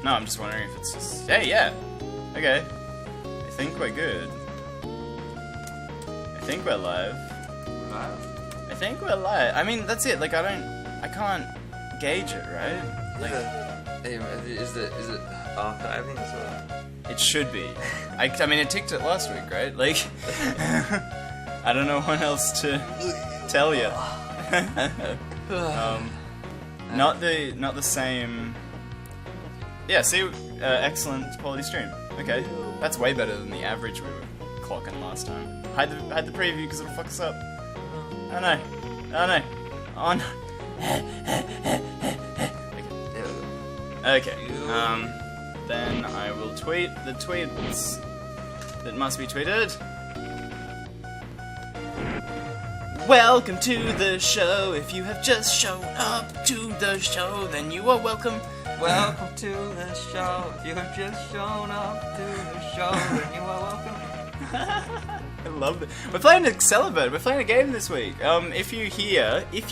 No, I'm just wondering if it's just... Hey, yeah! Okay. I think we're good. I think we're live. Wow. I think we're live. I mean, that's it. Like, I can't gauge it, right? Like, Is it archiving as well? it should be. I mean, it ticked it last week, right? Like, I don't know what else to tell you. Not the same. Yeah, see, excellent quality stream. Okay, that's way better than the average we were clocking last time. Hide the preview because it'll fuck us up. Oh no, oh no, oh no. Okay. Then I will tweet the tweets that must be tweeted. Welcome to the show. If you have just shown up to the show, then you are welcome. Welcome to the show. If you have just shown up to the show, then you are welcome. I love it. We're playing Excalibur. We're playing a game this week. If you're here, if you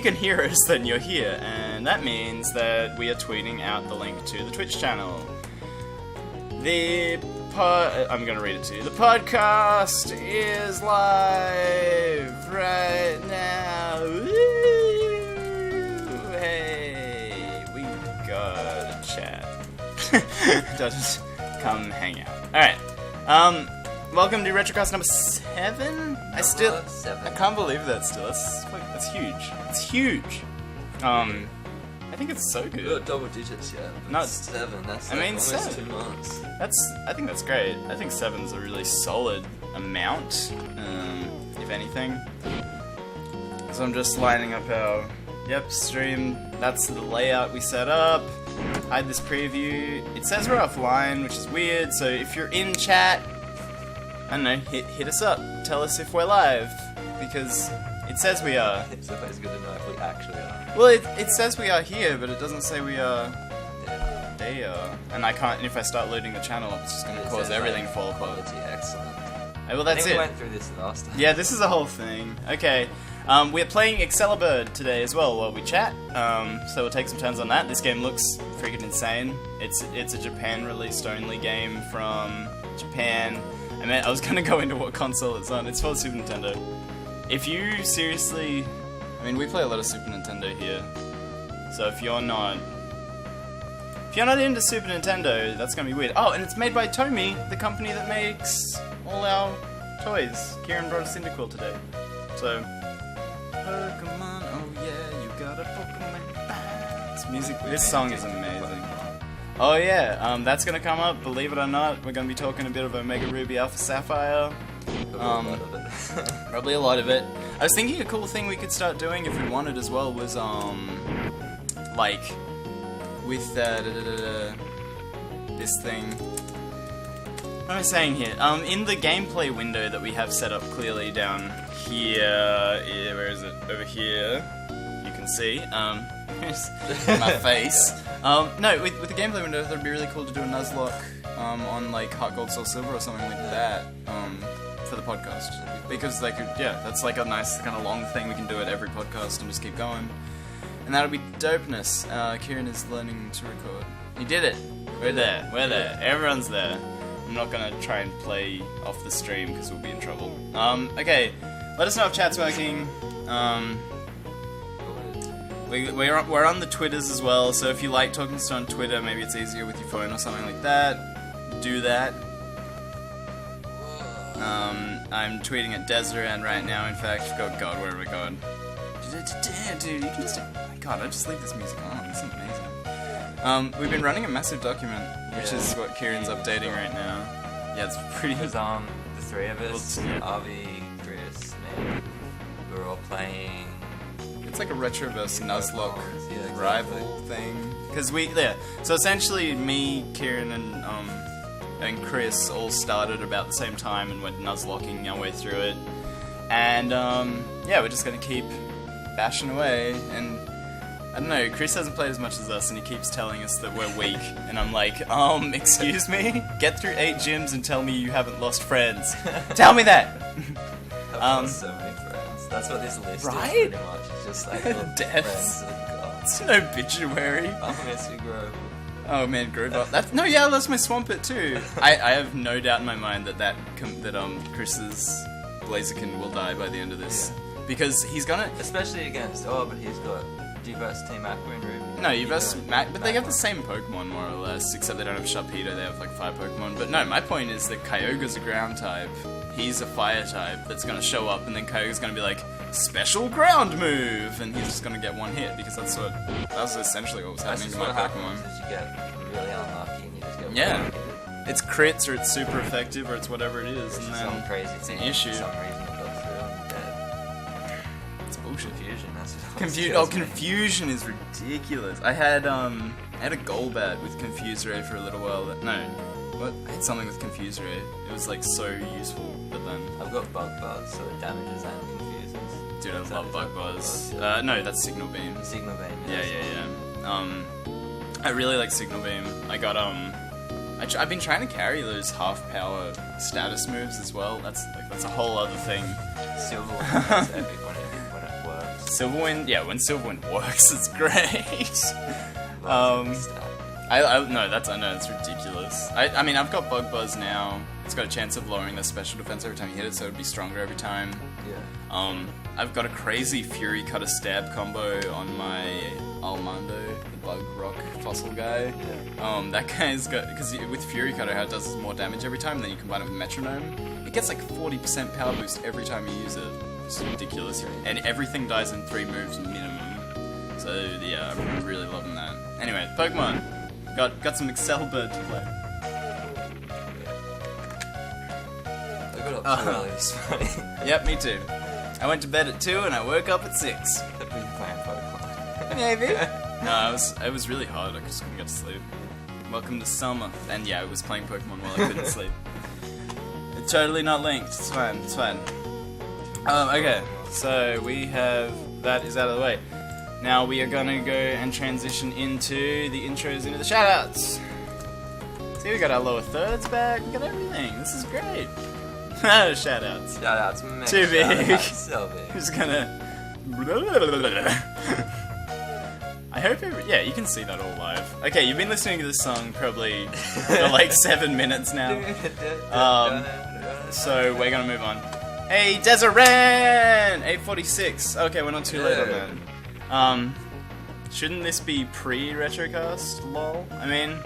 can hear us, then you're here, and that means that we are tweeting out the link to the Twitch channel. I'm gonna read it to you. The podcast is live right now. Woo! Hey, we got a chat. Just come hang out. Alright. Welcome to Retrocast number 7? I can't believe that still. That's huge. It's huge. I think it's so good. We're not double digits yet. Not 7. That's almost 7. 2 months. I think that's great. I think 7's a really solid amount, if anything. So I'm just lining up our stream. That's the layout we set up. Hide this preview. It says we're offline, which is weird. So if you're in chat, I don't know, hit us up. Tell us if we're live, because it says we are. It's always good to know if we actually are. Well, it says we are here, but it doesn't say we are there. And I can't. And if I start loading the channel, it's just going to cause everything to fall apart. Quality excellent. Well, that's it. We went through this last time. Yeah, this is a whole thing. Okay. We're playing Excalibur today as well while we chat. So we'll take some turns on that. This game looks freaking insane. It's a Japan released only game from Japan. I was going to go into what console it's on. It's for the Super Nintendo. If you seriously... I mean, we play a lot of Super Nintendo here. So if you're not into Super Nintendo, that's going to be weird. Oh, and it's made by Tomy, the company that makes all our toys. Kieran brought us Cyndaquil today. So... Pokemon, oh yeah, you got a Pokemon. This song is amazing. Oh yeah, that's gonna come up, believe it or not. We're gonna be talking a bit of Omega Ruby Alpha Sapphire. Probably a lot of it. I was thinking a cool thing we could start doing if we wanted as well was, like, with, this thing. What am I saying here? In the gameplay window that we have set up clearly down here, where is it? Over here. You can see. Here's my face. No, with the gameplay window, I thought it'd be really cool to do a Nuzlocke on like Heart Gold Soul Silver or something like that for the podcast, because they could, that's like a nice kind of long thing we can do at every podcast and just keep going, and that'll be dopeness. Kieran is learning to record. He did it. We're there. Everyone's there. I'm not gonna try and play off the stream because we'll be in trouble. Okay, let us know if chat's working. We're on the Twitters as well, so if you like talking to us on Twitter, maybe it's easier with your phone or something like that. Do that. I'm tweeting at Desiree right now, in fact. Oh god, where have I gone? Dude, you can just... Oh my god, I just leave this music on. This is amazing. We've been running a massive document, which is what Kieran's updating right now. Yeah, it's pretty... Because, the 3 of us, Avi, Chris, me, we're all playing... It's like a Retroverse Nuzlocke rival thing. Because so essentially me, Kieran, and Chris all started about the same time and went Nuzlocking our way through it. And, we're just gonna keep bashing away, and I don't know, Chris hasn't played as much as us and he keeps telling us that we're weak, and I'm like, excuse me? Get through 8 gyms and tell me you haven't lost friends. Tell me that! I've lost so many friends. That's what this list is, right? pretty much. just like little Deaths. friends. Oh, It's an obituary. God. I miss you, Grove. Oh man, Grover. That's no, yeah, that's my Swampert too. I have no doubt in my mind that Chris's Blaziken will die by the end of this because he's gonna. Especially against. Oh, but he's got. Do you verse Team Aqua and Ruby? No, you verse Mac, but they have the same Pokemon more or less, except they don't have Sharpedo. They have like 5 Pokemon. But no, my point is that Kyogre's a ground type. He's a fire type that's gonna show up, and then Kyogre's gonna be like special ground move, and he's just gonna get one hit because that was essentially what was happening to my Pokemon. Is you get really unlucky and you just get Yeah. one hit. It's crits or it's super effective or it's whatever it is, and Some then crazy it's an thing. issue. For some reason it goes through and dead. It's bullshit. Confusion, that's what Confusion is ridiculous. I had a Golbat with Confuse Ray for a little while. I had something with Confuse Ray. It was like so useful, but then I've got Bug Buzz, so it damages and confuses. dude, I love Bug Buzz. Yeah. No, that's Signal Beam. Signal Beam. Yeah. I really like Signal Beam. I got I've been trying to carry those half power status moves as well. That's a whole other thing. Silverwind, that's epic when it works. Silverwind, yeah, when Silverwind works, it's great. Stat. I know it's ridiculous. I mean, I've got Bug Buzz now. It's got a chance of lowering the special defense every time you hit it, so it'd be stronger every time. Yeah. I've got a crazy Fury Cutter Stab combo on my Almando, the Bug Rock Fossil guy. Yeah. That guy's got, because with Fury Cutter, how it does is more damage every time, and then you combine it with Metronome. It gets like 40% power boost every time you use it. It's ridiculous. And everything dies in 3 moves minimum. So yeah, I'm really loving that. Anyway, Pokemon. Got some Excalibur to play. I got up too early this morning. Yep, me too. I went to bed at 2 and I woke up at 6. Could be playing Pokemon. Maybe. No, it was really hard. I just couldn't get to sleep. Welcome to summer. And yeah, I was playing Pokemon while I couldn't sleep. It's totally not linked. It's fine. It's fine. Okay, so we have that is out of the way. Now we are gonna go and transition into the intros, into the shoutouts. See, we got our lower thirds back. We got everything. This is great. Shoutouts. Shoutouts, man. Too big. Shoutouts, so big. Who's gonna? I hope yeah, you can see that all live. Okay, you've been listening to this song probably for like 7 minutes now. So we're gonna move on. Hey, Desiree! 8:46. Okay, we're not too late on that. Shouldn't this be pre-Retrocast? Lol. I mean,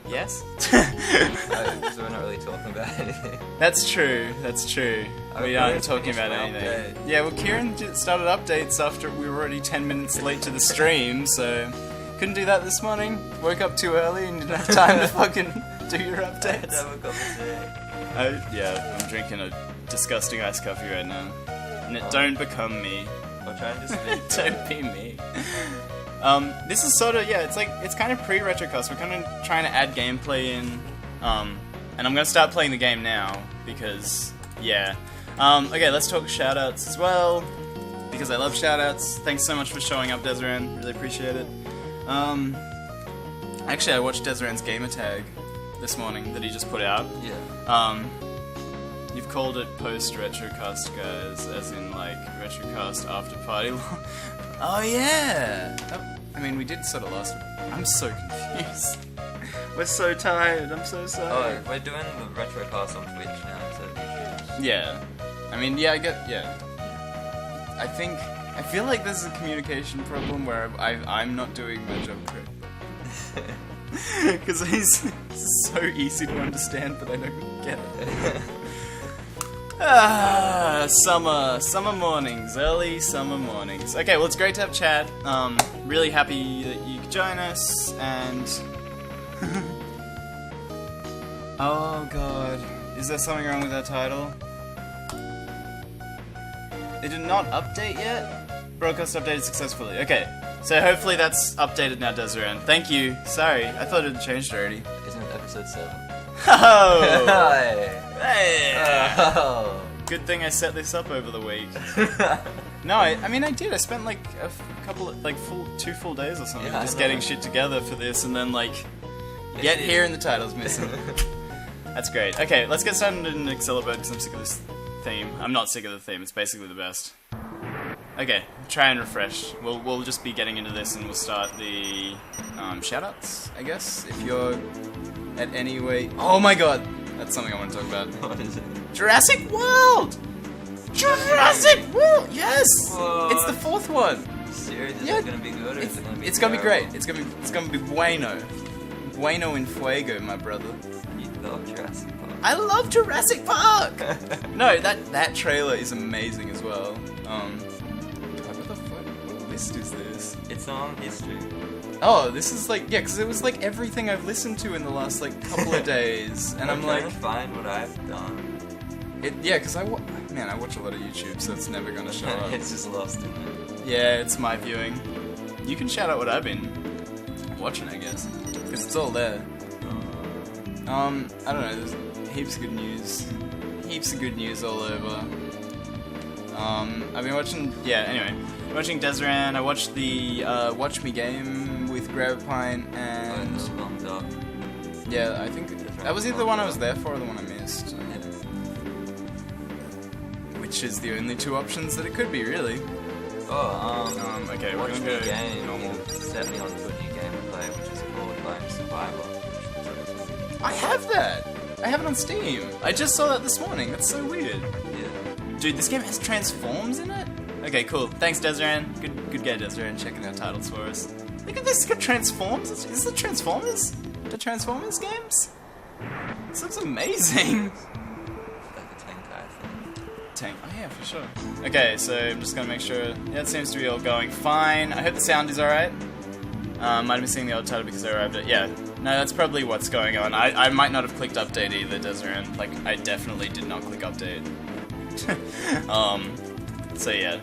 yes. Because we're not really talking about anything. That's true. That's true. We aren't talking about anything. Yeah, well, Kieran started updates after we were already 10 minutes late to the stream, so couldn't do that this morning. Woke up too early and didn't have time to fucking do your updates. Yeah, I'm drinking a disgusting iced coffee right now. And don't become me. I'm trying to speak. Don't be me. This is sort of, yeah, it's kind of pre-Retrocast. We're kind of trying to add gameplay in, and I'm going to start playing the game now, because, yeah. Okay, let's talk shoutouts as well, because I love shoutouts. Thanks so much for showing up, Desiree. Really appreciate it. Actually, I watched Desiree's gamer tag this morning that he just put out. Yeah. You've called it post-Retrocast, guys, as in, like, Retrocast after party. Oh, yeah! I mean, we did sort of last week. I'm so confused. We're so tired, I'm so sorry. Oh, we're doing the Retrocast on Twitch now instead of YouTube. Yeah. I mean, yeah, yeah. I feel like there's a communication problem where I'm not doing my job correctly. Because he's so easy to understand, but I don't get it. Summer mornings, early summer mornings. Okay, well, it's great to have chat. Really happy that you could join us, and oh god, is there something wrong with our title? It did not update yet? Broadcast updated successfully. Okay, so hopefully that's updated now, Desiree. Thank you. Sorry, I thought it had changed already. Isn't it episode 7? Oh! Hey! Oh. Good thing I set this up over the week. No, I mean I did. I spent like a couple of, like 2 full days or something just getting shit together for this, and then like get here and the title's missing. That's great. Okay, let's get started in Excalibur because I'm sick of this theme. I'm not sick of the theme. It's basically the best. Okay, try and refresh. We'll just be getting into this and we'll start the shoutouts, I guess, if you're at any way. Oh my god! That's something I want to talk about. What is it? Jurassic World! Jurassic World! Yes! Whoa. It's the 4th one! Serious? Is Yeah, it gonna be good or is it gonna be It's gonna be terrible? great. It's gonna be bueno. Bueno en fuego, my brother. You love Jurassic Park. I love Jurassic Park! No, that trailer is amazing as well. God, what the fuck? What list is this? It's on history. Oh, this is like, yeah, because it was like everything I've listened to in the last like couple of days, and I'm trying like, to find what I've done. yeah, because I watch a lot of YouTube, so it's never gonna show up. It's just lost in it. Yeah, it's my viewing. You can shout out what I've been watching, I guess, because it's all there. I don't know. There's heaps of good news. Heaps of good news all over. I've been watching. Yeah. Anyway, watching Desiree. I watched the Watch Me game with Gravipine and. Yeah, I think that was either the one I was there for or the one I missed. Which is the only two options that it could be, really. Okay, we're Watch gonna Me go game normal. set me onto a new game to play, which is called Lone Survivor. I have that! I have it on Steam. I just saw that this morning. That's so weird. Yeah. Dude, this game has transforms in it? Okay, cool. Thanks, Desiree. Good guy, Desiree, checking our titles for us. Look at this, it's got transforms. Is this the Transformers? The Transformers games? This looks amazing. Like a tank, I think. Tank. Oh yeah, for sure. Okay, so I'm just gonna make sure. Yeah, it seems to be all going fine. I hope the sound is alright. Might have been seeing the old title because I arrived at. Yeah, no, that's probably what's going on. I might not have clicked update either, Desiree. Like, I definitely did not click update. So yeah.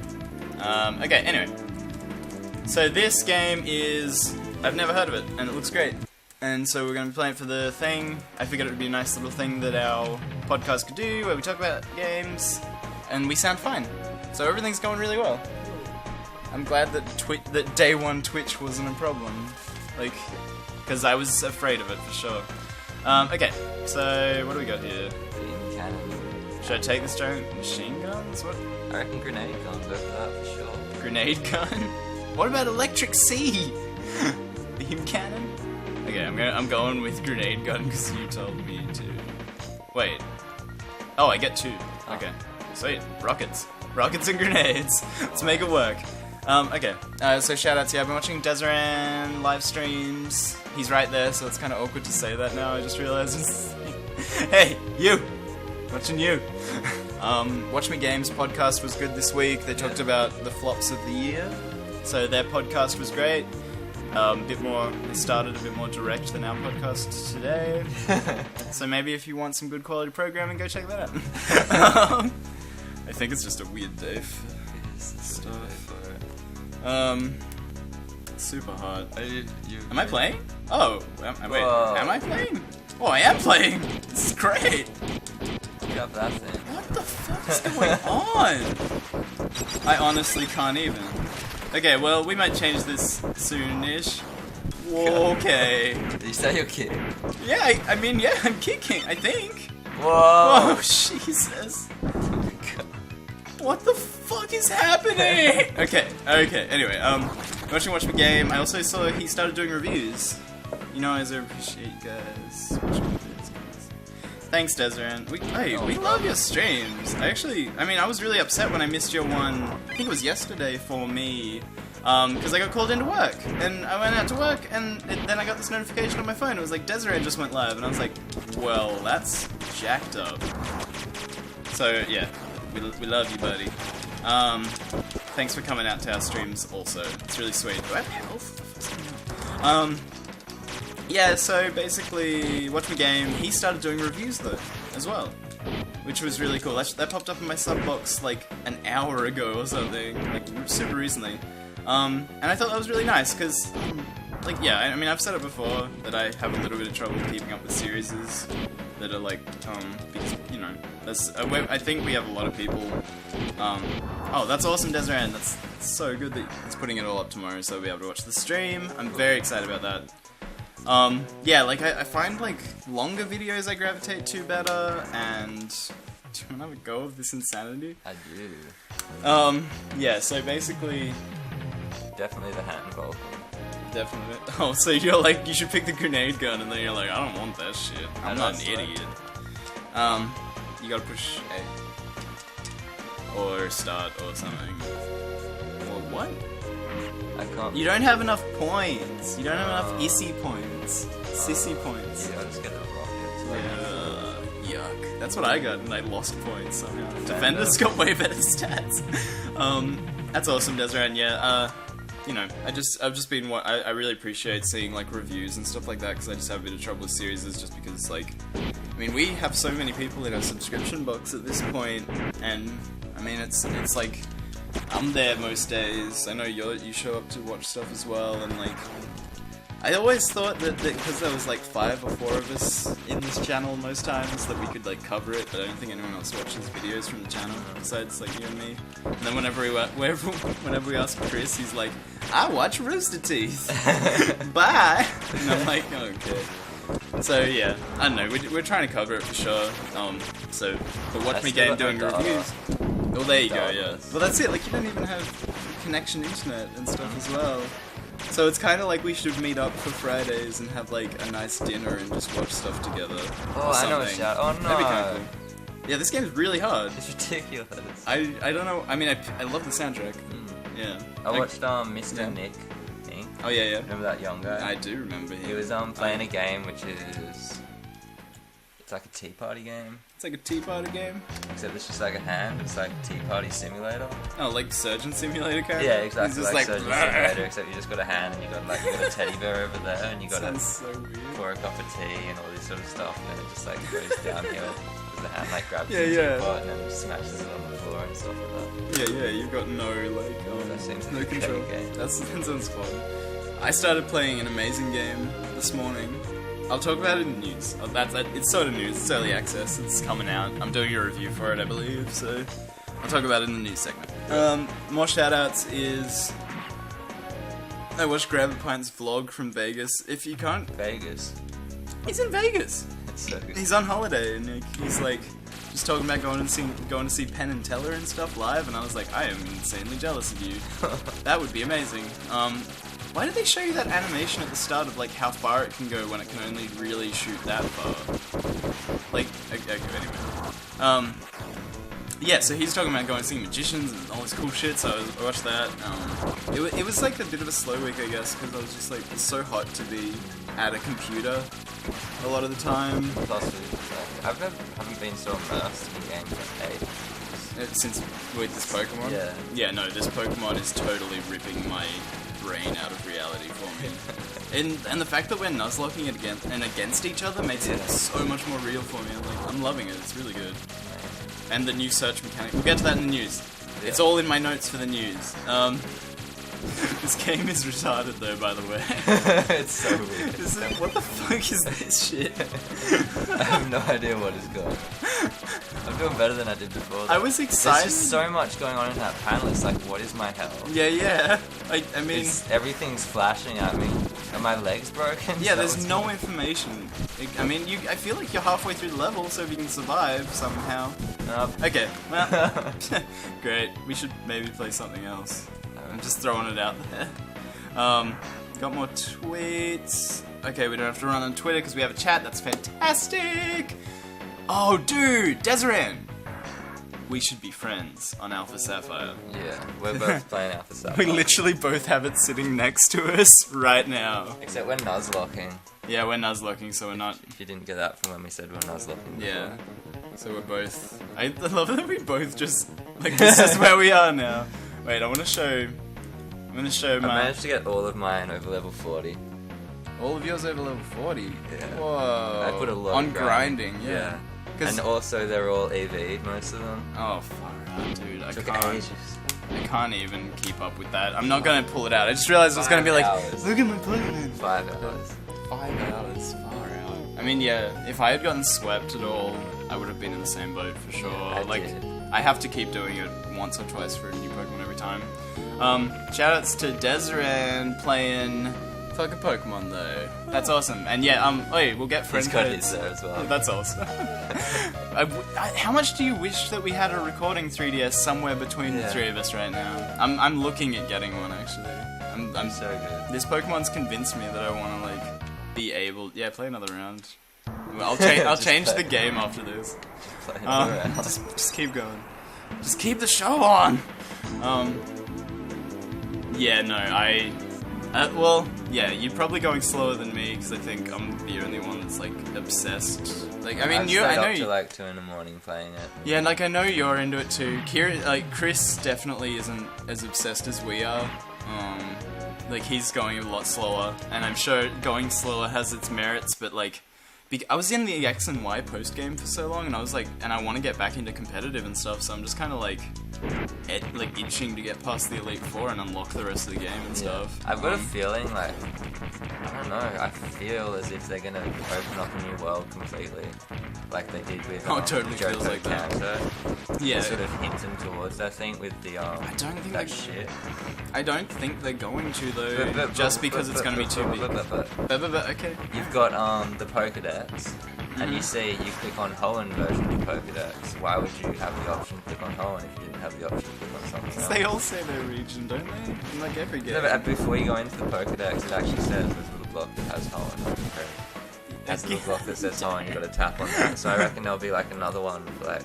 Okay, anyway. So this game is. I've never heard of it, and it looks great. And so we're going to be playing it for the thing. I figured it would be a nice little thing that our podcast could do, where we talk about games, and we sound fine. So everything's going really well. I'm glad that that day one Twitch wasn't a problem. Like, because I was afraid of it for sure. Okay, so what do we got here? Cannon. Should I take this giant machine guns? What? I reckon grenade guns over that for sure. Grenade gun? What about electric sea? Beam cannon? Okay, I'm going with grenade gun because you told me to. Wait. Oh, I get two. Okay. Sweet. Rockets. Rockets and grenades. Let's make it work. Okay. So shout out to you. I've been watching Desiree live streams. He's right there, so it's kind of awkward to say that now. I just realized. Hey, you! Watching you. Watch Me Games podcast was good this week. They talked about the flops of the year. So their podcast was great. They started a bit more direct than our podcast today. So maybe if you want some good quality programming, go check that out. I think it's just a weird day for stuff. It's super hard. Am I playing? Oh, wait, Whoa. am I playing? Oh, I am playing! This is great! Pick up that thing. What the fuck is going on? I honestly can't even. Okay, well, we might change this soon-ish. Okay. Did you say you're kidding? Yeah, I mean, yeah, I'm kicking, I think. Whoa! Oh, Jesus. What the fuck is happening? Okay, anyway, watching Watch Me Game. I also saw he started doing reviews. You know, I appreciate you guys watching videos, guys. Thanks, Desiree. We love your streams. I was really upset when I missed your one, I think it was yesterday for me, because I got called into work, and I went out to work, and then I got this notification on my phone. It was like, Desiree just went live, and I was like, well, that's jacked up. So, yeah, we love you, buddy. Thanks for coming out to our streams also. It's really sweet. Do I have health? Yeah, so basically, Watch Me Game, he started doing reviews though, as well. Which was really cool. That popped up in my sub box like an hour ago or something, like super recently. And I thought that was really nice, because, like, yeah, I mean, I've said it before, that I have a little bit of trouble keeping up with series that are like, because, you know, I think we have a lot of people, oh, that's awesome, Desiree, that's so good that it's putting it all up tomorrow, so I'll be able to watch the stream. I'm very excited about that. Yeah, like, I find, like, longer videos I gravitate to better, and Do you want to have a go of this insanity? I do. Yeah, so basically... Definitely the hand Vulcan. Definitely. Oh, so you're like, you should pick the grenade gun, and then you're like, I don't want that shit. I'm not an idiot. You gotta push A. Or start or something. Or what? I can't... You don't have enough points. You don't have enough issy points. Sissy points. Yeah, I just get a rocket. Yuck. That's what I got, and I lost points somehow. Defenders got way better stats. That's awesome, Desiree. Yeah, you know, I've just been, I really appreciate seeing, like, reviews and stuff like that, because I just have a bit of trouble with series, just because, like, I mean, we have so many people in our subscription box at this point, and, I mean, it's like, I'm there most days. I know you show up to watch stuff as well, and, like, I always thought that because there was like 5 or 4 of us in this channel most times that we could like cover it, but I don't think anyone else watches videos from the channel besides like you and me. And then whenever we ask Chris, he's like, I watch Rooster Teeth. Bye. And I'm like, okay. So yeah, I don't know. We're trying to cover it for sure. But watch me game doing reviews. Well, there you go. Yeah. Well, that's it. Like you don't even have connection internet and stuff as well. So it's kind of like we should meet up for Fridays and have like a nice dinner and just watch stuff together. Oh, I know a shout. Oh no. That'd be kind of cool. Yeah, this game is really hard. It's ridiculous. I don't know. I mean, I love the soundtrack. Yeah. I watched Mr. Nick. Oh yeah. Remember that young guy? I do remember him. He was playing a game which is... It's like a tea party game. It's like a tea party game? Except it's just like a hand. It's like tea party simulator. Oh, like Surgeon Simulator character? Yeah, exactly. He's just like Surgeon Simulator, except you just got a hand and you got a teddy bear over there and you got to so pour a cup of tea and all this sort of stuff, and then it just like goes downhill because the hand like grabs the teapot and then smashes it on the floor and stuff like that. Yeah, you've got no like that seems like no a control. game. That sounds fun. I started playing an amazing game this morning. I'll talk about it in the news. It's sort of news, it's early access, it's coming out. I'm doing a review for it, I believe, so I'll talk about it in the news segment. More shoutouts is... I watched Grab Pint's vlog from Vegas. If you can't... Vegas? He's in Vegas! That's so good. He's on holiday, and he's like, just talking about going to see Penn and Teller and stuff live, and I was like, I am insanely jealous of you. That would be amazing. Why did they show you that animation at the start of like how far it can go when it can only really shoot that far? Like, okay, anyway. Yeah, so he's talking about going to see magicians and all this cool shit, so I watched that. It was like a bit of a slow week, I guess, because I was just like, it's so hot to be at a computer a lot of the time. Plus, I haven't been so immersed in games for ages. Since with this Pokemon? Yeah. Yeah, no, this Pokemon is totally ripping my brain out of reality for me. And the fact that we're nuzlocking it against each other makes it so much more real for me. I'm loving it, it's really good. And the new search mechanic. We'll get to that in the news. Yeah. It's all in my notes for the news. This game is retarded though, by the way. It's so weird. What the fuck is this shit? I have no idea what is going on. I'm doing better than I did before though. I was excited. There's just so much going on in that panel. It's like, what is my health? Yeah. I mean... everything's flashing at me. Are my legs broken? Yeah, there's no information. I mean, I feel like you're halfway through the level, so if you can survive somehow. Okay, well, great. We should maybe play something else. I'm just throwing it out there. Got more tweets. Okay, we don't have to run on Twitter because we have a chat. That's fantastic. Oh, dude, Desiree. We should be friends on Alpha Sapphire. Yeah, we're both playing Alpha Sapphire. We literally both have it sitting next to us right now. Except we're nuzlocking. Yeah, we're nuzlocking, so we're not... If you didn't get that from when we said we're nuzlocking before. Yeah. So we're both... I love that we both just... Like, this is where we are now. Wait, I'm gonna show my... I managed to get all of mine over level 40. All of yours over level 40? Yeah. Whoa. I put a lot on grinding, yeah. And also they're all EV'd, most of them. Oh, far out, dude. I Took can't... ages. I can't even keep up with that. I'm not gonna pull it out. I just realized I was gonna be like, look at my Pokemon. 5 hours. 5 hours, far out. I mean, yeah, if I had gotten swept at all, I would have been in the same boat for sure. I have to keep doing it once or twice for a new Pokemon every time. Shoutouts to Desiree playing fucking Pokemon though. That's awesome. And yeah, we'll get friend He's got codes. his there as well. That's awesome. How much do you wish that we had a recording 3DS somewhere between the three of us right now? I'm looking at getting one actually. I'm so good. This Pokemon's convinced me that I want to like be able. Yeah, play another round. I'll change the game after this. Play another round. Just keep going. Just keep the show on. Yeah, no, well, yeah, you're probably going slower than me because I think I'm the only one that's like obsessed. Like, I mean, I know up to you. like 2 in the morning playing it. Yeah, and like I know you're into it too. Chris definitely isn't as obsessed as we are. Like he's going a lot slower, and I'm sure going slower has its merits. But like, I was in the X and Y post game for so long, and I was like, and I want to get back into competitive and stuff. So I'm just kind of like itching to get past the Elite Four and unlock the rest of the game and stuff. I've got a feeling like, I don't know, I feel as if they're gonna open up a new world completely, like they did with it totally feels like that. Yeah, they're sort of hinting towards that thing with the I don't think that shit. I don't think they're going to though, just because it's gonna be too big. Okay. You've got the Pokedex. And you see, you click on Hoenn version of the Pokedex. Why would you have the option to click on Hoenn if you didn't have the option to click on something else? They all say their region, don't they? In like every game. No, but before you go into the Pokedex, it actually says there's a little block that has Hoenn. There's a little block that says Hoenn, you've got to tap on that. So I reckon there'll be like another one for like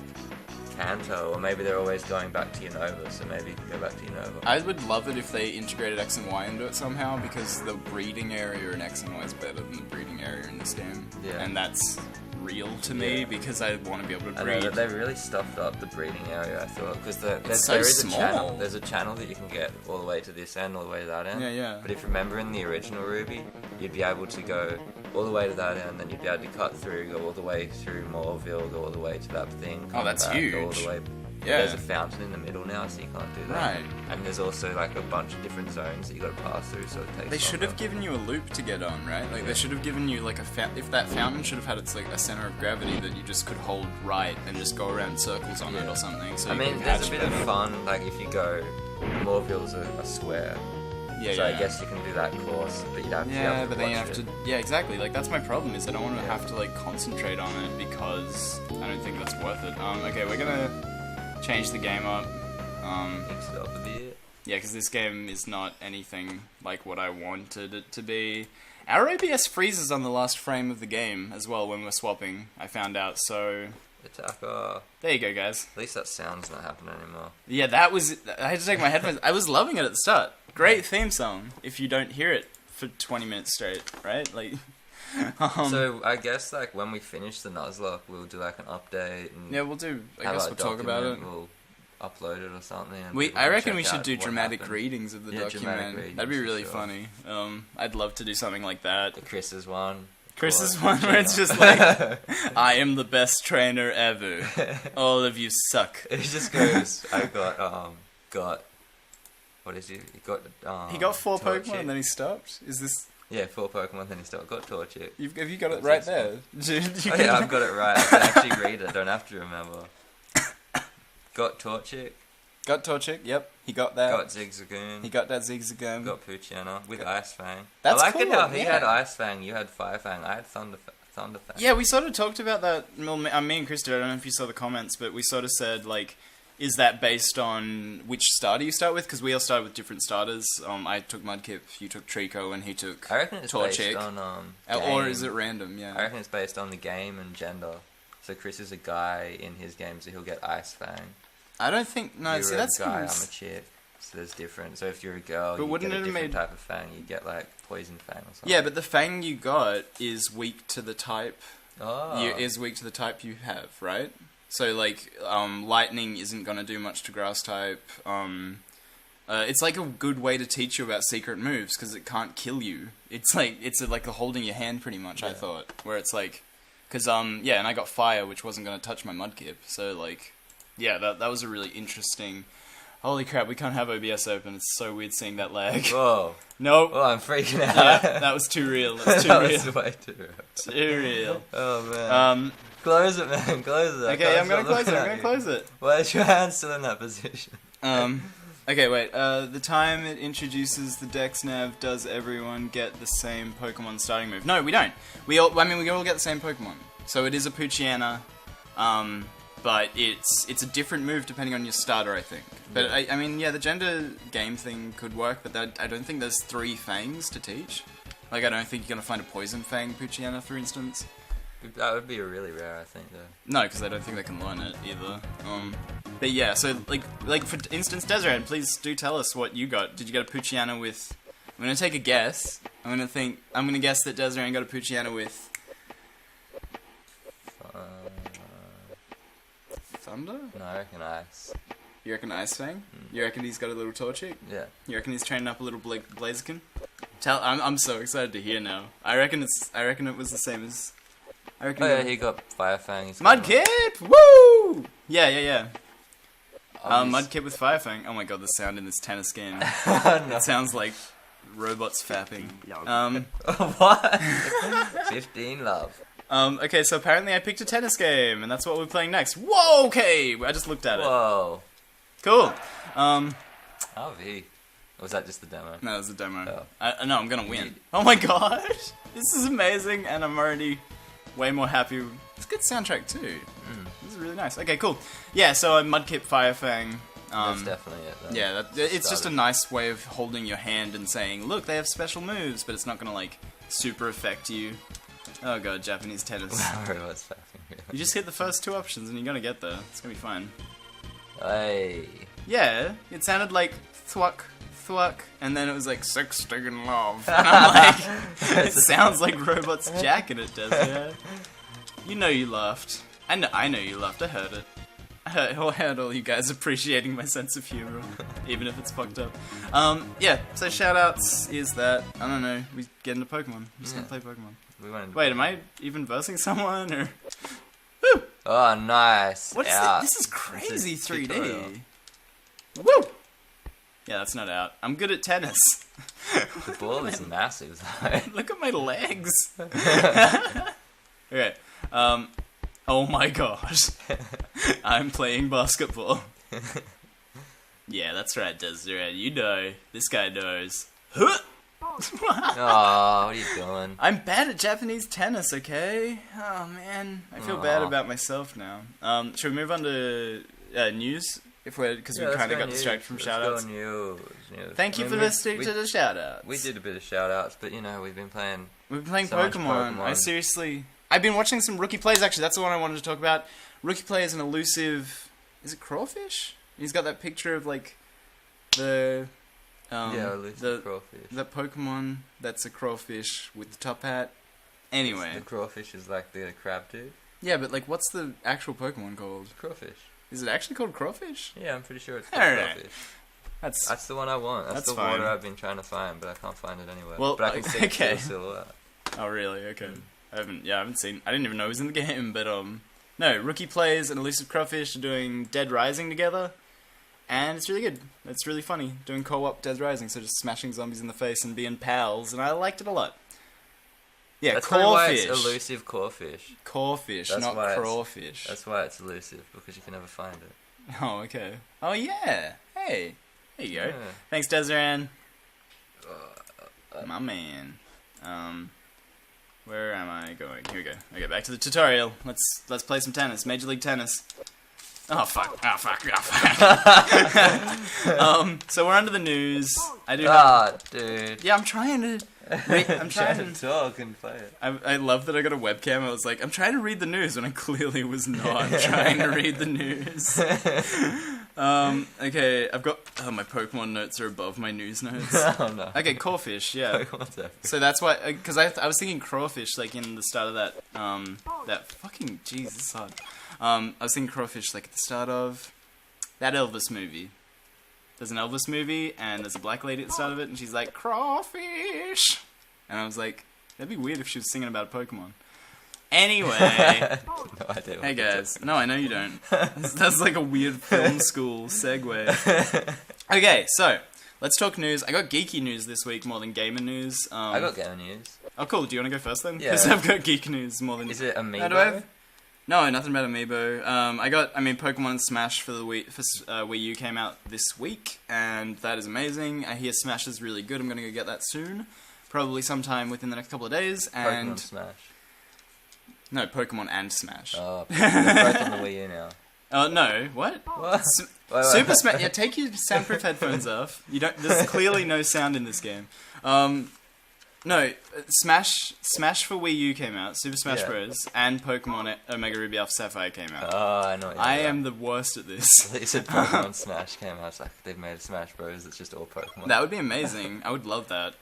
Kanto, or maybe they're always going back to Unova, so maybe you can go back to Unova. I would love it if they integrated X and Y into it somehow, because the breeding area in X and Y is better than the breeding area in this game. Yeah. And that's real to me, because I want to be able to breed. I know that they've really stuffed up the breeding area, I thought, because there is small. a channel. There's a channel that you can get all the way to this end, all the way to that end. Yeah. But if you remember in the original Ruby, you'd be able to go all the way to that end, then you'd be able to cut through, go all the way through Moorville, go all the way to that thing. Oh, that's back, huge. Go all the way. Yeah. There's a fountain in the middle now, so you can't do that. Right. And there's also like a bunch of different zones that you got to pass through, so it takes. They should have given you a loop to get on, right? Like they should have given you like if that fountain should have had its like a center of gravity that you just could hold right and just go around circles on it or something. So I mean, there's a bit of fun, like if you go, Moorville's a square. So I guess you can do that course, but you'd have to. Yeah, but then you have to. Yeah, exactly. Like that's my problem is I don't want to have to like concentrate on it because I don't think that's worth it. Okay, we're gonna change the game up. Mix it up a bit. Yeah, because this game is not anything like what I wanted it to be. Our OBS freezes on the last frame of the game as well when we're swapping. I found out. So Attacker. There you go, guys. At least that sound's not happening anymore. Yeah, that was. I had to take my headphones. I was loving it at the start. Great theme song. If you don't hear it for 20 minutes straight, right? Like. So I guess like when we finish the Nuzlocke, we'll do like an update. And yeah, we'll do. I guess we'll talk about it. We'll upload it or something. And I reckon we should do dramatic readings of the document. Readings, that'd be really funny. I'd love to do something like that. The Chris's one. Chris's one where it's just like, I am the best trainer ever. All of you suck. It just goes. I got. What is he? He got 4 Torchic. Pokemon and then he stopped. Is this? Yeah, 4 Pokemon, then he still got Torchic. Have you got it right there? Yeah, I've got it right. I can actually read it. I don't have to remember. Got Torchic. Got Torchic, yep. He got that. Got Zigzagoon. He got that Zigzagoon. Got Poochyena with Ice Fang. That's I like cool, it how he yeah. had Ice Fang, you had Fire Fang, I had Thunder Fang. Yeah, we sort of talked about that. Well, me and Chris did. I don't know if you saw the comments, but we sort of said, like, is that based on which starter you start with? Because we all started with different starters. I took Mudkip, you took Trico, and he took I reckon it's Torchic. based on or is it random? Yeah. I reckon it's based on the game and gender. So Chris is a guy in his game, so he'll get Ice Fang. I don't think. No, you're see, a that's guy. I'm a chick. So there's different. So if you're a girl, but you wouldn't get a it have different made type of Fang. You get like Poison Fang or something. Yeah, but the Fang you got is weak to the type. Oh. Is weak to the type you have, right? So like, lightning isn't gonna do much to grass type. It's like a good way to teach you about secret moves because it can't kill you. It's like a holding your hand pretty much. Yeah. I thought where it's like, because yeah, and I got fire, which wasn't gonna touch my Mudkip. So like, yeah, that was a really interesting. Holy crap, we can't have OBS open. It's so weird seeing that lag. Whoa. Nope. Oh, I'm freaking out. Yeah, that was too real. That's too that real. was way too real. Too real. Oh man. Close it, man. Close it. Okay, I'm gonna close it. I'm gonna close it. Why is your hand still in that position? Okay, wait. The time it introduces the Dex Nav, does everyone get the same Pokemon starting move? No, we don't. We all get the same Pokemon. So it is a Poochyena, but it's a different move depending on your starter, I think. But I mean, yeah, the gender game thing could work, but I don't think there's 3 fangs to teach. Like, I don't think you're gonna find a Poison Fang Poochyena, for instance. That would be really rare, I think, though. No, because I don't think they can learn it either. But yeah, so like for instance, Desiree, please do tell us what you got. Did you get a Poochyena with? I'm gonna take a guess. I'm gonna guess that Desiree got a Poochyena with Thunder. No, I reckon Ice. You reckon Ice Fang? You reckon he's got a little Torchic? Yeah. You reckon he's training up a little Blaziken? I'm so excited to hear now. I reckon it was the same as. Oh yeah, he got Fire Fang. Mudkip! Woo! Yeah. Mudkip with Fire Fang. Oh my god, the sound in this tennis game. No. It sounds like robots fapping. What? 15 love. Okay, so apparently I picked a tennis game, and that's what we're playing next. Whoa, okay! I just looked at it. Whoa. Cool. RV. Or was that just the demo? No, it was a demo. Oh. No, I'm gonna win. Oh my gosh! This is amazing, and I'm already way more happy. It's a good soundtrack too. This is really nice. Okay, cool. Yeah, so Mudkip Fire Fang. That's definitely it, though. Yeah, it's just a nice way of holding your hand and saying, look, they have special moves, but it's not gonna, like, super affect you. Oh god, Japanese tennis. What's happening? You just hit the first 2 options and you're gonna get there. It's gonna be fine. Hey. Yeah, it sounded like thwack, thwack, and then it was like sexting in love. And I'm like, it sounds like robots jacking it, does it? You know you laughed. I know you laughed, I heard it. I heard all you guys appreciating my sense of humor, even if it's fucked up. Yeah, so shoutouts is that, I don't know, we get into Pokemon. We're just gonna play Pokemon. Wait, am I even versing someone, or? Woo! Oh, nice. What is this is crazy 3D. Woo! Yeah, that's not out. I'm good at tennis. The ball is massive, though. Look at my legs. Okay. Oh my gosh. I'm playing basketball. Yeah, that's right, Desiree. You know. This guy knows. Huh! Oh, what are you doing? I'm bad at Japanese tennis, okay? Oh, man. I feel bad about myself now. Should we move on to news? Because we kind of got distracted from shoutouts. News. Thank you for listening to the shoutouts. We did a bit of shoutouts, but you know, we've been playing Pokemon. I've been watching some rookie plays, actually. That's the one I wanted to talk about. Rookie play is an elusive... Is it crawfish? He's got that picture of, like, the... elusive crawfish. That Pokemon that's a crawfish with the top hat. Anyway. The crawfish is like the crab dude? Yeah, but, like, what's the actual Pokemon called? Crawfish. Is it actually called crawfish? Yeah, I'm pretty sure it's called crawfish. That's the one I want. That's the water I've been trying to find, but I can't find it anywhere. Well, but I can see the silhouette. Oh, really? Okay. I haven't seen... I didn't even know it was in the game, but, no, rookie players and elusive crawfish are doing Dead Rising together, and it's really good. It's really funny, doing co-op Dead Rising, so just smashing zombies in the face and being pals, and I liked it a lot. Yeah, that's crawfish. Why it's elusive crawfish. Crawfish, not crawfish. That's why it's elusive, because you can never find it. Oh, okay. Oh, yeah. Hey. There you go. Yeah. Thanks, Desiree. My man. Where am I going? Here we go. Okay, back to the tutorial. Let's play some tennis. Major League Tennis. Oh fuck! Oh fuck! Oh fuck! So we're under the news. I do. Dude. Yeah, I'm trying to. I'm trying to talk and play it. I love that I got a webcam. I was like, I'm trying to read the news, when I clearly was not trying to read the news. Okay, I've got... Oh, my Pokemon notes are above my news notes. Oh, no. Okay, crawfish, yeah. So that's why... Because I was thinking crawfish, like, in the start of that... that fucking... Jesus, it's hard. I was thinking crawfish, like, at the start of... that Elvis movie. There's an Elvis movie, and there's a black lady at the start of it, and she's like, crawfish! And I was like, that'd be weird if she was singing about Pokemon. Anyway... No idea. Hey guys. No, I know you don't. That's like a weird film school segue. Okay, so, let's talk news. I got geeky news this week more than gamer news. I got gamer news. Oh cool, do you want to go first then? Yeah. Because I've got geek news more than... Is it Amiibo? No, nothing about Amiibo. Pokemon Smash for the Wii U came out this week, and that is amazing. I hear Smash is really good. I'm gonna go get that soon, probably sometime within the next couple of days. And Pokemon Smash. No, Pokemon and Smash. Oh, they're both on the Wii U now. Oh no! What? What? Super Smash. Yeah, take your soundproof headphones off. You don't. There's clearly no sound in this game. No, Smash for Wii U came out, Super Smash Bros, and Pokemon Omega Ruby Alpha Sapphire came out. Oh, I know. I am the worst at this. You said Pokemon Smash came out. It's like they've made a Smash Bros. It's just all Pokemon. That would be amazing. I would love that.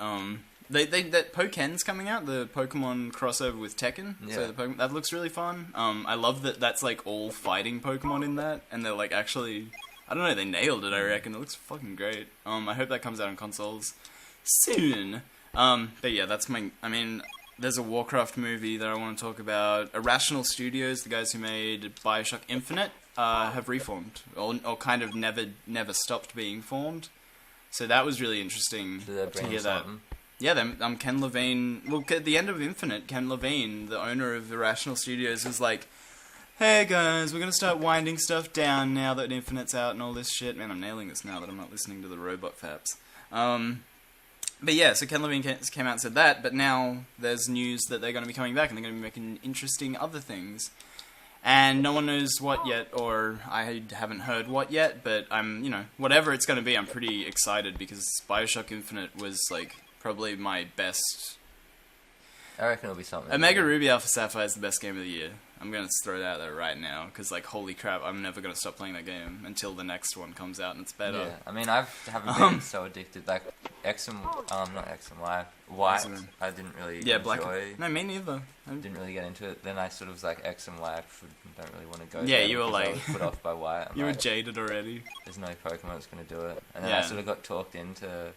That Poken's coming out, the Pokemon crossover with Tekken. Yeah. So that looks really fun. I love that that's like all fighting Pokemon in that, and they're like actually, I don't know, they nailed it. I reckon it looks fucking great. I hope that comes out on consoles soon. But yeah, that's there's a Warcraft movie that I want to talk about. Irrational Studios, the guys who made Bioshock Infinite, have reformed, or kind of never stopped being formed. So that was really interesting to hear that. Yeah, Ken Levine. Well, at the end of Infinite, Ken Levine, the owner of Irrational Studios, was like, "Hey guys, we're gonna start winding stuff down now that Infinite's out and all this shit." Man, I'm nailing this now that I'm not listening to the robot faps. But yeah, so Ken Levine came out and said that, but now there's news that they're going to be coming back and they're going to be making interesting other things. And no one knows what yet, or I haven't heard what yet, but whatever it's going to be, I'm pretty excited because Bioshock Infinite was, like, probably my best. I reckon it'll be something. Omega Ruby Alpha Sapphire is the best game of the year. I'm going to throw that out there right now, because, like, holy crap, I'm never going to stop playing that game until the next one comes out and it's better. Yeah, I mean, I haven't been so addicted. Like, not X and Y. White, I didn't really enjoy. Black. No, me neither. I didn't really get into it. Then I sort of was like, X and Y, don't really want to go Yeah, there you were like... I was put off by White. You were jaded already. There's no Pokemon that's going to do it. And then I sort of got talked into...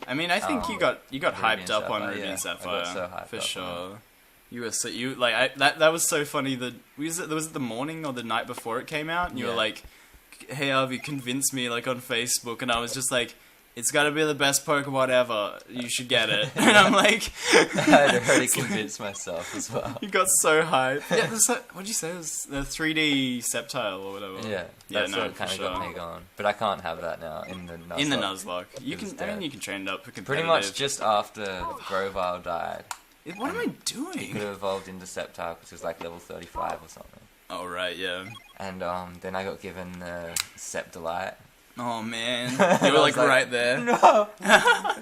I mean, I think you got hyped up on Ruby and Sapphire. I got so hyped for up sure. You were that was so funny. Was it the morning or the night before it came out? And you were like, "Hey, Harvey, convince me," like on Facebook, and I was just like, "It's got to be the best Pokemon ever. You should get it." And I'm like, I had already convinced myself as well. You got so hyped. Yeah, what'd you say? It was the 3D Sceptile or whatever. Yeah, that's what kind of got me going. But I can't have that now in the Nuzlocke. In the Nuzlocke, you can train it up for competitive. Pretty much just after Grovyle died. What am I doing? He could have evolved into Sceptile because it was like level 35 or something. Oh, right, yeah. And then I got given the Sceptolite. Oh, man. You were like right there. No!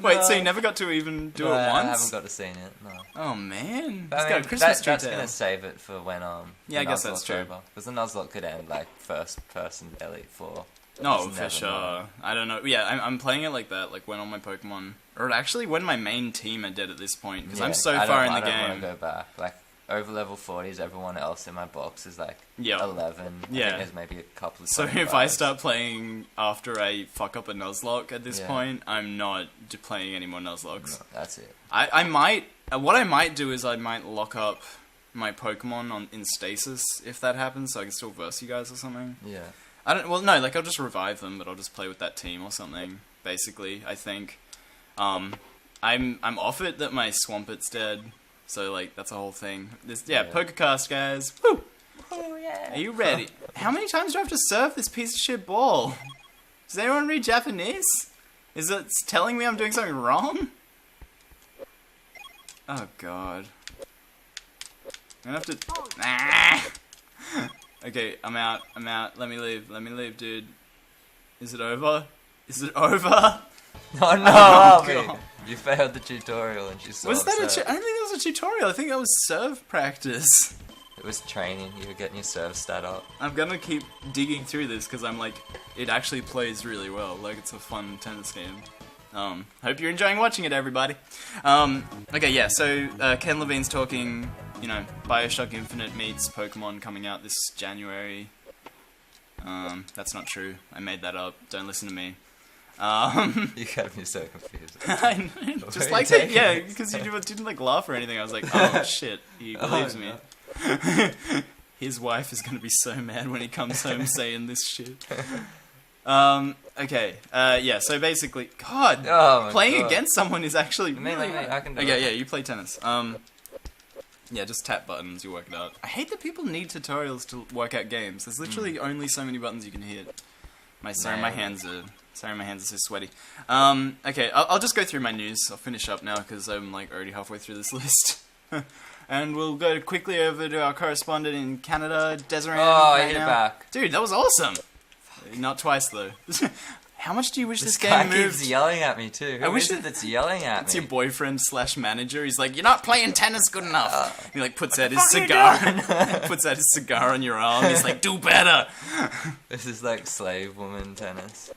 Wait, so you never got to even do it once? I haven't got to see it, no. Oh, man. But got a Christmas tree that's going to save it for when yeah, I guess that's true. Because the Nuzlocke could end like first person Elite Four. No, for sure. I don't know. Yeah, I'm playing it like that, like when all my Pokemon... Or actually, when my main team are dead at this point, because I'm so far in the game. I don't want to go back. Like, over level 40s, everyone else in my box is like 11. Yeah. I think there's maybe a couple of So if I start playing after I fuck up a Nuzlocke at this point, I'm not playing any more Nuzlockes. No, that's it. I might... What I might do is I might lock up my Pokemon in stasis if that happens, so I can still verse you guys or something. Yeah. I'll just revive them, but I'll just play with that team or something, basically, I think. I'm off it that my Swampet's dead, so, like, that's a whole thing. Pokercast, guys. Woo! Oh, yeah. Are you ready? How many times do I have to serve this piece of shit ball? Does anyone read Japanese? Is it telling me I'm doing something wrong? Oh, God. I'm gonna have to... Ah! Okay, I'm out. Let me leave, dude. Is it over? Is it over? Oh no, Harvey! You failed the tutorial and you saw Was that I don't think that was a tutorial. I think that was serve practice. It was training. You were getting your serve stat up. I'm gonna keep digging through this because I'm like, it actually plays really well. Like, it's a fun tennis game. Hope you're enjoying watching it, everybody. Okay, yeah, so Ken Levine's talking, Bioshock Infinite meets Pokemon coming out this January. That's not true. I made that up. Don't listen to me. You got me so confused. I know. Just like that, yeah, because you didn't like laugh or anything. I was like, oh shit, he believes me. His wife is gonna be so mad when he comes home saying this shit. Okay, yeah, so basically, God, playing against someone is actually really hard. I can do okay, yeah, you play tennis. Yeah, just tap buttons, you work it out. I hate that people need tutorials to work out games. There's literally only so many buttons you can hit. My hands are so sweaty. Okay, I'll just go through my news. I'll finish up now because I'm like already halfway through this list. And we'll go quickly over to our correspondent in Canada, Desiree. Oh, I hit it back. Dude, that was awesome. Not twice though. How much do you wish this game guy moved? keeps yelling at me too. Who is it that's yelling at me? It's your boyfriend / manager. He's like, "You're not playing tennis good enough." He like puts out his cigar, puts out his cigar on your arm. He's like, "Do better." This is like slave woman tennis.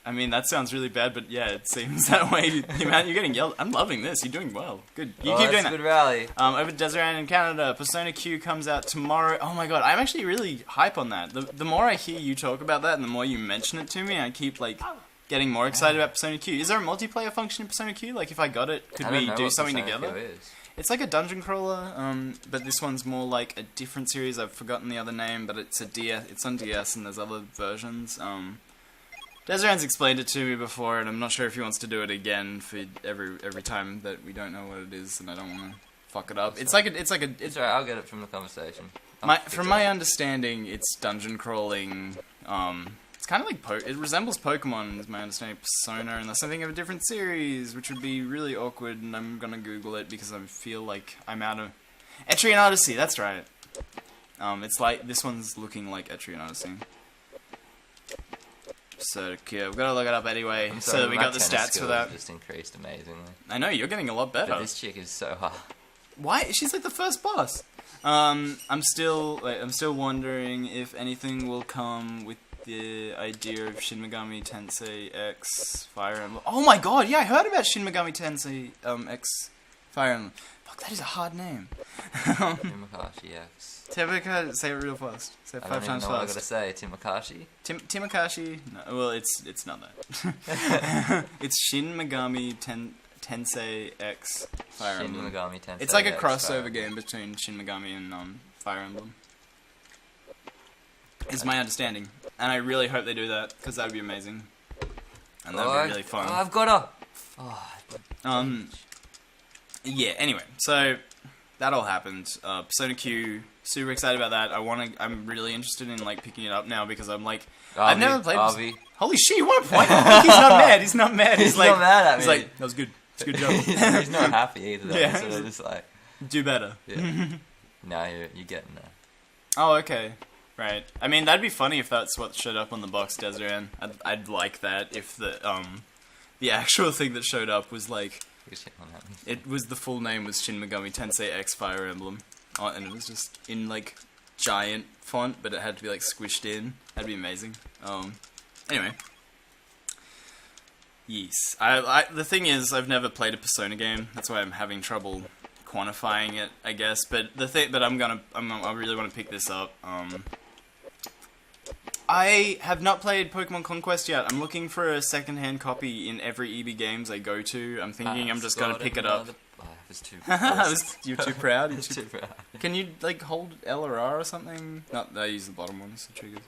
I mean, that sounds really bad, but yeah, it seems that way. You're getting yelled. I'm loving this. You're doing well. Good. You keep doing that. Good rally. Over to Desiree in Canada, Persona Q comes out tomorrow. Oh my god, I'm actually really hype on that. The more I hear you talk about that, and the more you mention it to me, I keep like getting more excited about Persona Q. Is there a multiplayer function in Persona Q? Like, if I got it, could we do something together? It's like a dungeon crawler, but this one's more like a different series. I've forgotten the other name, but it's it's on DS, and there's other versions. Desiree's explained it to me before, and I'm not sure if he wants to do it again for every time that we don't know what it is, and I don't want to fuck it up. It's alright, I'll get it from the conversation. From my understanding, it's dungeon crawling. It's kind of like it resembles Pokemon, is my understanding. Persona, unless I think of a different series, which would be really awkward. And I'm gonna Google it because I feel like I'm out of Etrian Odyssey. That's right. It's like this one's looking like Etrian Odyssey. So yeah, we've got to look it up anyway, so that we got the stats for that. Just increased amazingly. I know, you're getting a lot better. But this chick is so hard. Why? She's like the first boss. I'm still wondering if anything will come with the idea of Shin Megami Tensei X Fire Emblem. Oh my god, yeah, I heard about Shin Megami Tensei X Fire Emblem. Fuck, that is a hard name. Timakashi X. Timakashi, say it real fast. Say it 5 times fast. I gotta say, Timakashi. Timakashi. No, well, it's not that. It's Shin Megami Tensei X Fire Emblem. Shin Megami Tensei. It's like a crossover game between Shin Megami and Fire Emblem. Is my understanding, and I really hope they do that because that would be amazing, and that would be really fun. Oh, I've got a. Yeah. Anyway, so that all happened. Persona Q. Super excited about that. I'm really interested in like picking it up now because I'm like, I've never played. Holy shit! You want to point? He's not mad. He's not mad. He's like, not mad at me. He's like, that was good. It's a good job. He's not happy either. Though. Yeah. So just like, do better. Yeah. Now you're getting there. Oh, okay. Right. I mean, that'd be funny if that's what showed up on the box, Desiree. I'd like that if the actual thing that showed up was like, it was the full name was Shin Megami Tensei X Fire Emblem, and it was just in like giant font, but it had to be like squished in. That'd be amazing. Anyway. Yes. The thing is, I've never played a Persona game. That's why I'm having trouble quantifying it, I guess. But I really want to pick this up. I have not played Pokemon Conquest yet. I'm looking for a second-hand copy in every EB Games I go to. I'm thinking I'm just gonna pick it up. You're too proud? You're too proud. Can you, like, hold L or R or something? No, I use the bottom ones, the triggers.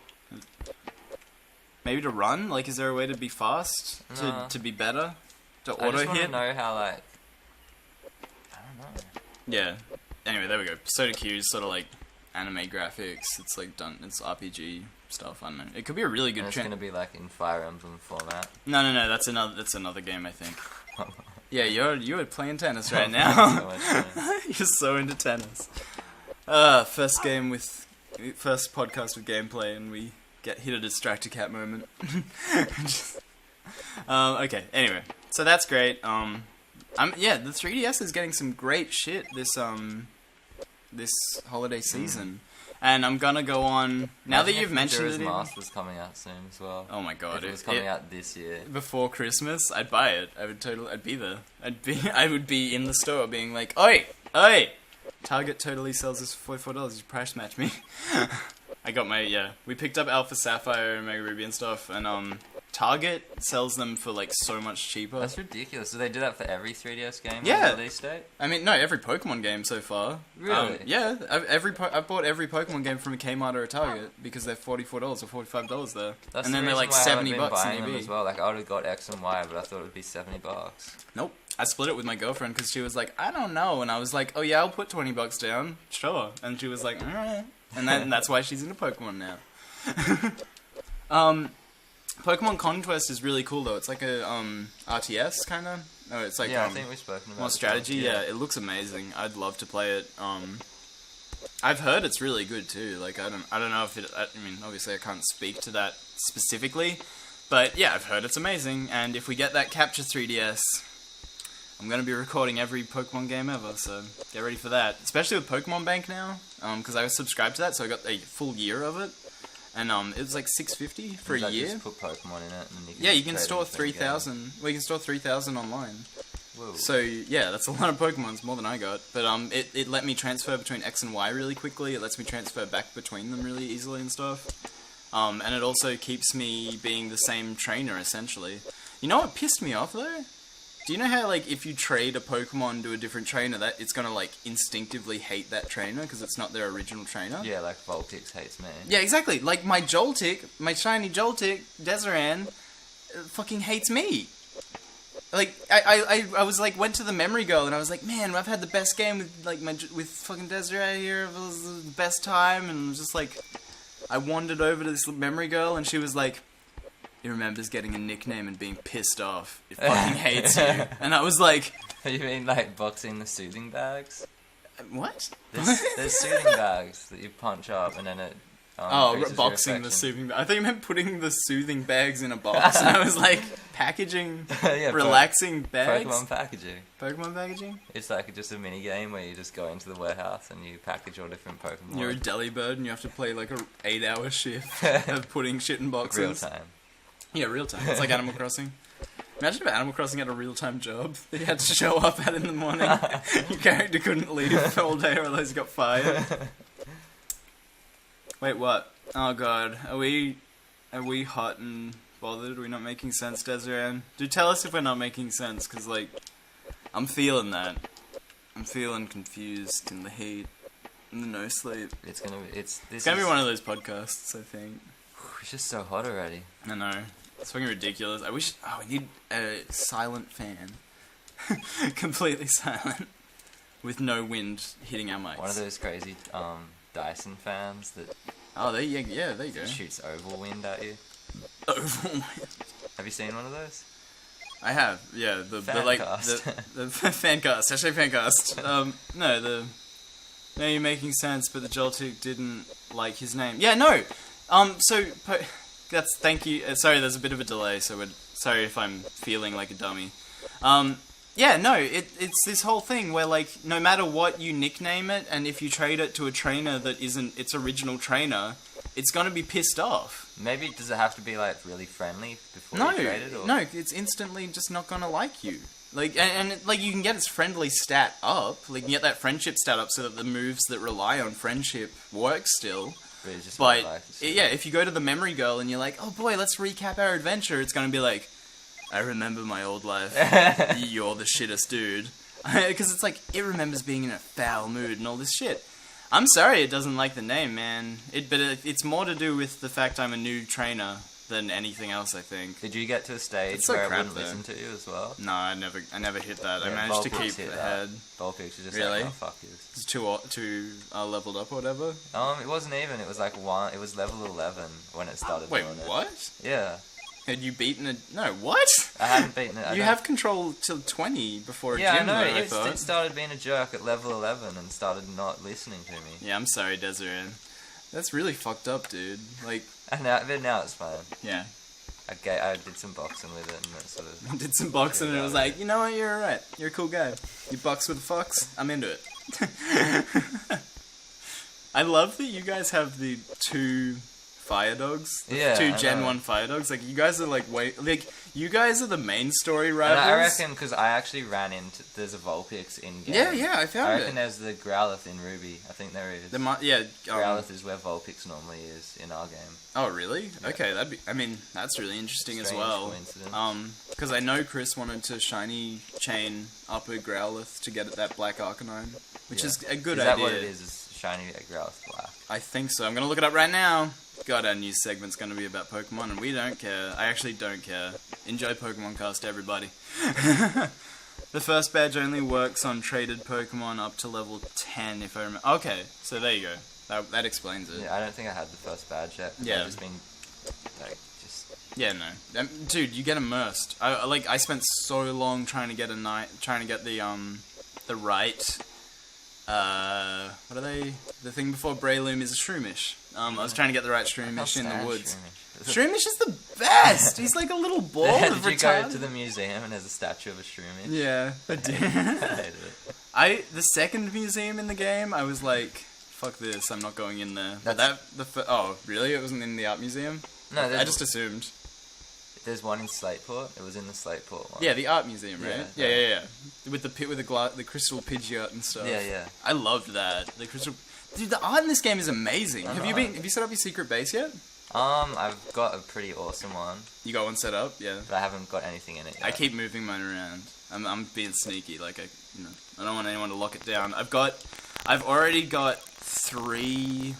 Maybe to run? Like, is there a way to be fast? To be better? To auto-hit? I just want to know how, like... I don't know. Yeah. Anyway, there we go. Persona Q is sort of like anime graphics. It's like it's RPG stuff. I don't know. It could be a really good. And it's gonna be like in Fire Emblem format. No. That's another game, I think. Yeah, you're playing tennis right now. You're so into tennis. First podcast with gameplay, and we hit a distractor cat moment. Okay. Anyway, so that's great. The 3DS is getting some great shit this holiday season, and I'm gonna go on now that you've mentioned it. Master's coming out soon as well. Oh my god! If it was coming out this year before Christmas, I'd buy it. I'd be there. I would be in the store being like, "Oi! Target totally sells this for $44. You price match me." I got we picked up Alpha Sapphire and Mega Ruby and stuff, and Target sells them for like so much cheaper. That's ridiculous. Do they do that for every 3DS game? Yeah. Release date? I mean, no, every Pokemon game so far. Really? Yeah. I've bought every Pokemon game from a Kmart or a Target because they're $44 or $45 there. And then they're like $70 in EB. As well. Like I would have got X and Y, but I thought it would be $70. Nope. I split it with my girlfriend because she was like, I don't know, and I was like, oh yeah, I'll put $20 down, sure. And she was like, alright, and that's why she's into Pokemon now. Pokemon Conquest is really cool though. It's like a RTS kind of. No, it's like I think we've spoken about more strategy. Yeah, it looks amazing. I'd love to play it. I've heard it's really good too. Like I don't know if it. I mean, obviously I can't speak to that specifically, but yeah, I've heard it's amazing. And if we get that Capture 3DS, I'm gonna be recording every Pokemon game ever. So get ready for that. Especially with Pokemon Bank now, because I was subscribed to that, so I got a full year of it. And it was like $6.50 for a year. Just put Pokemon in it, and you can store 3,000. Well, you can store 3,000 online. Whoa. So yeah, that's a lot of Pokemon. It's more than I got. But it let me transfer between X and Y really quickly. It lets me transfer back between them really easily and stuff. And it also keeps me being the same trainer essentially. You know what pissed me off though? Do you know how, like, if you trade a Pokemon to a different trainer, that it's gonna, like, instinctively hate that trainer because it's not their original trainer? Yeah, like Vulpix hates me. Yeah, exactly. Like, my Joltik, my shiny Joltik, Desiree, fucking hates me. Like, I was, like, went to the Memory Girl, and I was like, man, I've had the best game with, like, with fucking Desiree here. It was the best time, and just, like, I wandered over to this Memory Girl, and she was like, he remembers getting a nickname and being pissed off. It fucking hates you. And I was like... You mean like boxing the soothing bags? What? There's soothing bags that you punch up and then it... boxing the soothing bags. I thought you meant putting the soothing bags in a box. And I was like, packaging, relaxing bags? Pokemon packaging. Pokemon packaging? It's like just a mini game where you just go into the warehouse and you package all different Pokemon. You're a deli bird and you have to play like a 8-hour shift of putting shit in boxes. Real time. Yeah, real time. It's like Animal Crossing. Imagine if Animal Crossing had a real-time job that you had to show up at in the morning. Your character couldn't leave all day or otherwise you got fired. Wait, what? Oh god. Are we hot and bothered? Are we not making sense, Desiree? Do tell us if we're not making sense, because, like, I'm feeling that. I'm feeling confused in the heat, in the no sleep. It's gonna be one of those podcasts, I think. It's just so hot already. I know. It's fucking ridiculous. I wish... Oh, we need a silent fan. Completely silent. With no wind hitting our mics. One of those crazy Dyson fans that... Oh, there you go. Shoots oval wind at you. Oval wind? Have you seen one of those? I have, yeah. The Fancast. Hashtag Fancast. No, you're making sense, but the Joltik didn't like his name. Yeah, no! Thank you. Sorry, there's a bit of a delay, so sorry if I'm feeling like a dummy. It's this whole thing where, like, no matter what you nickname it, and if you trade it to a trainer that isn't its original trainer, it's gonna be pissed off. Maybe, does it have to be, like, really friendly before you trade it? Or? No, it's instantly just not gonna like you. Like, and like, you can get its friendly stat up, like, you can get that friendship stat up so that the moves that rely on friendship work still. But if you go to the Memory Girl and you're like, oh boy, let's recap our adventure, it's gonna be like, I remember my old life. You're the shittest dude. Because it's like, it remembers being in a foul mood and all this shit. I'm sorry it doesn't like the name, man. But it's more to do with the fact I'm a new trainer than anything else, I think. Did you get to a stage where it wouldn't listen to you as well? No, I never hit that. Yeah, I managed to keep ahead. Vulpix is just really? like, oh, fuck you. It's too leveled up or whatever? It wasn't even. It was like it was level 11 when it started doing it. Wait, what? Yeah. Had you beaten it? No, what? I hadn't beaten it. You have control till 20 before a gym, I know. I thought. It started being a jerk at level 11 and started not listening to me. Yeah, I'm sorry, Desiree. That's really fucked up, dude. Like... But now it's fine. Yeah. I did some boxing with it and it sort of... did some boxing and it was like, you know what, you're alright. You're a cool guy. You box with a fox? I'm into it. I love that you guys have the 2 fire dogs. Yeah, 2 Gen 1 fire dogs. Like, you guys are like, you guys are the main story rivals. And I reckon, because I actually ran into, there's a Vulpix in game. Yeah, I found it. I reckon there's the Growlithe in Ruby. I think there is. Growlithe is where Vulpix normally is in our game. Oh, really? Yeah. Okay, that's really interesting as well. Because I know Chris wanted to shiny chain up a Growlithe to get at that black Arcanine, which is a good idea. Is that what it is shiny Growlithe black? I think so. I'm going to look it up right now. God, our news segment's going to be about Pokemon, and we don't care. I actually don't care. Enjoy Pokemon Cast, everybody. The first badge only works on traded Pokemon up to level 10, if I remember. Okay, so there you go. That explains it. Yeah, I don't think I had the first badge yet. Yeah. I've just been, like, just... Yeah, no. Dude, you get immersed. I spent so long trying to get the right... what are they? The thing before Breloom is a Shroomish. I was trying to get the right Shroomish in the woods. Shroomish is the best! He's like a little ball of Did you go to the museum and there's a statue of a Shroomish? Yeah, I did. I hated it. The second museum in the game, I was like, fuck this, I'm not going in there. Oh, really? It wasn't in the art museum? No, I just assumed. There's one in Slateport. It was in the Slateport one. Yeah, the art museum, right? Yeah. Yeah. With the pit with the crystal Pidgeot and stuff. Yeah. I loved that. The crystal. Dude, the art in this game is amazing. Have you set up your secret base yet? I've got a pretty awesome one. You got one set up? Yeah. But I haven't got anything in it yet. I keep moving mine around. I'm being sneaky. Like I don't want anyone to lock it down. I've already got 3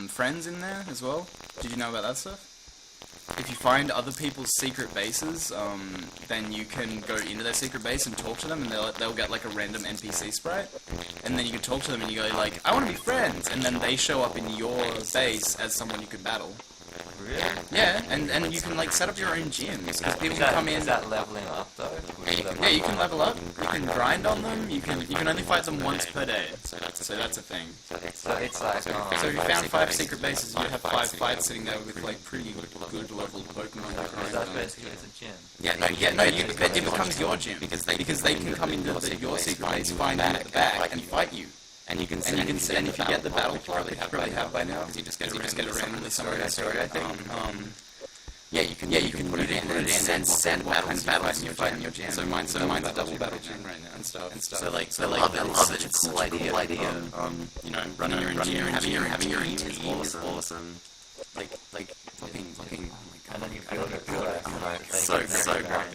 friends in there as well. Did you know about that stuff? If you find other people's secret bases, then you can go into their secret base and talk to them, and they'll get like a random NPC sprite, and then you can talk to them and you go like, I want to be friends, and then they show up in your base as someone you could battle. Really? Yeah, and you can like set up your own gyms, because people can come in... Is that leveling up though? Yeah, you can level up, you can grind on them, you can only fight them once per day, so that's a thing. So it's like... So if you found 5 secret bases, you'd have 5 fights sitting there with like pretty good leveled Pokemon. That's basically it's a gym. It becomes your gym, because they can come into your secret base, find them at the back, and fight you. And if you get the battle, you probably have by now, because you just get a randomly story, I think. Yeah, you can put it in and send battles and you're fighting your gym. So mine's a double battle gym right now and stuff. So I love it. It's a cool idea. Running your own gym, having your own team is awesome. Like fucking. And then you build it so great.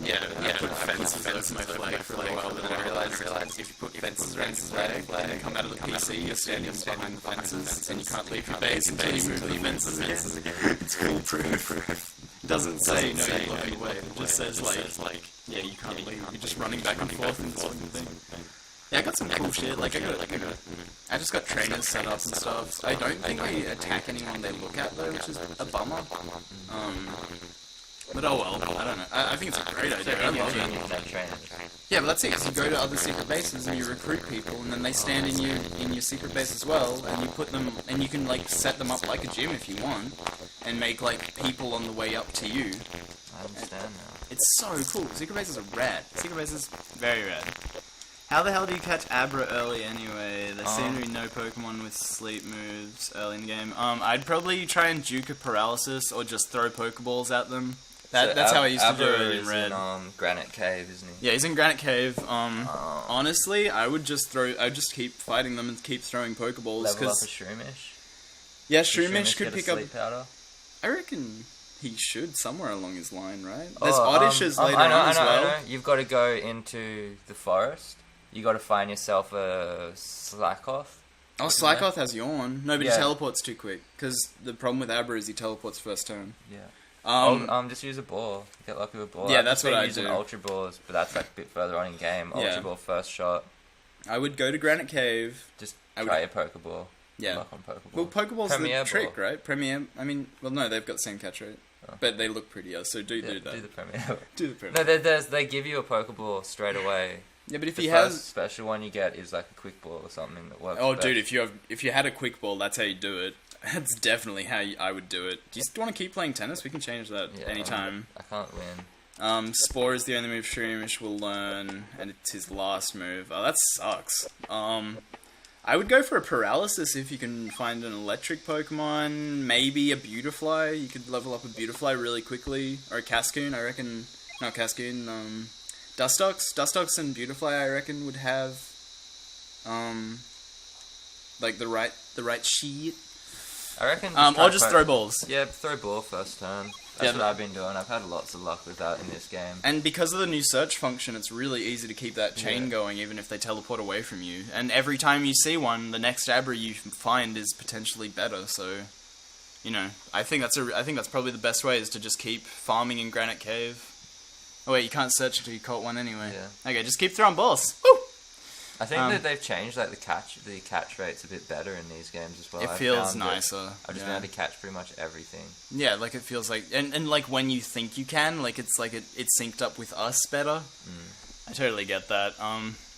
Yeah, I put fences as my flag for a while, but then I realized if you put fences around the flag, and come out of the PC, you're standing behind the fences, and you can't leave your base until you move the fences again. It's foolproof. It doesn't say no, you're blocking away. It just says like, yeah, you can't leave. You're just running back and forth in this fucking thing. Yeah, I got some cool shit. I just got trainers set up and stuff. I don't think I attack anyone they look at though, which is a bummer. But oh well, I don't know. I think it's a great idea. I love it. Yeah, but that's it. So you go to other secret bases and you recruit people, and then they stand in your secret base as well, and you put them, and you can like set them up like a gym if you want, and make like people on the way up to you. I understand now. It's so cool. Secret bases are rad. Secret bases very rad. How the hell do you catch Abra early anyway? There seem to be no Pokemon with sleep moves early in the game. I'd probably try and juke a paralysis or just throw Pokeballs at them. That's how I used to do it in Red. In Granite Cave, isn't he? Yeah, he's in Granite Cave. Honestly, I'd just keep fighting them and keep throwing Pokeballs. Level up a Shroomish? Yeah, Shroomish could pick up... sleep powder? I reckon he should somewhere along his line, right? There's Oddishes later on as well. I know. You've got to go into the forest. You got to find yourself a Slackoth. Oh, Slackoth has Yawn. No, but he teleports too quick. Because the problem with Abra is he teleports first turn. Yeah. Just use a ball. Get lucky with a ball. Yeah, that's what I do. Ultra Balls, but that's like a bit further on in game. Ultra Ball first shot. I would go to Granite Cave. Just try a Pokeball. Yeah. Luck on Pokeball. Well, Pokeball's the trick, right? Premier. I mean, well, no, they've got the same catch rate. Oh. But they look prettier, so do that. Do the Premier. Do the Premier. No, they give you a Pokeball straight away. Yeah, but if the he first has special one you get is like a quick ball or something that works. Oh, dude, if you had a quick ball, that's how you do it. That's definitely how I would do it. Do you want to keep playing tennis? We can change that anytime. I can't win. Spore is the only move Shroomish will learn, and it's his last move. Oh, that sucks. I would go for a Paralysis if you can find an electric Pokemon. Maybe a Beautifly. You could level up a Beautifly really quickly. Or a Cascoon, I reckon. Not Cascoon, Dustox and Beautifly, I reckon, would have, like the right sheet. I reckon. Or just throw balls. Yeah, throw ball first turn. That's what I've been doing. I've had lots of luck with that in this game. And because of the new search function, it's really easy to keep that chain going, even if they teleport away from you. And every time you see one, the next Abra you find is potentially better. So, I think that's probably the best way is to just keep farming in Granite Cave. Oh wait, you can't search until you caught one anyway. Yeah. Okay, just keep throwing balls. Woo! I think that they've changed like the catch rate's a bit better in these games as well. It feels nicer. I've just been able to catch pretty much everything. Yeah, like it feels like, and like when you think you can, like it's synced up with us better. I totally get that.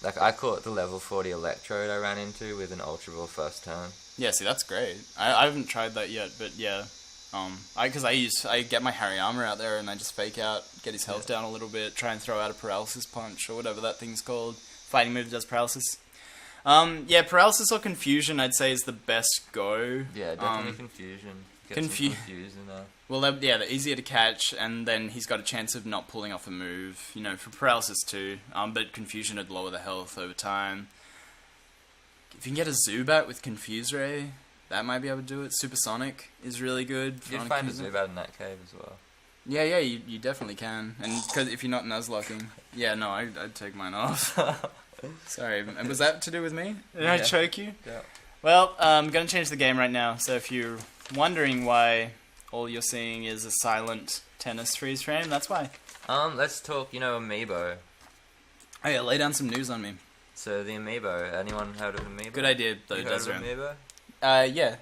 Like I caught the level 40 Electrode I ran into with an Ultra Ball first turn. Yeah, see that's great. I haven't tried that yet, but yeah. Because I get my Hariyama out there and I just fake out, get his health down a little bit, try and throw out a paralysis punch or whatever that thing's called. Fighting move that does paralysis. Yeah, paralysis or confusion I'd say is the best go. Yeah, definitely confusion. Confused enough. Well, they're easier to catch, and then he's got a chance of not pulling off a move. You know, for paralysis too. But confusion would lower the health over time. If you can get a Zubat with Confuse Ray, that might be able to do it. Supersonic is really good. You'd find a Zubat in that cave as well. Yeah, you definitely can. And cause if you're not Nuzlocking. Yeah, no, I'd take mine off. Sorry, was that to do with me? Did I choke you? Yeah. Well, I'm going to change the game right now, so if you're wondering why all you're seeing is a silent tennis freeze frame, that's why. Let's talk, Amiibo. Oh yeah, lay down some news on me. So the Amiibo, anyone heard of Amiibo? Good idea, though, you heard of Desiree. Amiibo? Yeah.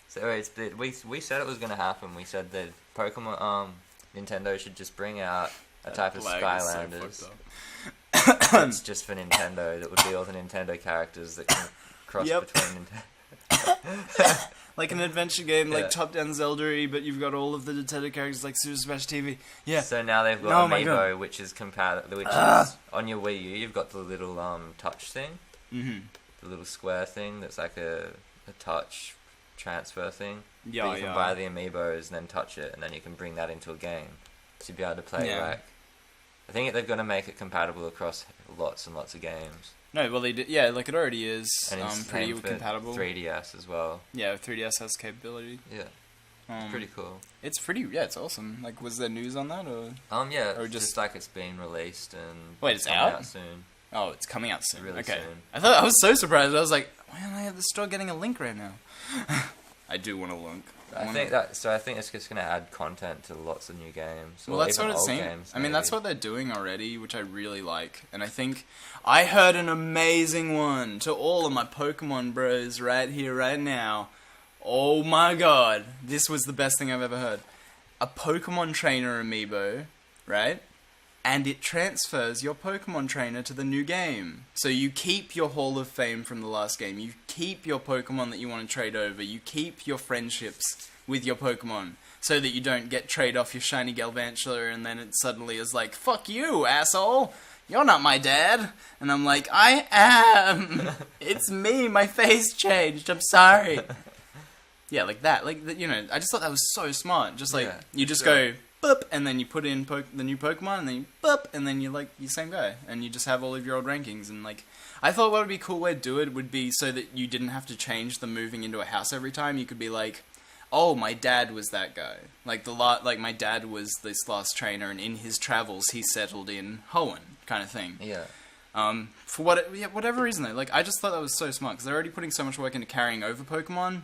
So we said it was going to happen. We said that Pokemon, Nintendo should just bring out a type of Skylanders. It's just for Nintendo. That would be all the Nintendo characters that can cross between Nintendo. Like an adventure game, like top-down Zelda-y, but you've got all of the Nintendo characters like Super Smash TV. Yeah. So now they've got Amiibo, which is compatible. Which is on your Wii U. You've got the little touch thing, the little square thing that's like a touch transfer thing. Yeah, you can buy the Amiibos and then touch it, and then you can bring that into a game. So you'd be able to play like. I think they're going to make it compatible across lots and lots of games. No, well they did. Yeah, like it already is. And it's pretty compatible. 3DS as well. Yeah, 3DS has capability. Yeah. Pretty cool. It's pretty. Yeah, it's awesome. Like, was there news on that or? Yeah. Or just like it's been released and. Wait, it's coming out soon. Oh, it's coming out soon. Really okay. soon. I was so surprised. I was like, why am I at the store getting a link right now? I do want a link. I think it's just going to add content to lots of new games. Well, that's what it seems. I mean, that's what they're doing already, which I really like. And I think I heard an amazing one to all of my Pokemon bros right here, right now. Oh my god, this was the best thing I've ever heard. A Pokemon Trainer amiibo, right? And it transfers your Pokemon Trainer to the new game. So you keep your Hall of Fame from the last game. You keep your Pokemon that you want to trade over. You keep your friendships with your Pokemon. So that you don't get trade off your shiny Galvantula and then it suddenly is like, fuck you, asshole! You're not my dad! And I'm like, I am! It's me, my face changed, I'm sorry. Yeah, like that. Like, I just thought that was so smart. Just like, you just go... boop, and then you put in the new Pokemon, and then you boop, and then you're like the same guy, and you just have all of your old rankings. And like, I thought what would be a cool way to do it would be so that you didn't have to change the moving into a house every time. You could be like, oh, my dad was that guy. Like my dad was this last trainer, and in his travels he settled in Hoenn, kind of thing. Yeah. For whatever reason though, like I just thought that was so smart because they're already putting so much work into carrying over Pokemon.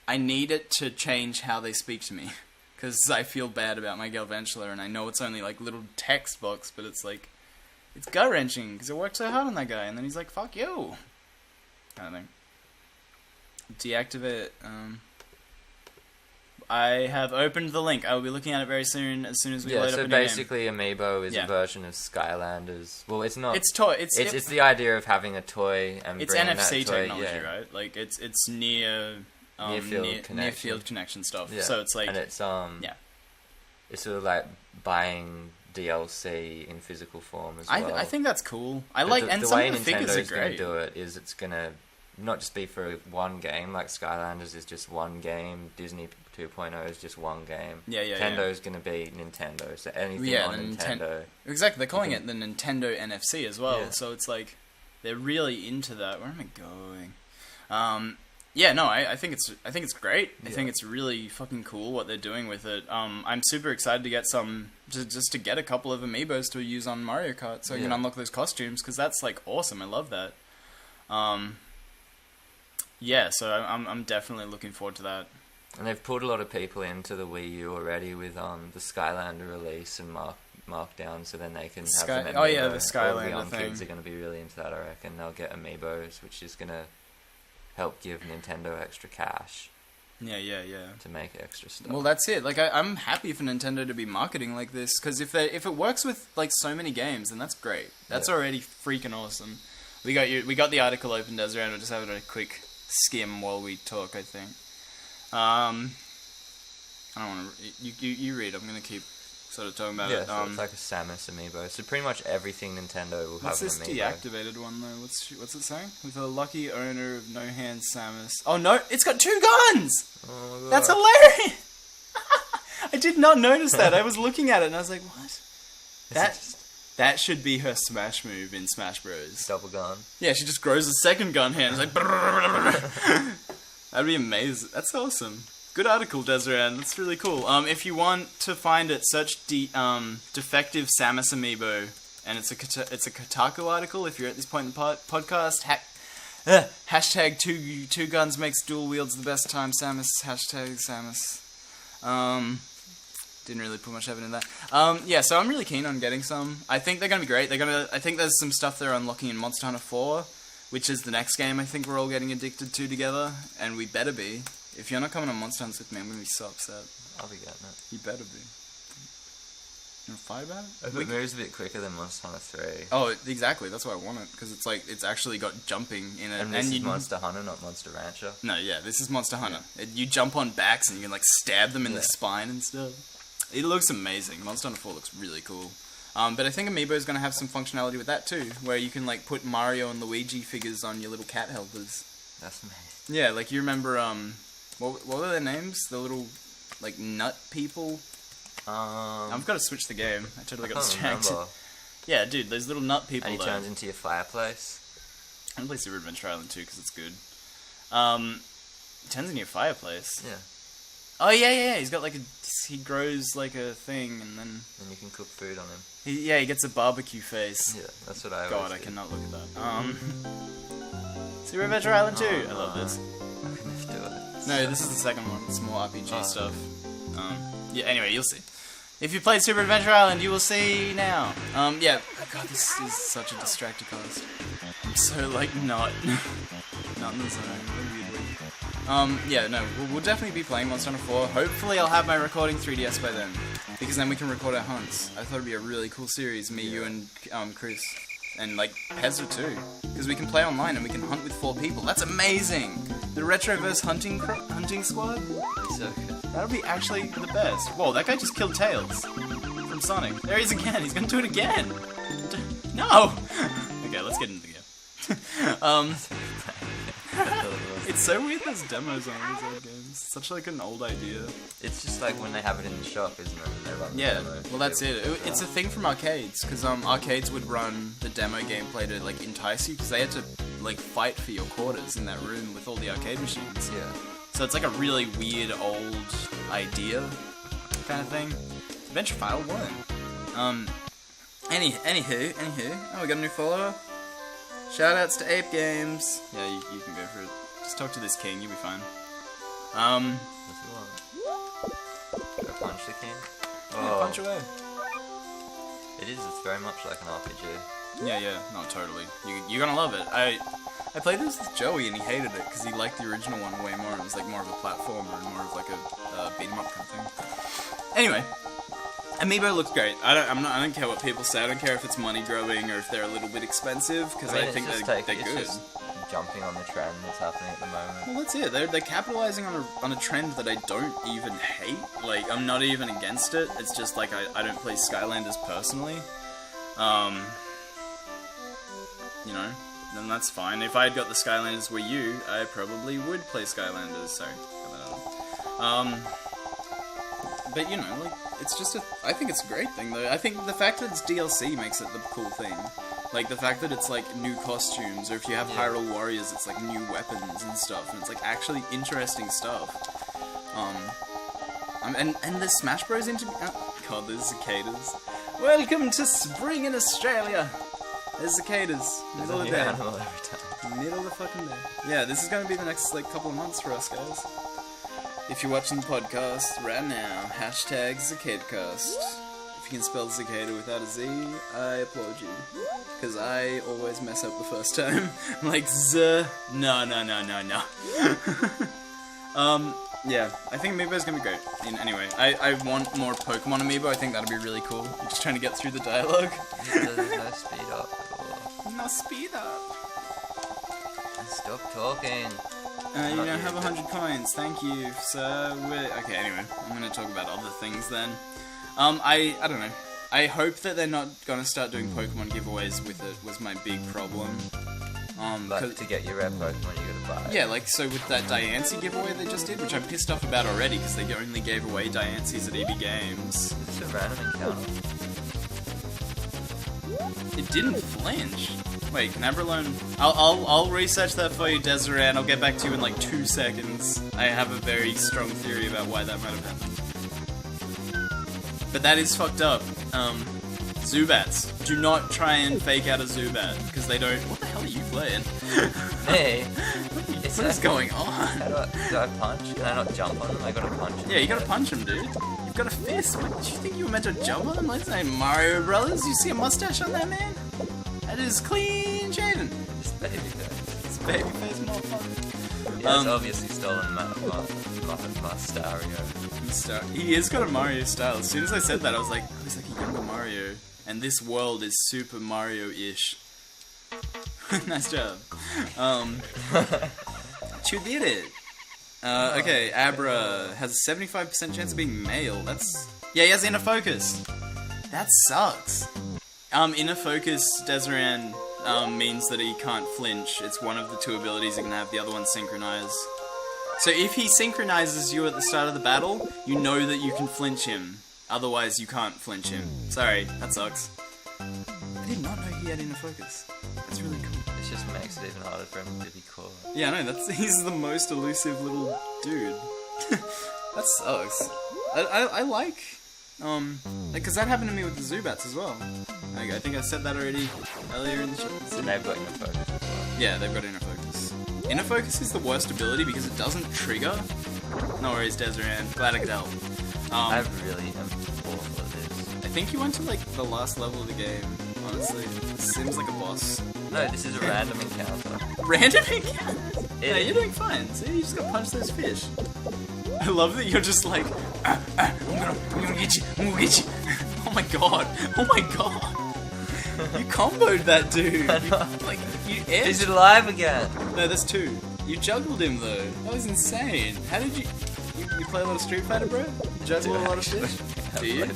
I need it to change how they speak to me. Because I feel bad about my Galvantula, and I know it's only like little text box, but it's like, it's gut-wrenching, because it worked so hard on that guy, and then he's like, fuck you! Kind of thing. Deactivate, I have opened the link. I will be looking at it very soon, as soon as we load up a new game. So basically Amiibo is a version of Skylanders. Well, it's not... It's toy. It's the idea of having a toy and it's bringing NFC that toy, technology, right? Like, it's near field connection stuff. Yeah. So it's like, and it's it's sort of like buying DLC in physical form as well. I think that's cool. The way Nintendo's going to do it is it's going to not just be for one game. Like Skylanders is just one game. Disney 2.0 is just one game. Nintendo's going to be Nintendo. So anything on Nintendo. Exactly. They're calling it the Nintendo NFC as well. Yeah. So it's like they're really into that. Where am I going? Yeah, no, I think it's great. I think it's really fucking cool what they're doing with it. I'm super excited to get just to get a couple of amiibos to use on Mario Kart, so I can unlock those costumes because that's like awesome. I love that. Yeah, so I'm definitely looking forward to that. And they've pulled a lot of people into the Wii U already with the Skylander release and markdown, so then they can have Sky- them. oh, yeah, the All Skylander the young thing. kids are going to be really into that, I reckon. They'll get amiibos, which is going to help give Nintendo extra cash Yeah. to make extra stuff. Well, that's it. Like, I'm happy for Nintendo to be marketing like this, because if it works with like so many games, then that's great. That's already freaking awesome. We got the article open, Desiree. We're just having a quick skim while we talk, I think. I don't want to. You read. I'm gonna keep sort of talking about it. So it's like a Samus amiibo. So pretty much everything Nintendo will What's have this an amiibo. deactivated one though? What's it saying? With a lucky owner of no hand Samus. Oh no, it's got 2 guns. Oh my God. That's hilarious. I did not notice that. I was looking at it and I was like, what? That should be her smash move in Smash Bros. Double gun. Yeah, she just grows a second gun hand. It's like, that'd be amazing. That's awesome. Good article, Desiree. That's really cool. If you want to find it, search defective Samus amiibo, and it's a Kotaku article. If you're at this point in the podcast, hashtag two guns makes dual wields the best time. Samus. Hashtag Samus. Didn't really put much effort in that. Yeah, so I'm really keen on getting some. I think they're gonna be great. I think there's some stuff they're unlocking in Monster Hunter 4, which is the next game I think we're all getting addicted to together, and we better be. If you're not coming on Monster Hunter with me, I'm gonna be so upset. I'll be getting it. You better be. You wanna fight about it? It moves a bit quicker than Monster Hunter 3. Oh, exactly. That's why I want it, because it's actually got jumping in it. And this is Monster Hunter, not Monster Rancher. No, yeah, this is Monster Hunter. You jump on backs and you can like stab them in the Yeah. spine and stuff. It looks amazing. Monster Hunter 4 looks really cool. But I think Amiibo is going to have some functionality with that too, where you can like put Mario and Luigi figures on your little cat helpers. That's amazing. Yeah, like you remember, what were their names? The little, like, nut people? I've got to switch the game. I totally got distracted. Remember. Yeah, dude, those little nut people. And he turns into your fireplace. I'm gonna play Super Adventure Island 2 because it's good. He turns into your fireplace. Yeah. Oh yeah. He's got like he grows like a thing, and then And you can cook food on him. he gets a barbecue face. Yeah, that's what I God, always I do. cannot look at that. Super Adventure Island 2. I love this. Let's do it. No, this is the second one. It's more RPG stuff. Yeah. Anyway, you'll see. If you played Super Adventure Island, you will see now. Yeah. Oh God, this is such a distracted cast. I'm so like not in the zone. Yeah, no, we'll definitely be playing Monster Hunter 4. Hopefully I'll have my recording 3DS by then, because then we can record our hunts. I thought it'd be a really cool series, me, you, and Chris. And, like, Pezza too. Because we can play online and we can hunt with 4 people. That's amazing! The Retroverse hunting squad? So good. That'll be actually the best. Whoa, that guy just killed Tails from Sonic. There he is again. He's gonna do it again. No! Okay, let's get into the game. It's so weird there's demos on these old games. It's such like an old idea. It's just like when they have it in the shop, isn't it? They run the Yeah, demo. well that's it. It's a thing from arcades, because arcades would run the demo gameplay to like entice you, because they had to like fight for your quarters in that room with all the arcade machines. Yeah. So it's like a really weird old idea kind of thing. Adventure File 1. Anywho. Oh, we got a new follower. Shoutouts to Ape Games. Yeah, you can go for it. Just talk to this king, you'll be fine. What's it want? Go punch the king? Yeah, punch away. It is, it's very much like an RPG. Yeah, no, totally. You're gonna love it. I played this with Joey and he hated it because he liked the original one way more. It was like more of a platformer and more of like a beat 'em up kind of thing. Anyway, Amiibo looks great. I don't care what people say. I don't care if it's money growing or if they're a little bit expensive, because I think they're good. It's just jumping on the trend that's happening at the moment. Well, that's it. They're capitalizing on a trend that I don't even hate. Like, I'm not even against it. It's just like I don't play Skylanders personally. You know, then that's fine. If I had got the Skylanders Wii U, I probably would play Skylanders. Sorry, got that on. But you know, like, it's just I think it's a great thing though. I think the fact that it's DLC makes it the cool thing. Like the fact that it's like new costumes, or if you have Hyrule Warriors, it's like new weapons and stuff, and it's like actually interesting stuff. And the Smash Bros. God, there's cicadas. Welcome to spring in Australia. There's cicadas. Middle of the day. Animal every time. Middle of the fucking day. Yeah, this is gonna be the next like couple of months for us guys. If you're watching the podcast right now, hashtag CicadaCast. If If you can spell cicada without a Z, I applaud you. Because I always mess up the first time. I'm like, Z. No. Yeah, I think Amiibo's gonna be great. Anyway, I want more Pokemon Amiibo. I think that'd be really cool. You're just trying to get through the dialogue. There's no speed up. No speed up. Stop talking. You don't have 100 coins. Thank you, sir. Okay, anyway, I'm gonna talk about other things then. I don't know. I hope that they're not gonna start doing Pokemon giveaways with it. Was my big problem. Like, to get your rare Pokemon, you gotta buy it. Yeah, like, so with that Diancie giveaway they just did, which I'm pissed off about already, because they only gave away Diancies at EB Games. It's a random encounter. It didn't flinch. Wait, can Abralone... I'll research that for you, Desiree, and I'll get back to you in like 2 seconds. I have a very strong theory about why that might have happened. But that is fucked up. Zubats. Do not try and fake out a Zubat, because they don't... What the hell are you playing? Hey! What is going on? Do I punch? Can I not jump on them? I gotta punch them. Yeah, you gotta punch him, dude. You've got a fist. What, do you think you were meant to jump on him? Let's say Mario Brothers. You see a mustache on that man? That is clean shaven. It's baby face. It's baby face motherfucker. Yeah, it's obviously stolen Mastario. He has got a Mario style. As soon as I said that, I was like, oh, he's like a younger Mario. And this world is Super Mario-ish. Nice job. You did it. Okay, Abra has a 75% chance of being male. That's... Yeah, he has inner focus. That sucks. Inner focus, Desiree, means that he can't flinch. It's one of the 2 abilities he can have, the other one synchronize. So if he synchronizes you at the start of the battle, you know that you can flinch him. Otherwise, you can't flinch him. Sorry, that sucks. I did not know he had inner focus. That's really cool. It just makes it even harder for him to be caught. Yeah, I know, he's the most elusive little dude. That sucks. I like, because that happened to me with the Zubats as well. I think I said that already earlier in the show. So they've got inner focus as well. Yeah, they've got inner focus. Inner focus is the worst ability because it doesn't trigger. No worries, Desiree. Glad I could help. I really am awful at this. I think you went to like the last level of the game, honestly. It seems like a boss. No, this is a random encounter. Random encounter? Yeah, you're doing fine. See, you just gotta punch those fish. I love that you're just like, I'm gonna get you, I'm gonna get you. Oh my god, oh my god. You comboed that dude. You edged. He's alive again. No, there's 2. You juggled him though. That was insane. How did you play a lot of Street Fighter, bro? Juggle a lot of fish? Do you?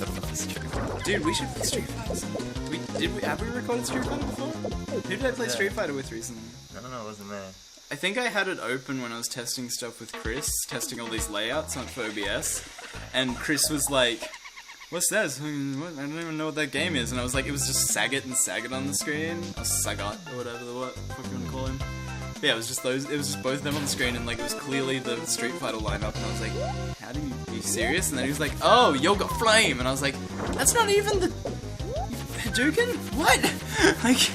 Dude, we should play Street Fighter. Have we recorded Street Fighter before? Who did I play Street Fighter with recently? No, I wasn't there. I think I had it open when I was testing stuff with Chris, testing all these layouts for OBS, and Chris was like, what's that? I don't even know what that game is. And I was like, it was just Sagat and Sagat on the screen. Or Sagat, or whatever the fuck you want to call him. But yeah, it was just both of them on the screen, and like it was clearly the Street Fighter lineup, and I was like, are you serious? And then he was like, oh, Yoga Flame, and I was like, that's not even the Hadouken? What? Like,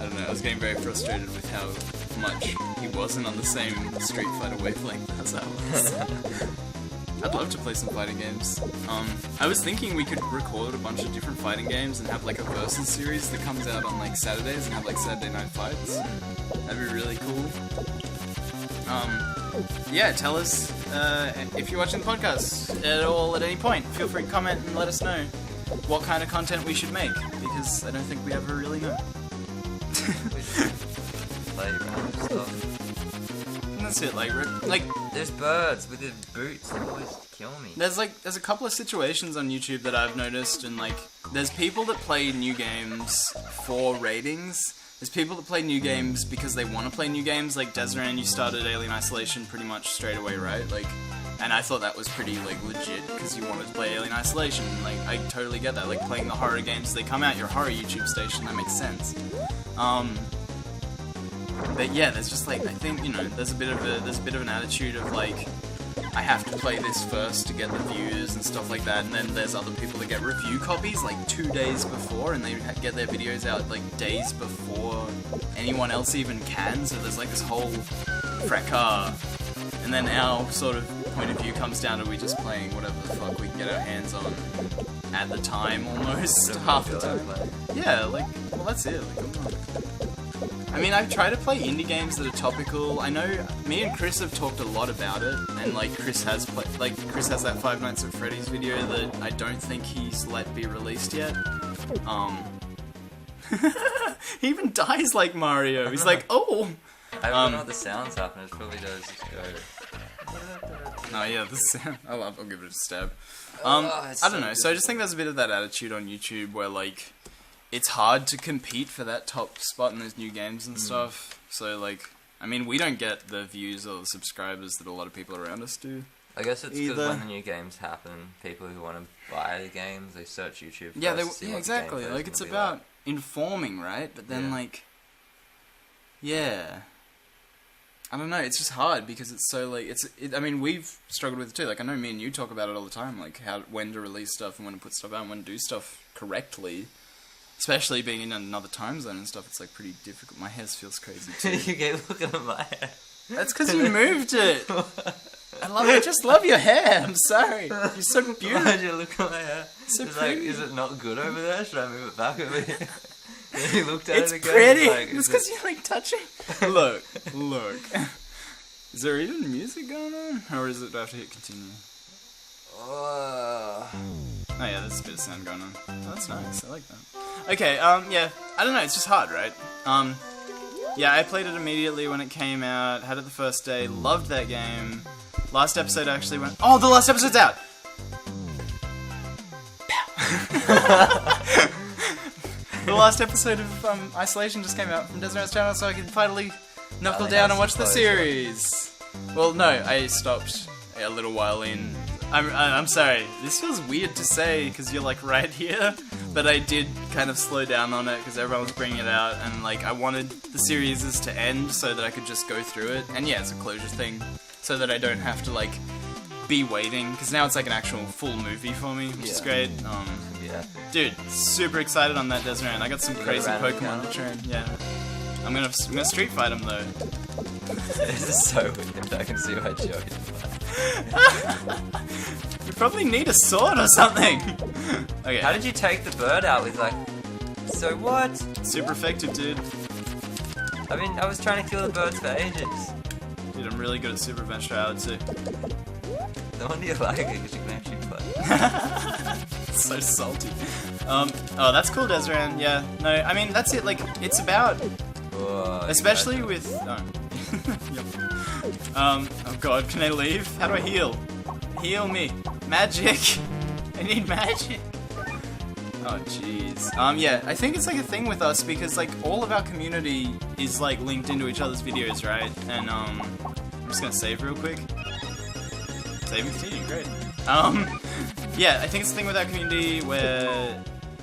I don't know, I was getting very frustrated with how much he wasn't on the same Street Fighter wavelength as I was. I'd love to play some fighting games. I was thinking we could record a bunch of different fighting games and have like a versus series that comes out on like Saturdays and have like Saturday night fights. That'd be really cool. Yeah, tell us if you're watching the podcast at all at any point. Feel free to comment and let us know what kind of content we should make, because I don't think we ever really know. Play around with stuff. And that's it, like there's birds with their boots that always kill me. There's a couple of situations on YouTube that I've noticed, and like there's people that play new games for ratings. There's people that play new games because they want to play new games. Like Desiree, you started Alien Isolation pretty much straight away, right? Like, and I thought that was pretty like legit because you wanted to play Alien Isolation. Like, I totally get that. Like playing the horror games, they come out your horror YouTube station. That makes sense. But yeah, there's just like, I think, you know, there's a bit of an attitude of like, I have to play this first to get the views and stuff like that, and then there's other people that get review copies like 2 days before, and they get their videos out like days before anyone else even can, so there's like this whole fracas. And then our sort of point of view comes down to we just playing whatever the fuck we can get our hands on. at the time almost half the time. Yeah, like, well, that's it. Like, I mean, I've tried to play indie games that are topical. I know me and Chris have talked a lot about it, and like Chris has that Five Nights at Freddy's video that I don't think he's let be released yet. He even dies like Mario. He's like, oh. I don't know what the sounds happen. It probably does just go. No, yeah, the sound. I'll give it a stab. I don't know. So I just think there's a bit of that attitude on YouTube where like it's hard to compete for that top spot in those new games and stuff. So like, I mean, we don't get the views or the subscribers that a lot of people around us do. I guess it's because when the new games happen, people who want to buy the games, they search YouTube first to see what exactly. The like it's about informing, right? But then like, yeah. I don't know, it's just hard because it's so like, I mean, we've struggled with it too. Like, I know me and you talk about it all the time, like when to release stuff and when to put stuff out and when to do stuff correctly. Especially being in another time zone and stuff, it's like pretty difficult. My hair feels crazy too. You keep looking at my hair. That's because you moved it. I just love your hair. I'm sorry. You're so beautiful. Why'd you look at my hair? So it's pretty. like, is it not good over there? Should I move it back over here? Then he looked at It's it again. pretty. Like, It's because you're like touching. Look. Is there even music going on, or is it do I have to hit continue? Oh yeah, there's a bit of sound going on. Oh, that's nice. I like that. Okay. Yeah. I don't know. It's just hard, right? Yeah. I played it immediately when it came out. Had it the first day. Loved that game. Last episode actually went. Oh, the last episode's out. The last episode of Isolation just came out from Desireen's channel, so I can finally knuckle down and watch the series. Well, no, I stopped a little while in. I'm sorry. This feels weird to say because you're like right here, but I did kind of slow down on it because everyone was bringing it out, and like I wanted the series to end so that I could just go through it. And yeah, it's a closure thing, so that I don't have to like be waiting because now it's like an actual full movie for me, which is great. Yeah. Dude, super excited on that Desireen. I got some crazy Pokemon to train. Yeah. I'm gonna Street Fight him though. This is so weird. I can see why Joey. You probably need a sword or something. Okay. How did you take the bird out with like? So what? Super effective, dude. I mean, I was trying to kill the birds for ages. Dude, I'm really good at super eventuality too. No wonder you like it because you can actually play. It's so salty. Oh, that's cool, Desireen. Yeah. No, I mean that's it. Like, it's about. Especially with... Yep. Oh god, can I leave? How do I heal? Heal me. Magic! I need magic! Oh jeez. Yeah, I think it's like a thing with us because like all of our community is like linked into each other's videos, right? And I'm just gonna save real quick. Save and continue, great. Yeah, I think it's the thing with our community where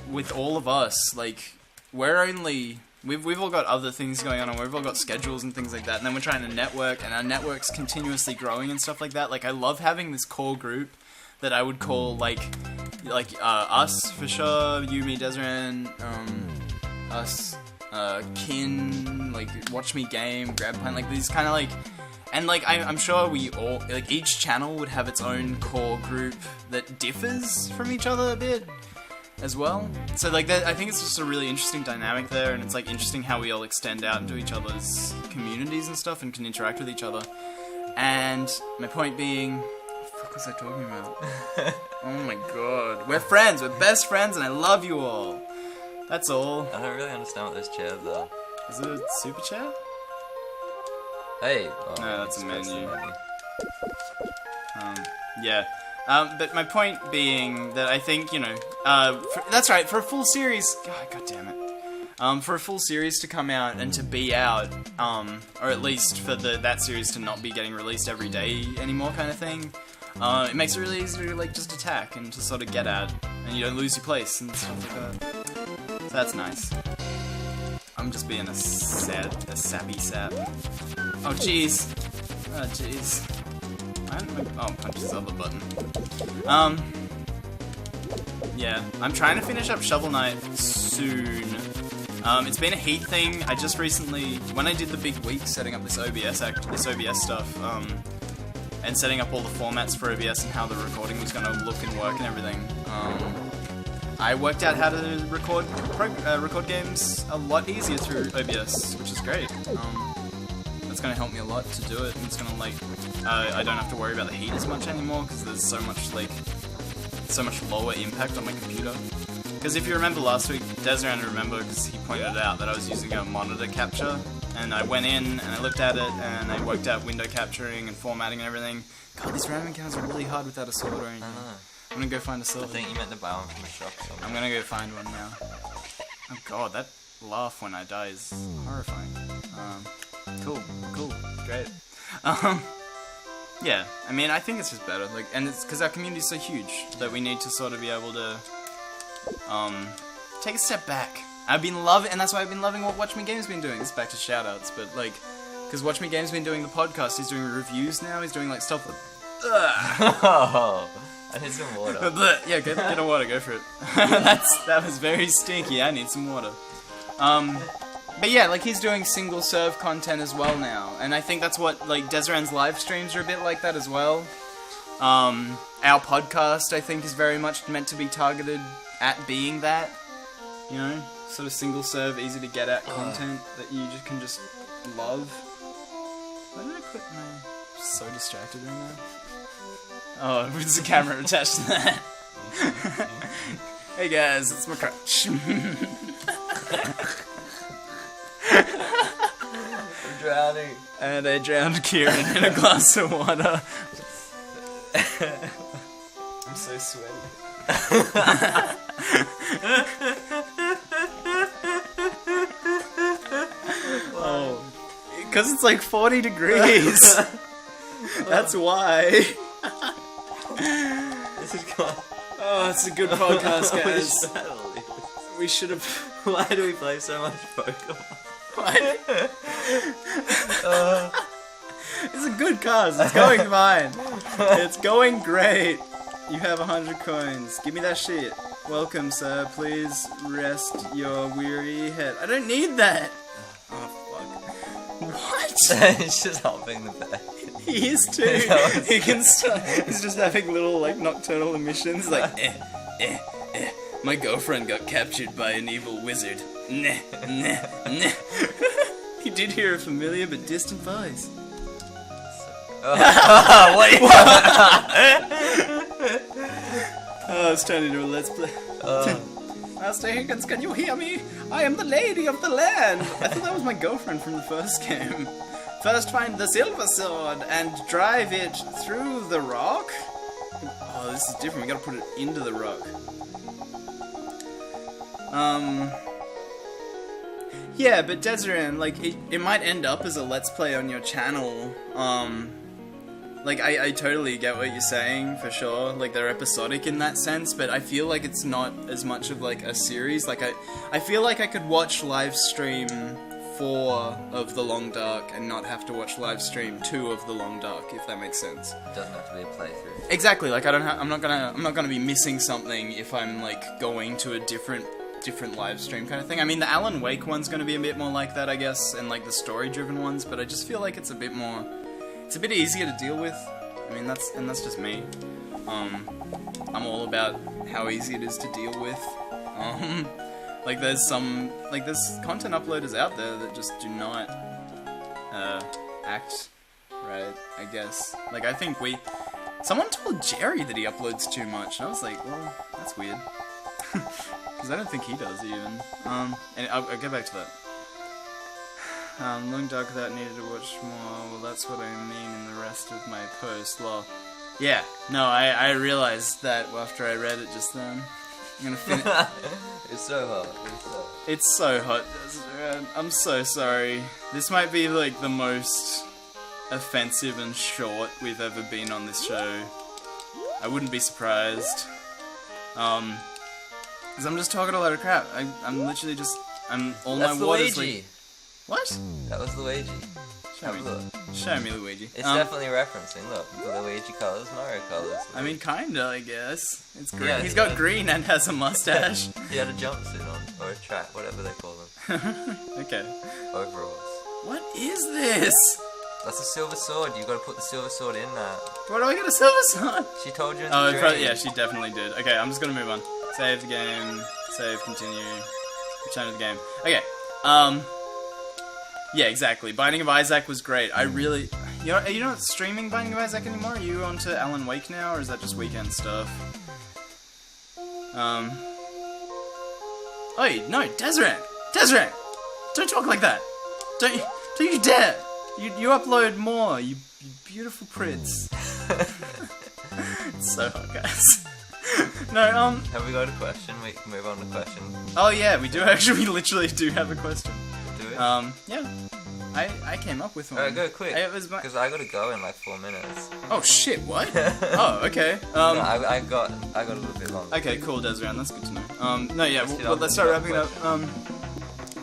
with all of us, like, we're only... We've all got other things going on, and we've all got schedules and things like that, and then we're trying to network, and our network's continuously growing and stuff like that. Like, I love having this core group that I would call, like us, for sure, you, me, Desireen, us, Kin, like, Watch Me Game, Grab Pine, like, these kind of, like... And, like, I'm sure we all... Like, each channel would have its own core group that differs from each other a bit as well. So like that, I think it's just a really interesting dynamic there, and it's like interesting how we all extend out into each other's communities and stuff and can interact with each other. And my point being, what the fuck was I talking about? Oh my god. We're friends, we're best friends, and I love you all. That's all. I don't really understand what those chairs are. Is it a super chat? Hey. Oh, no, that's a menu. Yeah. But my point being that I think, you know, that's right, for a full series, God damn it, for a full series to come out and to be out, or at least for that series to not be getting released every day anymore kind of thing, it makes it really easy to, like, just attack and to sort of get at, and you don't lose your place and stuff like that. So that's nice. I'm just being a sappy sap. Oh, jeez. Oh, jeez. Oh, punch this other button. Yeah, I'm trying to finish up Shovel Knight soon. It's been a heat thing. I just recently, when I did the big week setting up this OBS stuff, and setting up all the formats for OBS and how the recording was going to look and work and everything, I worked out how to record games a lot easier through OBS, which is great. That's gonna help me a lot to do it, and it's gonna, like, I don't have to worry about the heat as much anymore, because there's so much, like, so much lower impact on my computer. Because if you remember last week, Desiree remember, because he pointed out that I was using a monitor capture, and I went in, and I looked at it, and I worked out window capturing and formatting and everything. God, these random encounters are really hard without a sword or anything. I'm gonna go find a sword. I think you meant to buy one from a shop somewhere. I'm gonna go find one now. Oh god, that laugh when I die is horrifying. Cool, great. Yeah, I mean, I think it's just better, like, and it's because our community's so huge that we need to sort of be able to, take a step back. And that's why I've been loving what Watch Me Game's been doing. It's back to shoutouts, but, like, because Watch Me Game's been doing the podcast, he's doing reviews now, he's doing, like, stuff with... Oh, I need some water. Yeah, get a water, go for it. That was very stinky, I need some water. But yeah, like, he's doing single serve content as well now, and I think that's what, like, Desiran's live streams are a bit like that as well. Our podcast, I think, is very much meant to be targeted at being that, you know, sort of single serve, easy to get at content that you just love. Why did I put my... I'm so distracted right now. Oh, there's a camera attached to that. Hey guys, it's my crutch. I'm drowning. And I drowned Kieran in a glass of water. I'm so sweaty. Oh, because it's like 40 degrees. That's why. This is gone. Oh, it's a good podcast, guys. We should have. Why do we play so much Pokemon? It's a good cause. It's going fine. It's going great. You have 100 coins. Give me that shit. Welcome, sir. Please rest your weary head. I don't need that. Oh, fuck. What? He's just hopping the bed. He is too. He can start. He's just having little, like, nocturnal emissions. Like, My girlfriend got captured by an evil wizard. Nah. He did hear a familiar but distant voice. What? Oh, it's turned into a let's play. Master Higgins, can you hear me? I am the lady of the land. I thought that was my girlfriend from the first game. First find the silver sword and drive it through the rock. Oh, this is different. We gotta put it into the rock. Yeah, but Desiree, like, it might end up as a let's play on your channel. Like, I totally get what you're saying, for sure. Like, they're episodic in that sense, but I feel like it's not as much of, like, a series. Like, I feel like I could watch live stream 4 of The Long Dark and not have to watch live stream 2 of The Long Dark, if that makes sense. It doesn't have to be a playthrough. Exactly. Like, I'm not gonna be missing something if I'm, like, going to a different live stream kind of thing. I mean, the Alan Wake one's gonna be a bit more like that, I guess, and, like, the story-driven ones, but I just feel like it's a bit more... It's a bit easier to deal with. I mean, that's just me. I'm all about how easy it is to deal with. Like, there's content uploaders out there that just do not act right, I guess. Like, I think someone told Jerry that he uploads too much, and I was like, well, that's weird. Because I don't think he does, even. And I'll get back to that. Long Dark without needed to watch more, well, that's what I mean in the rest of my post, lol. Yeah, no, I realized that after I read it just then. I'm gonna finish. It's so hot. It's so hot. I'm so sorry. This might be, like, the most offensive and short we've ever been on this show. I wouldn't be surprised. Because I'm just talking a lot of crap. I'm literally just... all my water's like... What? That was Luigi. Show me Luigi. It's definitely referencing, look, the Luigi colours, Mario colours. I mean, kinda, I guess. It's green. Yeah, he's got green and has a mustache. He had a jumpsuit on, or a track, whatever they call them. Okay. Overalls. What is this? That's a silver sword, you gotta put the silver sword in that. Why do I get a silver sword? She told you in the dream. Yeah, she definitely did. Okay, I'm just gonna move on. Save the game. Save, continue. Return to the game. Okay. Yeah, exactly. Binding of Isaac was great. I really... are you not streaming Binding of Isaac anymore? Are you onto Alan Wake now, or is that just weekend stuff? Oi, no, Desiree! Desiree! Don't talk like that! Don't you dare! You upload more, you beautiful Pritz. It's so hot, guys. No, Have we got a question? We can move on to question. Oh yeah, we do actually, we literally do have a question. Do we? Yeah. I came up with one. Alright, go quick. It was Because I gotta go in like 4 minutes. Oh shit, what? Oh, okay. No, I got a little bit longer. Okay, cool, Desiree, that's good to know. No, yeah, let's start wrapping it up.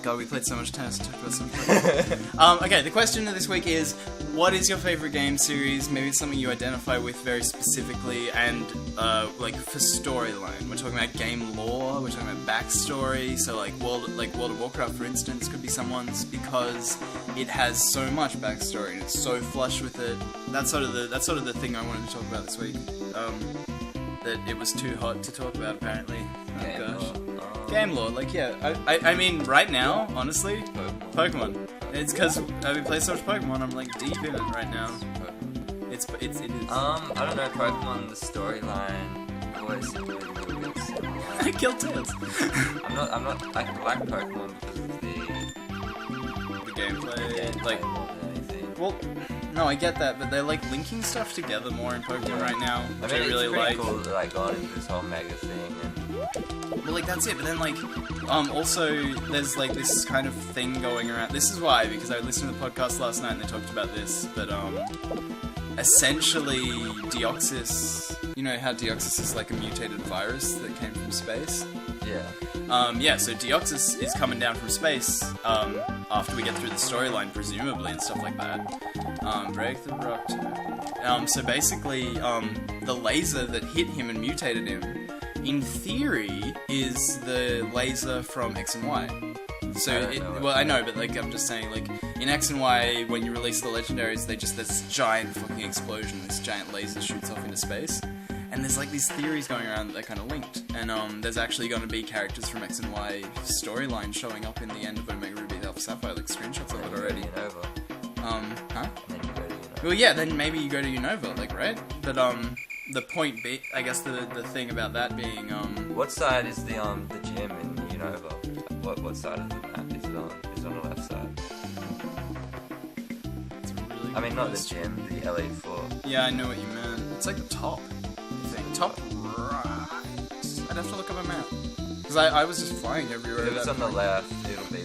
God, we played so much tennis, talked about so much. Okay, the question of this week is, what is your favorite game series? Maybe it's something you identify with very specifically, and like for storyline. We're talking about game lore, we're talking about backstory. So like World of Warcraft, for instance, could be someone's because it has so much backstory and it's so flush with it. That's sort of the thing I wanted to talk about this week. That it was too hot to talk about, apparently. Oh gosh. Game lore, like, yeah. I mean, right now, honestly, Pokemon. It's because we play so much Pokemon, I'm like deep in it right now. It is. I don't know, Pokemon, the storyline always seemed a little bit similar. I killed Tails. I like Pokemon because of the gameplay, like, more than anything. well, no, I get that, but they're like linking stuff together more in Pokemon right now, which I really it's like. pretty cool that like gone into this whole mega thing and. Well, like, that's it, but then, like, also, there's, like, this kind of thing going around. This is why, because I listened to the podcast last night and they talked about this, but, essentially, Deoxys, you know how Deoxys is, like, a mutated virus that came from space? Yeah. Yeah, so Deoxys is coming down from space, after we get through the storyline, presumably, and stuff like that. Break the rock. So basically, the laser that hit him and mutated him, in theory, is the laser from X and Y. So, I know, but like, I'm just saying, like, in X and Y, when you release the legendaries, there's this giant fucking explosion, this giant laser shoots off into space, and there's like these theories going around that they're kind of linked, and there's actually going to be characters from X and Y storyline showing up in the end of Omega Ruby Alpha Sapphire, like screenshots of it already. Unova. Huh? And then you go to Unova. Well, yeah, then maybe you go to Unova, like, right? But, the point I guess the thing about that being, What side is the gym in Unova? What side of the map is it on? Is it on the left side? It's a really good I mean, not the question. gym, the Elite Four. Yeah, I know what you meant. It's like the top, I think. Top right. I'd have to look up a map. Because I was just flying everywhere. If it's on the left, it'll be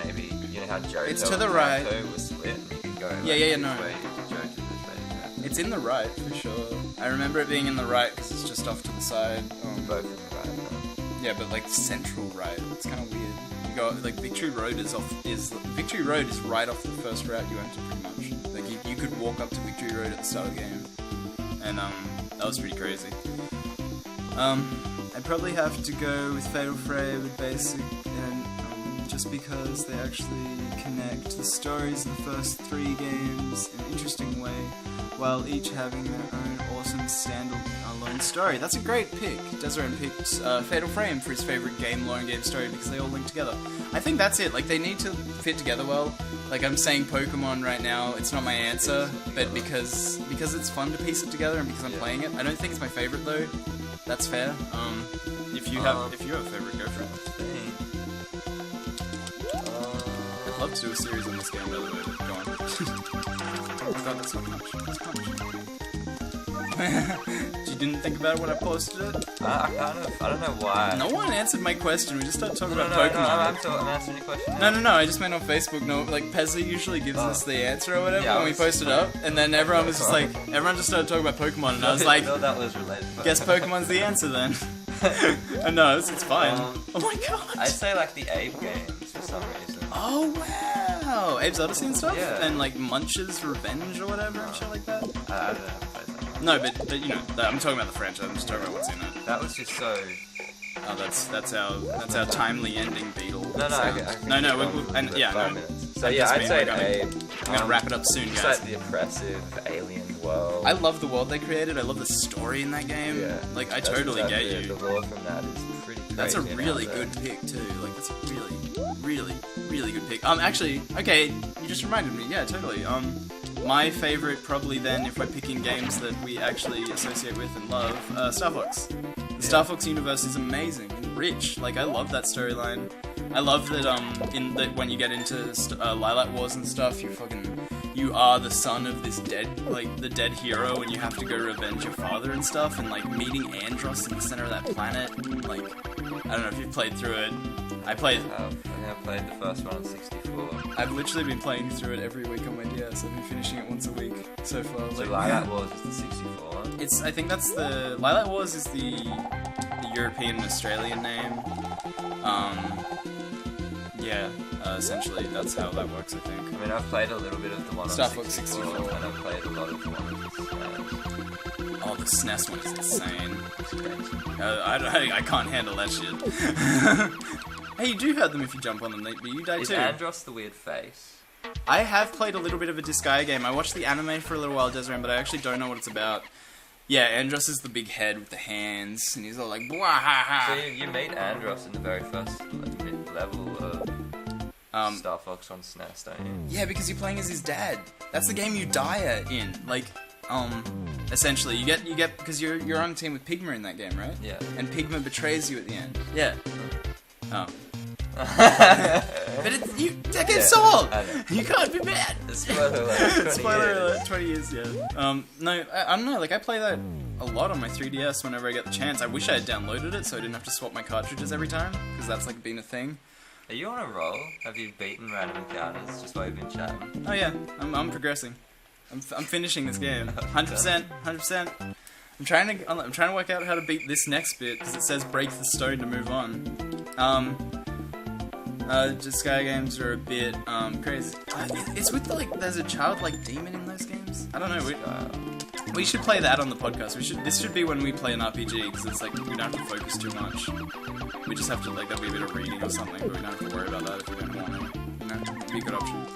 maybe, you know how Johto It's to the right. was split and you could go Yeah, no. this way, Johto this way. It's in the right, for sure. I remember it being in the right because it's just off to the side. Both in the right, though. Yeah, but like central right. It's kind of weird. You go like Victory Road Victory Road is right off the first route you enter, pretty much. Like you could walk up to Victory Road at the start of the game, and that was pretty crazy. I'd probably have to go with Fatal Fray with basic, and just because they actually connect the stories of the first 3 games in an interesting way, while each having their own awesome standalone story. That's a great pick. Desiree picked Fatal Frame for his favourite game lore and game story because they all link together. I think that's it. Like, they need to fit together well. Like, I'm saying Pokemon right now, it's not my answer, but because it's fun to piece it together and because I'm playing it. I don't think it's my favourite though. That's fair. If you have a favourite, go for it. I'd love to do a series on this game, by the way, but go on. Oh god, that's not much. That's punch. You didn't think about it when I posted it? I don't know why. No one answered my question. We just started talking about No, Pokemon. I'm answering your question now. No. I just meant on Facebook. No, like Pezza usually gives us the answer or whatever Yeah, when we post it up, and then everyone was just like, everyone just started talking about Pokemon, and I was like, I thought that was related. guess Pokemon's the answer then. No, it's fine. Oh my god. I'd say like the Abe games for some reason. Oh wow, Abe's Odyssey and stuff, Yeah. and like Munch's Revenge or whatever and shit like that. I don't know. No, but you know, I'm talking about the franchise. I'm just talking about what's in it. That was just so. Oh, that's our timely ending, Beetle. No, Yeah, 5 minutes. So yeah, I'd say Abe. I'm gonna wrap it up soon, It's guys. like the oppressive alien world. I love the world they created. I love the story in that game. Yeah. Like, I totally get you. The lore from that is pretty crazy. That's a really good pick too. Like, that's a really good pick. Actually, okay, you just reminded me. Yeah, totally. My favorite, probably then, if we're picking games that we actually associate with and love, Star Fox. The Star Fox universe is amazing and rich. Like, I love that storyline. I love that when you get into Lilac Wars and stuff, you are the son of this the dead hero, and you have to go revenge your father and stuff, and like meeting Andros in the center of that planet. Like, I don't know if you've played through it. I think I played the first one on 64. I've literally been playing through it every week on my DS. I've been finishing it once a week so far. So Lilac Wars is the 64 one? I think that's the... Lilac Wars is the European and Australian name. Yeah, essentially, that's how that works, I think. I mean, I've played a little bit of the one on Star 64, Fox 64. and I've played a lot of the one on the SNES. Oh, the SNES one is insane. It's crazy. I can't handle that shit. Hey, you do hurt them if you jump on them, but you die Is too. Andros the weird face? I have played a little bit of a Disgaea game. I watched the anime for a little while, Desiree, but I actually don't know what it's about. Yeah, Andros is the big head with the hands, and he's all like, "Bwah ha ha." So you meet Andros in the very first level of Star Fox on SNES, don't you? Yeah, because you're playing as his dad. That's the game you die in. Like, essentially, you get because you're on a team with Pigma in that game, right? Yeah. And Pigma betrays you at the end. Yeah. Oh. But that game's so old. You can't be mad. Spoiler alert. Spoiler alert. 20 years. Yeah. No, I don't know. Like, I play that a lot on my 3DS whenever I get the chance. I wish I had downloaded it so I didn't have to swap my cartridges every time, because that's like been a thing. Are you on a roll? Have you beaten random encounters just while you've been chatting? Oh yeah, I'm progressing. I'm finishing this game. 100%. I'm trying to work out how to beat this next bit, because it says break the stone to move on. Disgaea games are a bit crazy. It's with there's a childlike demon in those games. I don't know. We should play that on the podcast. This should be when we play an RPG, because it's like we don't have to focus too much. We just have to there'll be a bit of reading or something, but we don't have to worry about that if we don't want to. You know, it'd be a good option.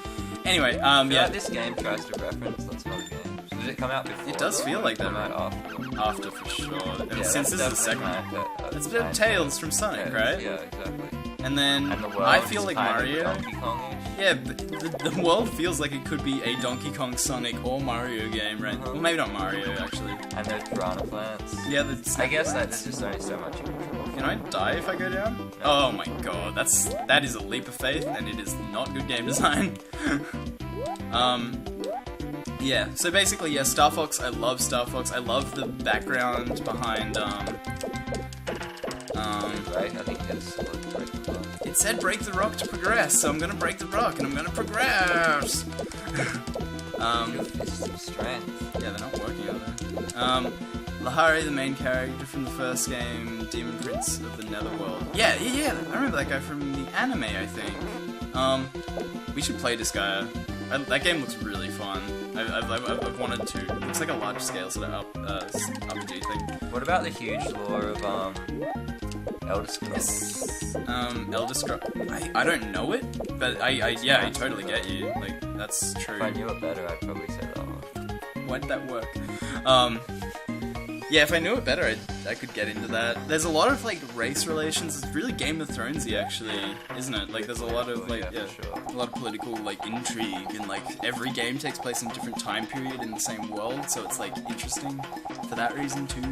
Anyway, I feel yeah. like this game tries to reference lots of other games. Did it come out before? It does feel like that. Come out after. After for sure. And Yeah, since this is the second one, it's a bit of Tales from Sonic, right? Yeah, exactly. And then And the world I feel is like kind of Mario. Donkey Kong-ish. Yeah, but the world feels like it could be a Donkey Kong, Sonic, or Mario game, right? Well, maybe not Mario, actually. And there's piranha plants. Yeah, I guess that there's just only so much you can control. Can I die if I go down? Oh my god, that is a leap of faith, and it is not good game design. Yeah, so basically, yeah, Star Fox, I love Star Fox. I love the background behind, Right? I think it's break the block. it said break the rock to progress, so I'm gonna break the rock, and I'm gonna progress! Your fists of strength. Yeah, they're not working, are they? Lahari, the main character from the first game, Demon Prince of the Netherworld. Yeah, I remember that guy from the anime, I think. We should play Disgaea. That game looks really fun. I've wanted to. It looks like a large scale sort of RPG thing. What about the huge lore of Elder Scrolls? Elder Scrolls. I don't know it, but I totally get you. Like, that's true. If I knew it better, I'd probably say that one. Why'd that work? Yeah, if I knew it better, I could get into that. There's a lot of, like, race relations. It's really Game of Thronesy, actually, isn't it? Like, there's a lot of, like, yeah, for sure. a lot of political, like, intrigue, and, like, every game takes place in a different time period in the same world, so it's, like, interesting for that reason, too.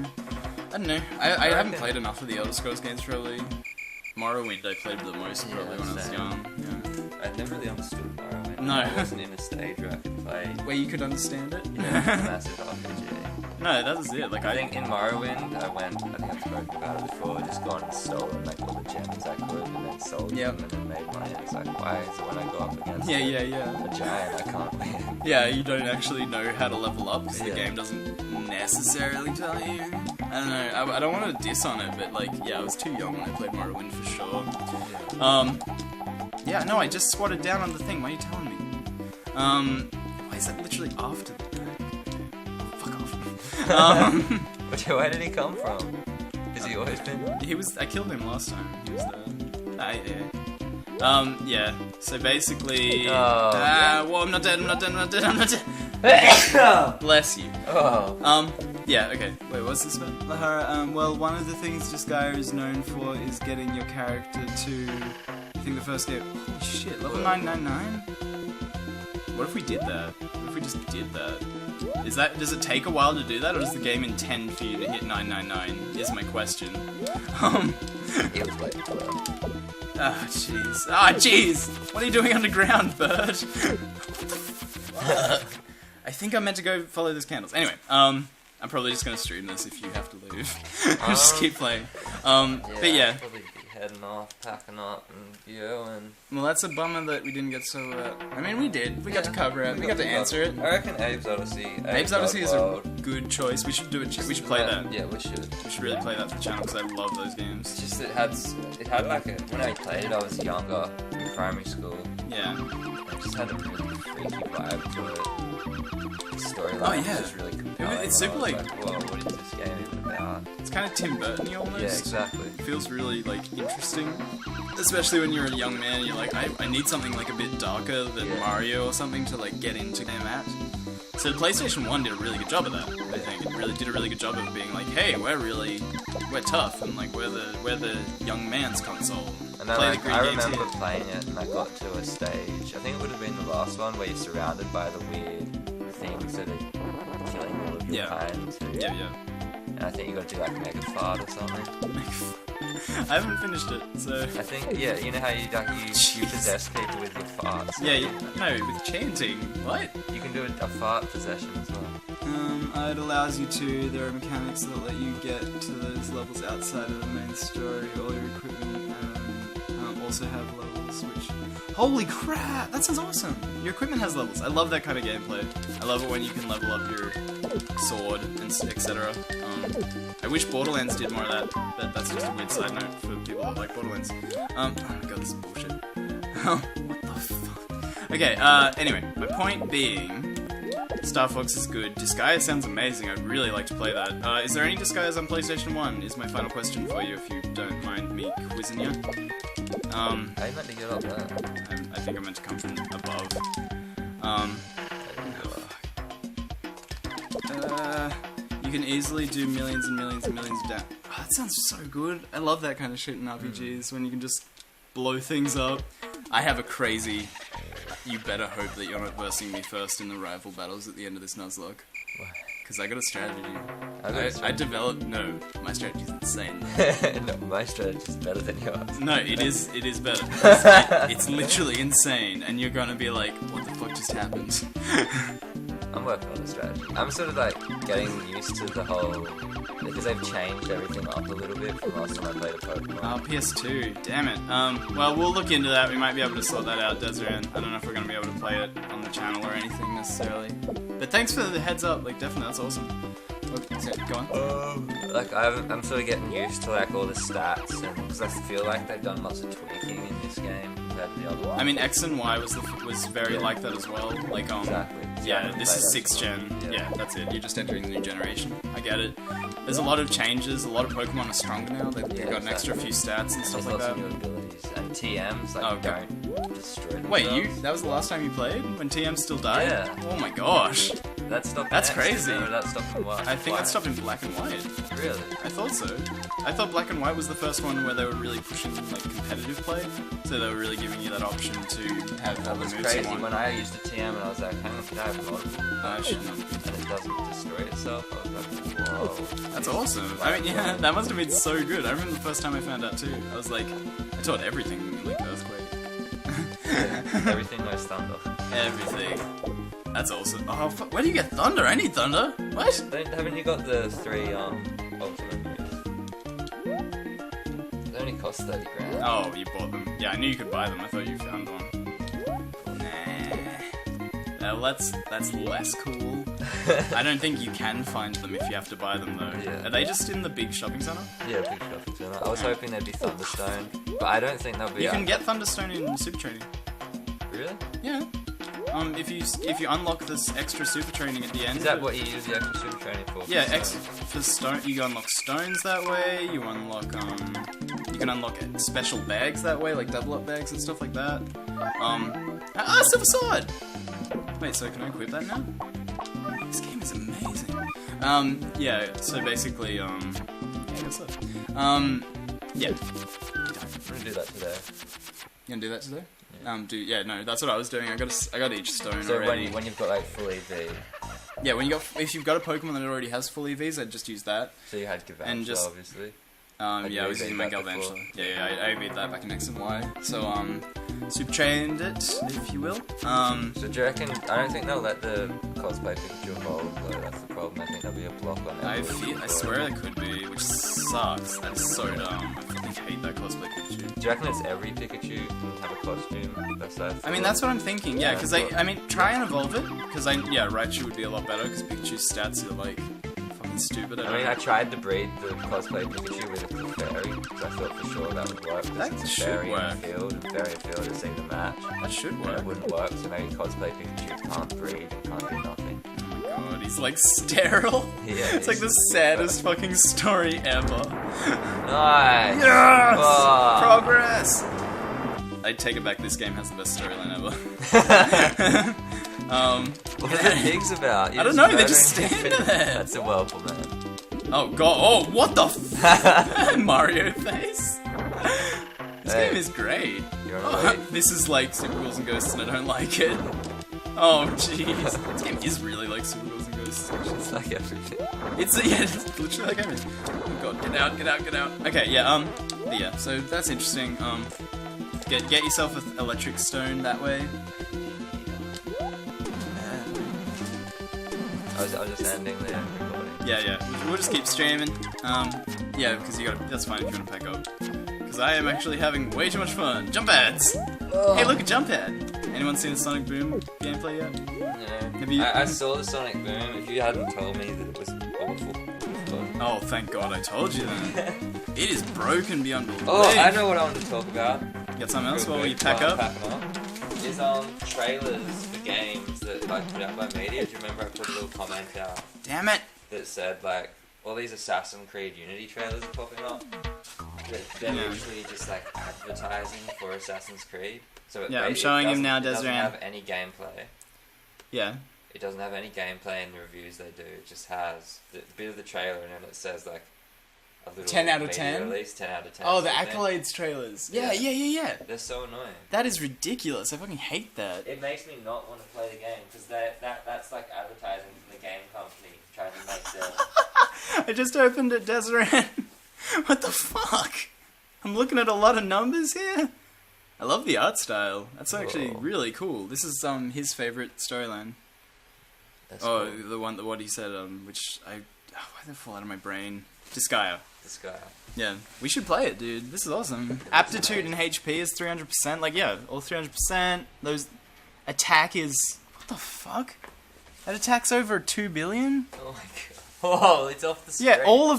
I don't know. I haven't played enough of the Elder Scrolls games, probably. Morrowind I played the most, probably, when I was young. Yeah. I never really understood Morrowind. No. I wasn't in a stage where I could play. Where you could understand it? Massive RPG. No, that was it. Like, I think in Morrowind, I think I've spoken about it before, just gone and stolen like all the gems I could, and then sold them, and then made money. It's like, why? So when I go up against Yeah. a giant, I can't win. Yeah, you don't actually know how to level up, because the Yeah. game doesn't necessarily tell you. I don't know, I don't want to diss on it, but, like, yeah, I was too young when I played Morrowind, for sure. Yeah, no, I just squatted down on the thing, why are you telling me? Why is that literally after the back? Fuck off. Where did he come from? Has he always been? I killed him last time, he was there. Yeah. Yeah, so basically... Oh, yeah. Well, I'm not dead. Bless you. Oh. Yeah, okay. Wait, what's this about? Lahara, well, one of the things Disgaea is known for is getting your character to, I think the first game, holy shit, level 999? What if we did that? What if we just did that? Does it take a while to do that, or does the game intend for you to hit 999, is my question. It was like 12. Ah, jeez. Ah, jeez! What are you doing underground, bird? I think I'm meant to go follow those candles. Anyway, I'm probably just gonna stream this if you have to leave. Just keep playing. But yeah. I'll probably be heading off, packing up, and going. Well, that's a bummer that we didn't get so. I mean, we did. We got to cover it. We got to answer it. I reckon Abe's Odyssey. Abe's Odyssey is a good choice. We should do it. We should play that. Yeah, we should. We should really play that for the channel because I love those games. It's just it had like a, when I played it, I was younger, in primary school. Yeah. It just had a really freaky vibe to it. The storyline Oh, yeah. was just really compelling. It's super I was like, whoa, what is this game even about? It's kind of Tim Burton-y almost. Yeah, exactly. It feels really like interesting, especially when you're a young man. You're like, I need something like a bit darker than Mario or something to like get into game at. So PlayStation 1 did a really good job of that. I think it really did a really good job of being like, hey, we're tough and like we're the young man's console. And then like, I remember playing it and I got to a stage, I think it would have been the last one, where you're surrounded by the weird things that are killing all of your kind too. Yeah. And I think you got to do like make a fart or something. I haven't finished it, so... I think, yeah, you know how you possess people with your farts? Yeah, no, with chanting. What? You can do a fart possession as well. It allows you to. There are mechanics that let you get to those levels outside of the main story. All your equipment also have levels, which... Holy crap! That sounds awesome! Your equipment has levels. I love that kind of gameplay. I love it when you can level up your sword and etc. I wish Borderlands did more of that, but that's just a weird side note for people that like Borderlands. Oh my god, this is bullshit. What the fuck? Okay, anyway, my point being, Star Fox is good. Disgaea sounds amazing. I'd really like to play that. Is there any Disgaeas on PlayStation 1? Is my final question for you, if you don't mind me quizzing you. How you meant to get up there? I think I meant to come from above. You can easily do millions and millions and millions of damage. Oh, that sounds so good. I love that kind of shit in RPGs, when you can just blow things up. I have a crazy... You better hope that you're not versing me first in the rival battles at the end of this Nuzlocke. Because I got a strategy. I developed... No, my strategy's insane. No, my strategy's better than yours. No, it is better. It's literally insane, and you're gonna be like, what the fuck just happened? I'm working on a strategy. I'm sort of like getting used to the whole... Because they've changed everything up a little bit from last time I played a Pokemon. Oh, PS2. Damn it. Well, we'll look into that. We might be able to sort that out, Desiree. I don't know if we're going to be able to play it on the channel or anything necessarily. But thanks for the heads up. Like, definitely, that's awesome. Okay, go on. Like, I'm sort of getting used to like all the stats, and because I feel like they've done lots of tweaking in this game compared to the other one. I mean, X and Y was very like that as well. Like, exactly. Yeah, this is 6th gen. Yeah, that's it. You're just entering the new generation. I get it. There's a lot of changes. A lot of Pokemon are stronger now. They've got an extra few stats and stuff like that. There's lots of new abilities. And TMs, like, don't destroy themselves. Wait, that was the last time you played? When TM still died? Yeah. Oh my gosh. That's crazy. No, that stopped in what? I think that stopped in Black and White. Really? I thought so. I thought Black and White was the first one where they were really pushing like competitive play. So they were really giving you that option to have all the moves crazy. you want. When I used a TM and I was like, hang on, could I have multiple? I should not. And it doesn't destroy itself. I was like, whoa. That's awesome. I mean, yeah, that must have been so good. I remember the first time I found out too. I was like, I taught everything like Earthquake. Yeah, everything knows thunder. Everything. That's awesome. Oh, where do you get thunder? I need thunder. What? Haven't you got the 3 ultimate moves? They only cost 30 grand. Oh, you bought them. Yeah, I knew you could buy them. I thought you found one. Nah. That's less cool. I don't think you can find them if you have to buy them though. Yeah. Are they just in the big shopping center? Yeah, big shopping center. I was hoping there'd be Thunderstone, but I don't think they'll be. You can get Thunderstone in Super Training. Really? Yeah. If you unlock this extra super training at the end. Is that what you use the extra super training for? Yeah, for stone. You unlock stones that way. You unlock you can unlock special bags that way, like double up bags and stuff like that. Silver sword. Wait, so can I equip that now? game is amazing. Yeah, so basically, yeah, that's it. Yeah. I'm gonna do that today. You gonna do that today? Yeah. No, that's what I was doing. I got each stone So already. when you've got like full EV, Yeah, if you've got a Pokemon that already has full EVs, I'd just use that. so you had Galvantula, And just- obviously. Yeah, I was using my Galvantula. Yeah, I beat that back in X and Y. So, super trained it, if you will. So do you reckon? I don't think they'll let the cosplay Pikachu evolve though. That's the problem. I think there'll be a block on it. I swear there could be, which sucks. That is so dumb. I fucking hate that cosplay Pikachu. Do you reckon it's every Pikachu can have a costume? I mean, that's what I'm thinking. Yeah, because I mean, try and evolve it. Because Raichu would be a lot better. Because Pikachu's stats are like fucking stupid. I mean, I tried to breed the cosplay Pikachu with a Clefairy because I thought for sure that would work. That It's should Clefairy work. in the field, and Fairy field to see the match. That should And work. it wouldn't work, so maybe cosplay Pikachu can't breed and can't do nothing. God, he's like sterile. Yeah, It's like the saddest fucking story ever. Nice! Yes! Oh. Progress! I take it back, this game has the best storyline ever. What are the pigs about? I don't know, they're just standing there. That's a Whirlpool, man. Oh god, oh, what the f- Mario face? This Hey. game is great. You're on Oh, the way. this is like Super Ghouls and Ghosts and I don't like it. Oh jeez. This game is really like Super Ghouls and Ghosts. It's like everything. It's literally like everything. Oh god, get out. Okay, yeah, so that's interesting. Get yourself an electric stone that way. I was just ending there recording. Yeah, we'll just keep streaming. Yeah, because that's fine if you want to pack up. Because I am actually having way too much fun. Jump pads! Hey, look, a jump pad! Anyone seen the Sonic Boom gameplay yet? Yeah. Have you- I saw the Sonic Boom. If you hadn't told me that it was awful. Oh, thank God I told you then. It is broken beyond belief. Oh, I know what I want to talk about. Got something else Real while we quick, pack while up? I'm packing up. Is trailers for games that like put out by media. Do you remember I put a little comment out Damn it! that said like all these Assassin's Creed Unity trailers are popping up? They're Yeah. literally just like advertising for Assassin's Creed. So Yeah, I'm showing him now, It doesn't Desiree. have any gameplay. Yeah. It doesn't have any gameplay in the reviews they do. It just has the bit of the trailer and then it says like a little 10 out of media 10? release, 10 out of 10. Oh, the sort of thing. accolades trailers. Yeah. They're so annoying. That is ridiculous. I fucking hate that. It makes me not want to play the game because that's like advertising to the game company trying to make their. I just opened it, Desiree. What the fuck? I'm looking at a lot of numbers here. I love the art style. That's actually Whoa. really cool. This is his favorite storyline. That's Oh, cool. the one that what he said, which why did it fall out of my brain? Disgaea. This guy. Yeah, we should play it, dude. This is awesome. Aptitude and HP is 300%. Like, yeah, all 300%. Those attack is what the fuck? That attack's over 2 billion. Oh my god. Whoa, it's off the screen. Yeah, all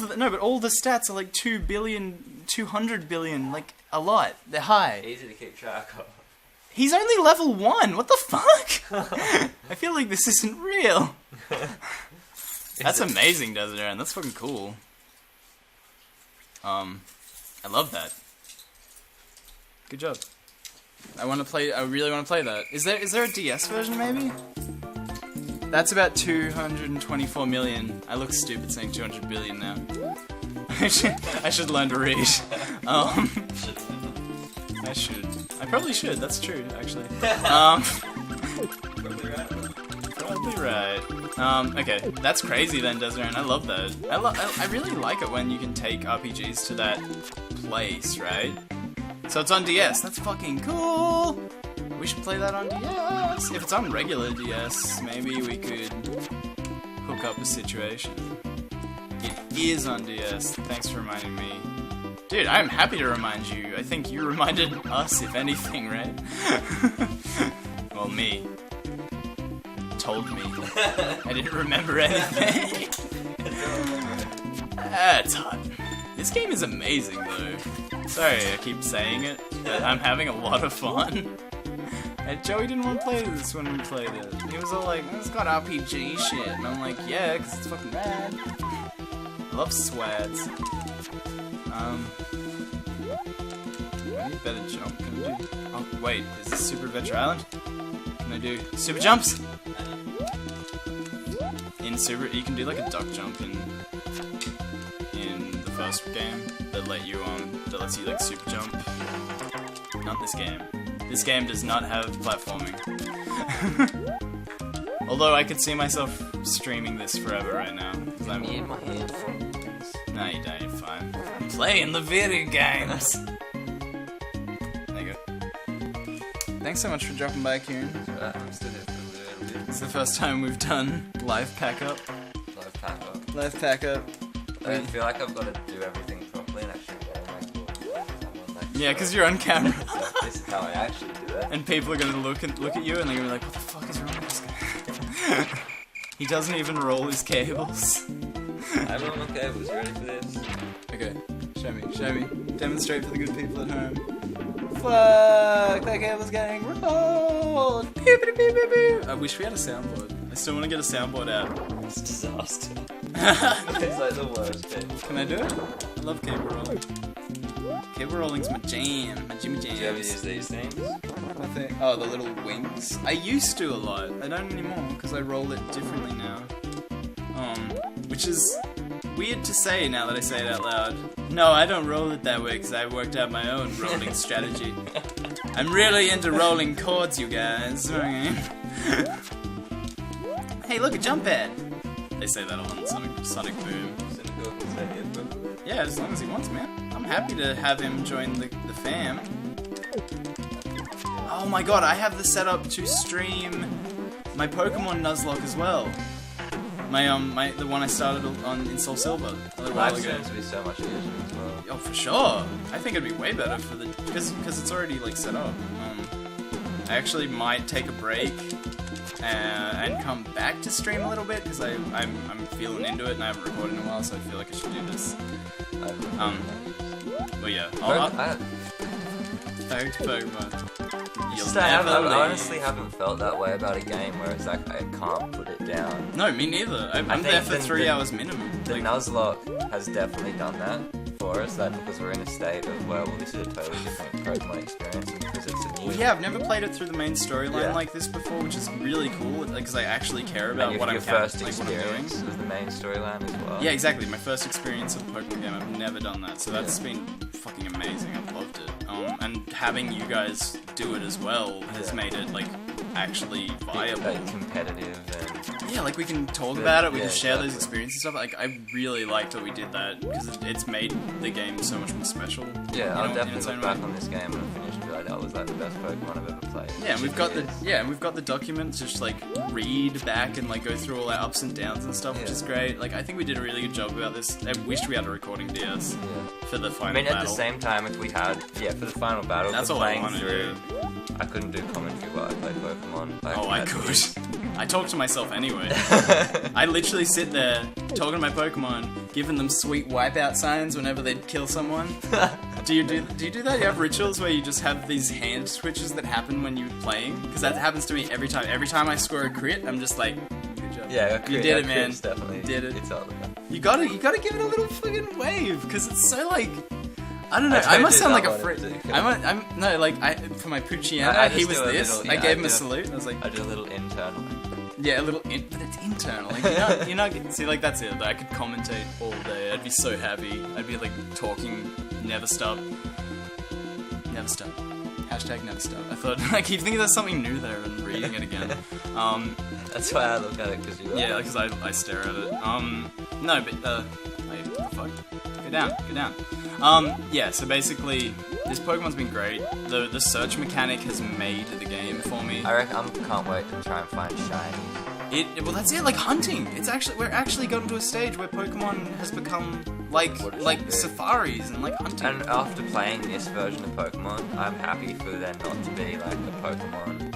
the stats are like 2 billion, 200 billion, like a lot. They're high. Easy to keep track of. He's only level 1. What the fuck? I feel like this isn't real. That's amazing, Desiree. That's fucking cool. I love that. Good job. I really want to play that. Is there a DS version maybe? That's about 224 million. I look stupid saying 200 billion now. I should learn to read. I should. I probably should. That's true, actually. Probably right. Okay, that's crazy then, Desiree. I love that. I really like it when you can take RPGs to that place, right? So it's on DS. That's fucking cool. We should play that on DS. If it's on regular DS, maybe we could hook up a situation. It is on DS. Thanks for reminding me. Dude, I'm happy to remind you. I think you reminded us, if anything, right? Well, me. Told me. I didn't remember anything. That's hot. This game is amazing, though. Sorry, I keep saying it, but I'm having a lot of fun. And Joey didn't want to play this when we played it. He was all like, it's got RPG shit. And I'm like, yeah, because it's fucking rad. I love swads. I need a better jump. Can I do... Oh, wait, is this Super Adventure Island? Can I do super jumps? in Super, you can do like a duck jump in the first game that lets you like super jump. Not this game. This game does not have platforming. Although I could see myself streaming this forever right now. I need my headphones. No, you don't. You're fine. I'm playing the video games. There you go. Thanks so much for dropping by, Kieran. I'm still here for a little bit. It's the first time we've done live pack up. Live pack up. Live pack up. I feel like I've got to do everything properly and actually roll my board. Yeah, because you're on camera. This is how I actually do it. And people are gonna look at you and they're gonna be like, what the fuck is wrong with this guy? He doesn't even roll his cables. I roll my cables. You ready for this? Okay, show me. Demonstrate for the good people at home. Fuck, that cable's getting rolled. I wish we had a soundboard. I still want to get a soundboard out. It's a disaster. It's like the worst bit. Can I do it? I love cable rolling. Cable rolling's my jam, my Jimmy jam. Do you ever use these things? I think. Oh, the little wings. I used to a lot. I don't anymore because I roll it differently now. Which is weird to say now that I say it out loud. No, I don't roll it that way because I worked out my own rolling strategy. I'm really into rolling chords, you guys. Okay. Hey, look, a jump pad. They say that on Sonic Boom. Yeah, as long as he wants, man. I'm happy to have him join the fam. Oh my god, I have the setup to stream my Pokemon Nuzlocke as well. The one I started on in Soul Silver a little while ago. Live streams would be so much easier as well. Oh, for sure. I think it'd be way better for because it's already like set up. I actually might take a break and come back to stream a little bit because I'm feeling into it and I haven't recorded in a while, so I feel like I should do this. But yeah, back to Pokemon. I honestly haven't felt that way about a game where it's like I can't put it down. No, me neither. I'm there for 3 hours minimum. The Nuzlocke has definitely done that for us, because we're in a state of where, well, this is a totally different Pokemon experience because it's a new... Well, yeah, I've never played it through the main storyline like this before, which is really cool, because I actually care about what I'm doing. Your first experience with the main storyline as well. Yeah, exactly. My first experience of a Pokemon game, I've never done that, so that's been fucking amazing. I've loved it. And having you guys do it as well has made it, like, actually viable. Like, competitive and... Yeah, like, we can talk about it, we can share those experiences and stuff. Like, I really liked that we did that, because it's made the game so much more special. Yeah, I'll definitely look back on this game when I'm finished and be like, that was, like, the best Pokemon I've ever played. Yeah, and we've got the documents, just, like, read back and, like, go through all our ups and downs and stuff, which is great. Like, I think we did a really good job about this. I wished we had a recording DS for the final battle. At the same time, if we had, for the final battle, that's all I wanted. I couldn't do commentary while I played Pokemon. I could. I talk to myself anyway. I literally sit there talking to my Pokemon, giving them sweet wipeout signs whenever they'd kill someone. Do you do that? You have rituals where you just have these hand switches that happen when you're playing? Because that happens to me every time. Every time I score a crit, I'm just like, good job. Yeah, you did it, man. Definitely. Did it. It's all the time. You gotta give it a little fucking wave, because it's so like. I don't know. I must sound like a freak. For my Puchiana, he was this. I gave him a salute. I was like, I did a little internal. Yeah, but it's internal. Like, you're not. See, like that's it. Like, I could commentate all day. I'd be so happy. I'd be like talking, never stop. Never stop. Hashtag never stop. I thought, I keep thinking there's something new there and reading it again. That's why I look at it, because you. Yeah, because I stare at it. No, but wait, what the fuck? Go down. Yeah, so basically, this Pokemon's been great. The search mechanic has made the game for me. I can't wait to try and find shiny. Well, that's it. Like hunting. We're actually gotten to a stage where Pokemon has become like safaris and like hunting. And after playing this version of Pokemon, I'm happy for there not to be like a Pokemon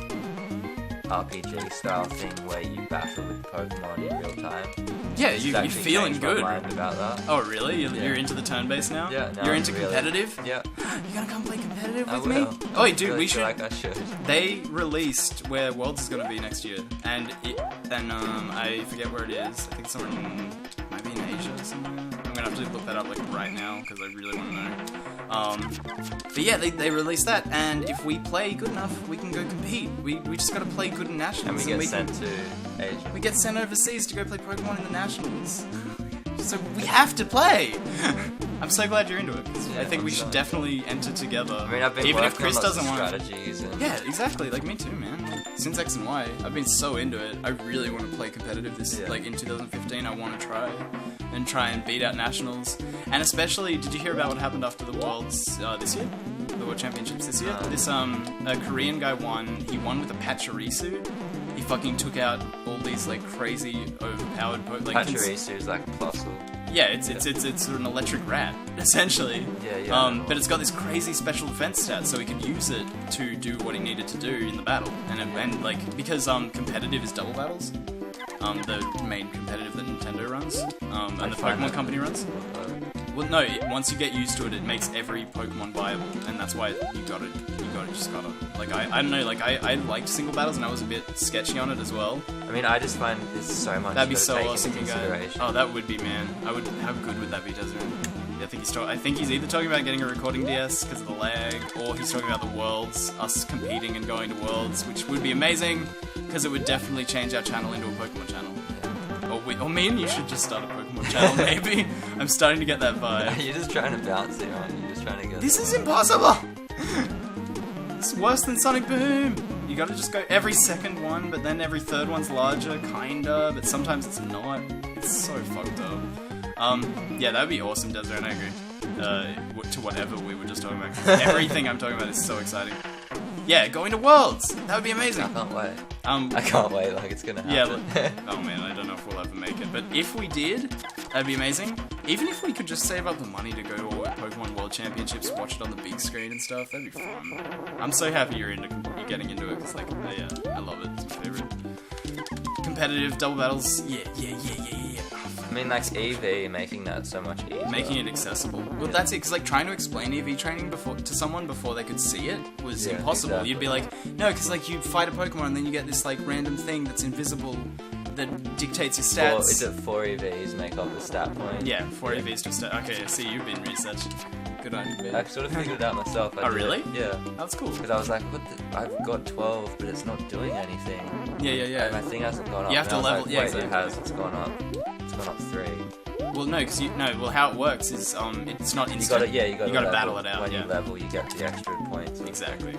RPG style thing where you battle with Pokemon in real time. Yeah, you're feeling good. My mind about that. Oh, really? You're into the turn-based now? Yeah. You're into competitive? Yeah. You gonna come play competitive with me? Oh, wait, dude, we should. Like I should. They released where Worlds is gonna be next year, and I forget where it is. I think somewhere might be in Asia or somewhere. I'm gonna have to look that up like right now because I really want to know. But yeah, they released that, and if we play good enough, we can go compete. We just gotta play good in nationals. And we get sent to Asia. We get sent overseas to go play Pokemon in the nationals. So we have to play. I'm so glad you're into it. Yeah, I think we should definitely enter together. I mean, I've been even if working Chris on lots doesn't of want. strategies. And Yeah, exactly. Like me too, man. Since X and Y, I've been so into it. I really want to play competitive this like in 2015. I want to try and beat out nationals. And especially, did you hear about what happened after the Worlds this year? The World Championships this year? This a Korean guy won. He won with a Pachirisu. He fucking took out all these like crazy overpowered Pachirisu is like a fossil. Yeah, it's an electric rat, essentially. Yeah. But it's got this crazy special defense stat, so he could use it to do what he needed to do in the battle. And like, because competitive is double battles, the main competitive that Nintendo runs, and the Pokemon Company runs. Well, no, once you get used to it, it makes every Pokemon viable, and that's why you gotta. Like, I don't know, like, I liked single battles, and I was a bit sketchy on it as well. I mean, I just find there's so much. That'd be so awesome, into you guys. consideration. Oh, that would be, man. How good would that be, Desiree? I think he's either talking about getting a recording DS because of the lag, or he's talking about the Worlds, us competing and going to Worlds, which would be amazing, because it would definitely change our channel into a Pokemon channel. Or me and you should just start a Pokemon channel, maybe. I'm starting to get that vibe. You're just trying to bounce it, aren't you? You're just trying to get. This is impossible! It's worse than Sonic Boom! You gotta just go every second one, but then every third one's larger, kinda, but sometimes it's not. It's so fucked up. Yeah, that'd be awesome, Desiree, and I agree. To whatever we were just talking about. 'Cause everything I'm talking about is so exciting. Yeah, going to Worlds! That would be amazing. I can't wait. I can't wait, like it's gonna happen. Yeah, oh man, I don't know if we'll ever make it, but if we did, that'd be amazing. Even if we could just save up the money to go to all Pokemon World Championships, watch it on the big screen and stuff, that'd be fun. I'm so happy you're getting into it, because like, yeah, I love it, it's my favorite. Competitive, double battles, yeah. I mean, like EV, making that so much easier. Making it accessible. Well, that's it, because like trying to explain EV training to someone before they could see it was impossible. Exactly. You'd be like, no, because like you fight a Pokemon and then you get this like random thing that's invisible that dictates your stats. Is it 4 EVs make up the stat point? Yeah, 4 EVs to stat. Okay, I see you've been researching. Good on you, babe. I sort of figured it out myself. Oh, really? Yeah. That's cool. Because I was like, I've got 12, but it's not doing anything. Yeah. And my thing hasn't gone up. You have to level. Like, wait, it has. It's gone up. It's gone up 3. Well, no, because how it works is it's not instant. You gotta battle it out. When you level, you get the extra points. Exactly.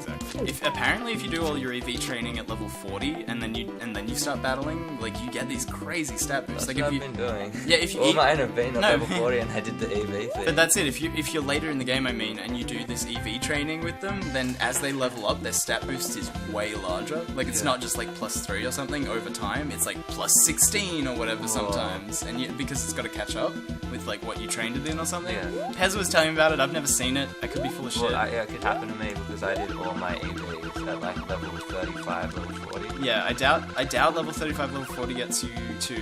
Apparently, if you do all your EV training at level 40 and then you start battling, like you get these crazy stat boosts. That's like what I've been doing. Yeah, if you all mine have been at level 40 and I did the EV thing. But that's it. If you're later in the game, I mean, and you do this EV training with them, then as they level up, their stat boost is way larger. Like it's not just like +3 or something over time. It's like +16 or whatever sometimes, and because it's got to catch up with like what you trained it in or something. Yeah. Pez was telling me about it. I've never seen it. I could be full of shit. Well, it could happen to me because I did all my EVs at like level 35, level 40. Yeah, I doubt level 35, level 40 gets you to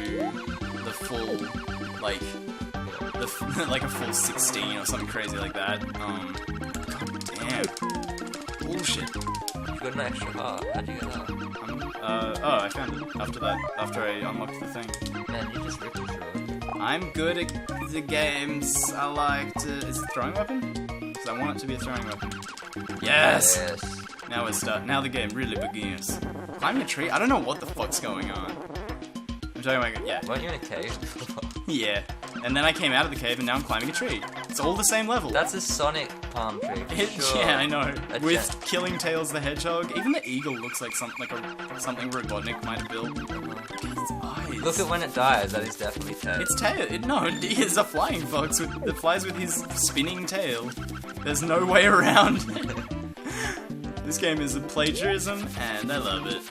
the full like like a full 16 or something crazy like that. God damn. Bullshit. You got an extra heart. How'd you get that? I found it after I unlocked the thing. Man, you just ripped it through it. I'm good at the games. I like to... Is it a throwing weapon? Because I want it to be a throwing weapon. Yes! Now now the game really begins. Climbing a tree? I don't know what the fuck's going on. I'm talking about... Yeah. Weren't you in a cave before? Yeah. And then I came out of the cave and now I'm climbing a tree. It's all the same level. That's a Sonic palm tree, for sure. Yeah, I know. With killing Tails the Hedgehog. Even the eagle looks like something Robotnik might have built. Its eyes. Look at when it dies, that is definitely Tails. It's Tail. No, it is a flying fox that flies with his spinning tail. There's no way around. This game is a plagiarism, and I love it.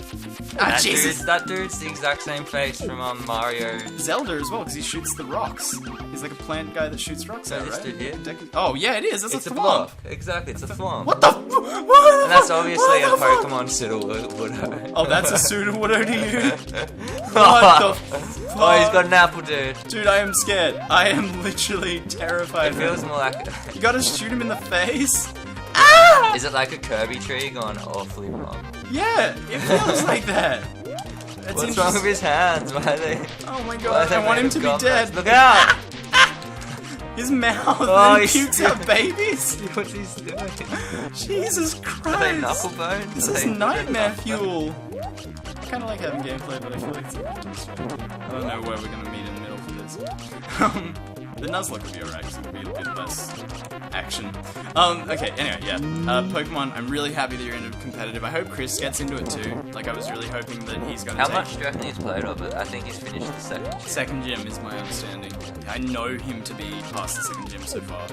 Ah, Jesus! That dude's the exact same face from Mario. Zelda as well, because he shoots the rocks. He's like a plant guy that shoots rocks out, this right? dude here? Oh, yeah, it is. That's it's a a thwomp. block. Exactly, it's a thwomp. What the And that's obviously a Pokemon Sudowoodo. Oh, that's a Sudowoodo to you? What the fuck? Oh, he's got an apple, dude. Dude, I am scared. I am literally terrified. It feels more like... You gotta shoot him in the face? Is it like a Kirby tree gone awfully wrong? Yeah, it feels like that. That's What's wrong with his hands? Why are they... Oh my god, I want him to be dead. Look out! His mouth Oh, and he's pukes out babies? What's he doing? Jesus Christ! Are they knuckle bones? This Are is they nightmare knuckle bones? fuel. I kind of like having gameplay, but I feel like it's I don't know where we're gonna meet in the middle for this. The Nuzlocke would be alright, because it would be a bit less action. Okay, anyway, yeah. Pokemon, I'm really happy that you're into competitive. I hope Chris gets into it too. Like, I was really hoping that he's gonna How take... much do you reckon he's played of it? I think he's finished the second gym. Second gym is my understanding. I know him to be past the second gym so far.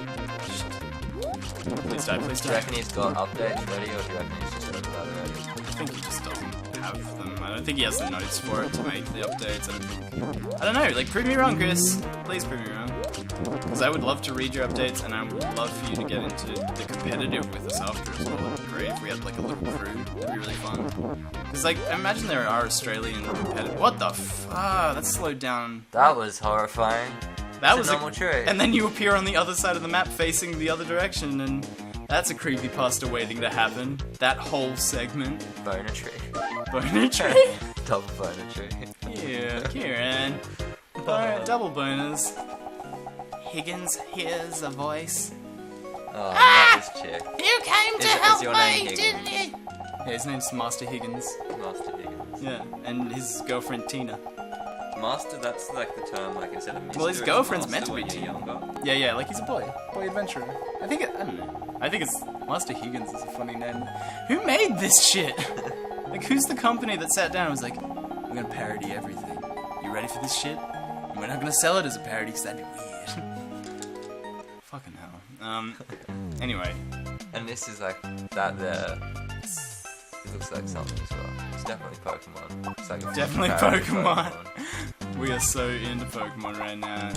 Please die, please Do you die. reckon he's got updates ready, or do you reckon he's just over that already? I think he just doesn't have them. I don't think he has the notes for it to make the updates. I don't know, like, prove me wrong, Chris. Please prove me wrong. Because I would love to read your updates, and I would love for you to get into the competitive with us after as well. That'd be great if we had, like, a little crew. That'd be really fun. Because, like, I imagine there are Australian competitive... What the that slowed down. That was horrifying. That It's was a normal tree. And then you appear on the other side of the map facing the other direction, and that's a creepypasta waiting to happen. That whole segment. Boner tree. Boner tree? Double boner tree. Yeah, Kieran. Double boners. Higgins hears a voice. Oh, not this chick. You came Is your name Higgins? you? Yeah, his name's Master Higgins. Master Higgins. Yeah, and his girlfriend Tina. Master, that's like the term, like instead of Mr. Well, his it's girlfriend's Master meant to be when you're younger. Yeah, like he's a boy adventurer. I don't know. I think it's Master Higgins is a funny name. Who made this shit? Like, who's the company that sat down and was like, we're gonna parody everything. You ready for this shit? And we're not gonna sell it as a parody because that'd be weird. Fucking hell. Anyway. And this is like that there. It looks like something as well. It's definitely Pokemon. It's like a Definitely parody of Pokemon. We are so into Pokemon right now.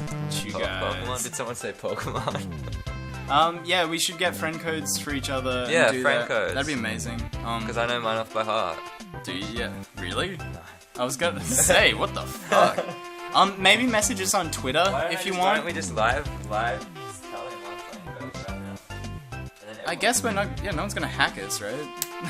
You guys. Pokemon? Did someone say Pokemon? Yeah, we should get friend codes for each other. Yeah, and do friend that. codes. That'd be amazing. Because I know mine off by heart. Do you? Yeah. Really? I was gonna say, what the fuck? Maybe message us on Twitter if you Why want. don't we just live tell him I'm playing codes right now? And then I guess we're not. Yeah, no one's gonna hack us, right?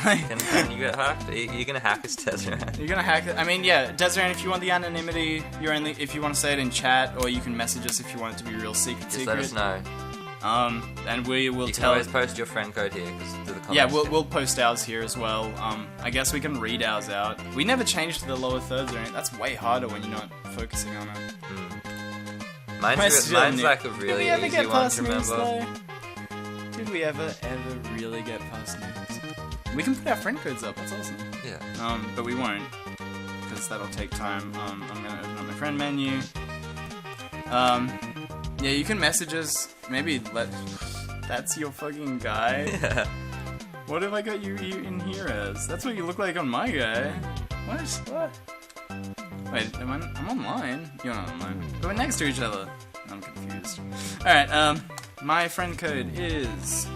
Can you get hacked? Are you gonna hack us, Desiree? You're gonna hack it. I mean, yeah, Desiree, if you want the anonymity, if you want to say it in chat, or you can message us if you want it to be real secret. Just let us know. And we will You can tell. always post your friend code here because the comments. Yeah, we'll post ours here as well. I guess we can read ours out. We never changed to the lower thirds or anything. That's way harder when you're not focusing on it. Mine's like a really easy one to remember. Did we ever really get past news? We can put our friend codes up. That's awesome. Yeah. But we won't because that'll take time. I'm gonna open up my friend menu. Yeah, you can message us. Maybe that's your fucking guy. Yeah. What have I got you in here as? That's what you look like on my guy. What? Wait, I'm online. You're not online. But we're next to each other. I'm confused. Alright, my friend code is...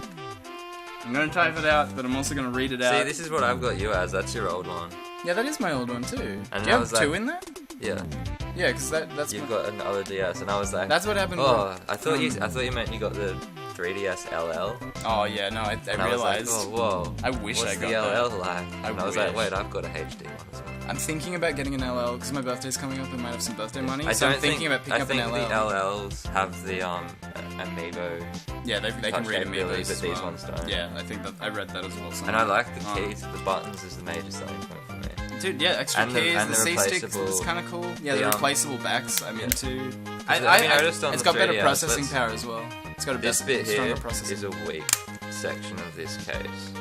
I'm gonna type it out, but I'm also gonna read it out. See, this is what I've got you as. That's your old one. Yeah, that is my old one too. And Do you I have was two like- in there? Yeah. Yeah, because that's You've got another DS, and I was like, That's what happened. oh, I thought you meant you got the 3DS LL. Oh yeah, no, I And I was like, realized. oh, whoa. I wish What's I got the that. LL like? And I was like, wait, I've got a HD one as well. I'm thinking about getting an LL because my birthday's coming up and might have some birthday money. I So I'm don't thinking about picking I up think an the LL. LLs have the amiibo, Yeah, they can touch read capability, amiibos but as these well. ones don't. Yeah, I think that I read that as well. And I like the keys. The buttons is the major selling point for me. Dude, yeah, extra And the- keys, and the the C-sticks replaceable- is kind of cool. Yeah, the the, replaceable backs I'm into. I noticed on it's the got better 3DS, processing let's- power as well. It's got a This bit stronger here processing. is a weak section of this case.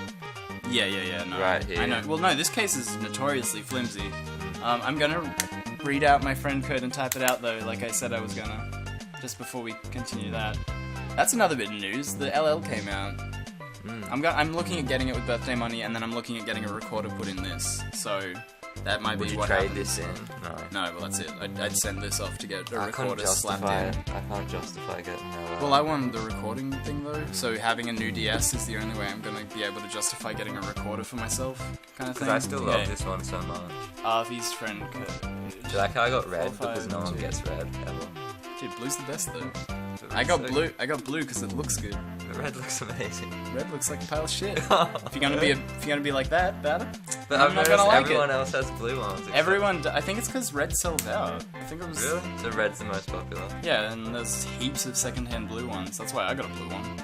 Yeah, no. Right here. I know. Well, no, this case is notoriously flimsy. I'm gonna read out my friend code and type it out though, like I said I was gonna, just before we continue that. That's another bit of news. The LL came out. I'm looking at getting it with birthday money, and then I'm looking at getting a recorder put in this. So that might Would be you what trade happens. this in? No. No, well that's it. I'd send this off to get a I can't recorder slapped justify in. it. I can't justify getting LL. Well, I wanted the recording thing though, so having a new DS is the only way I'm gonna be able to justify getting a recorder for myself, kind of thing. Because I still love Yeah. this one so much. Arvy's friend code. Do you like how I got red because no one 452. gets red ever? Dude, blue's the best though. But I got so- blue. I got blue because it looks good. The red looks amazing. Red looks like a pile of shit. If you're gonna be like that, better. But I'm I've not noticed gonna like everyone it. else has blue ones. except- Everyone, I think it's because red sold out. I think it was. Really? So red's the most popular. Yeah, and there's heaps of secondhand blue ones. That's why I got a blue one.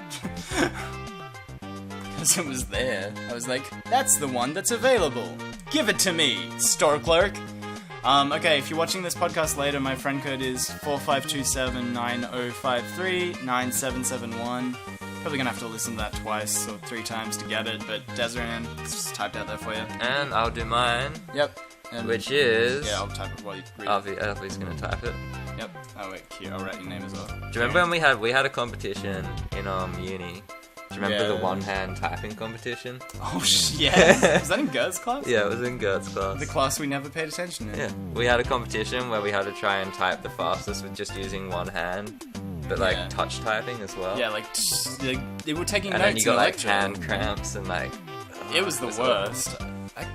Because it was there. I was like, that's the one that's available. Give it to me, store clerk. Okay, if you're watching this podcast later, my friend code is 452790539771. Probably gonna have to listen to that twice or 3 times to get it, but Desiree, it's just typed out there for you. And I'll do mine, Yep. And which is... yeah, I'll type it while you read. Alfie's gonna type it. Yep. Oh wait, cute. I'll write your name as well. Do you remember when we had a competition in uni? Do you remember the Yeah. one-hand typing competition? Oh yeah. Was that in Gert's class? Yeah, it was in Gert's class. The class we never paid attention to. Yeah, we had a competition where we had to try and type the fastest with just using one hand, but like Yeah. touch typing as well. Yeah, like they were taking and notes. then you got in like lecture. hand cramps and like. It was the awful. worst.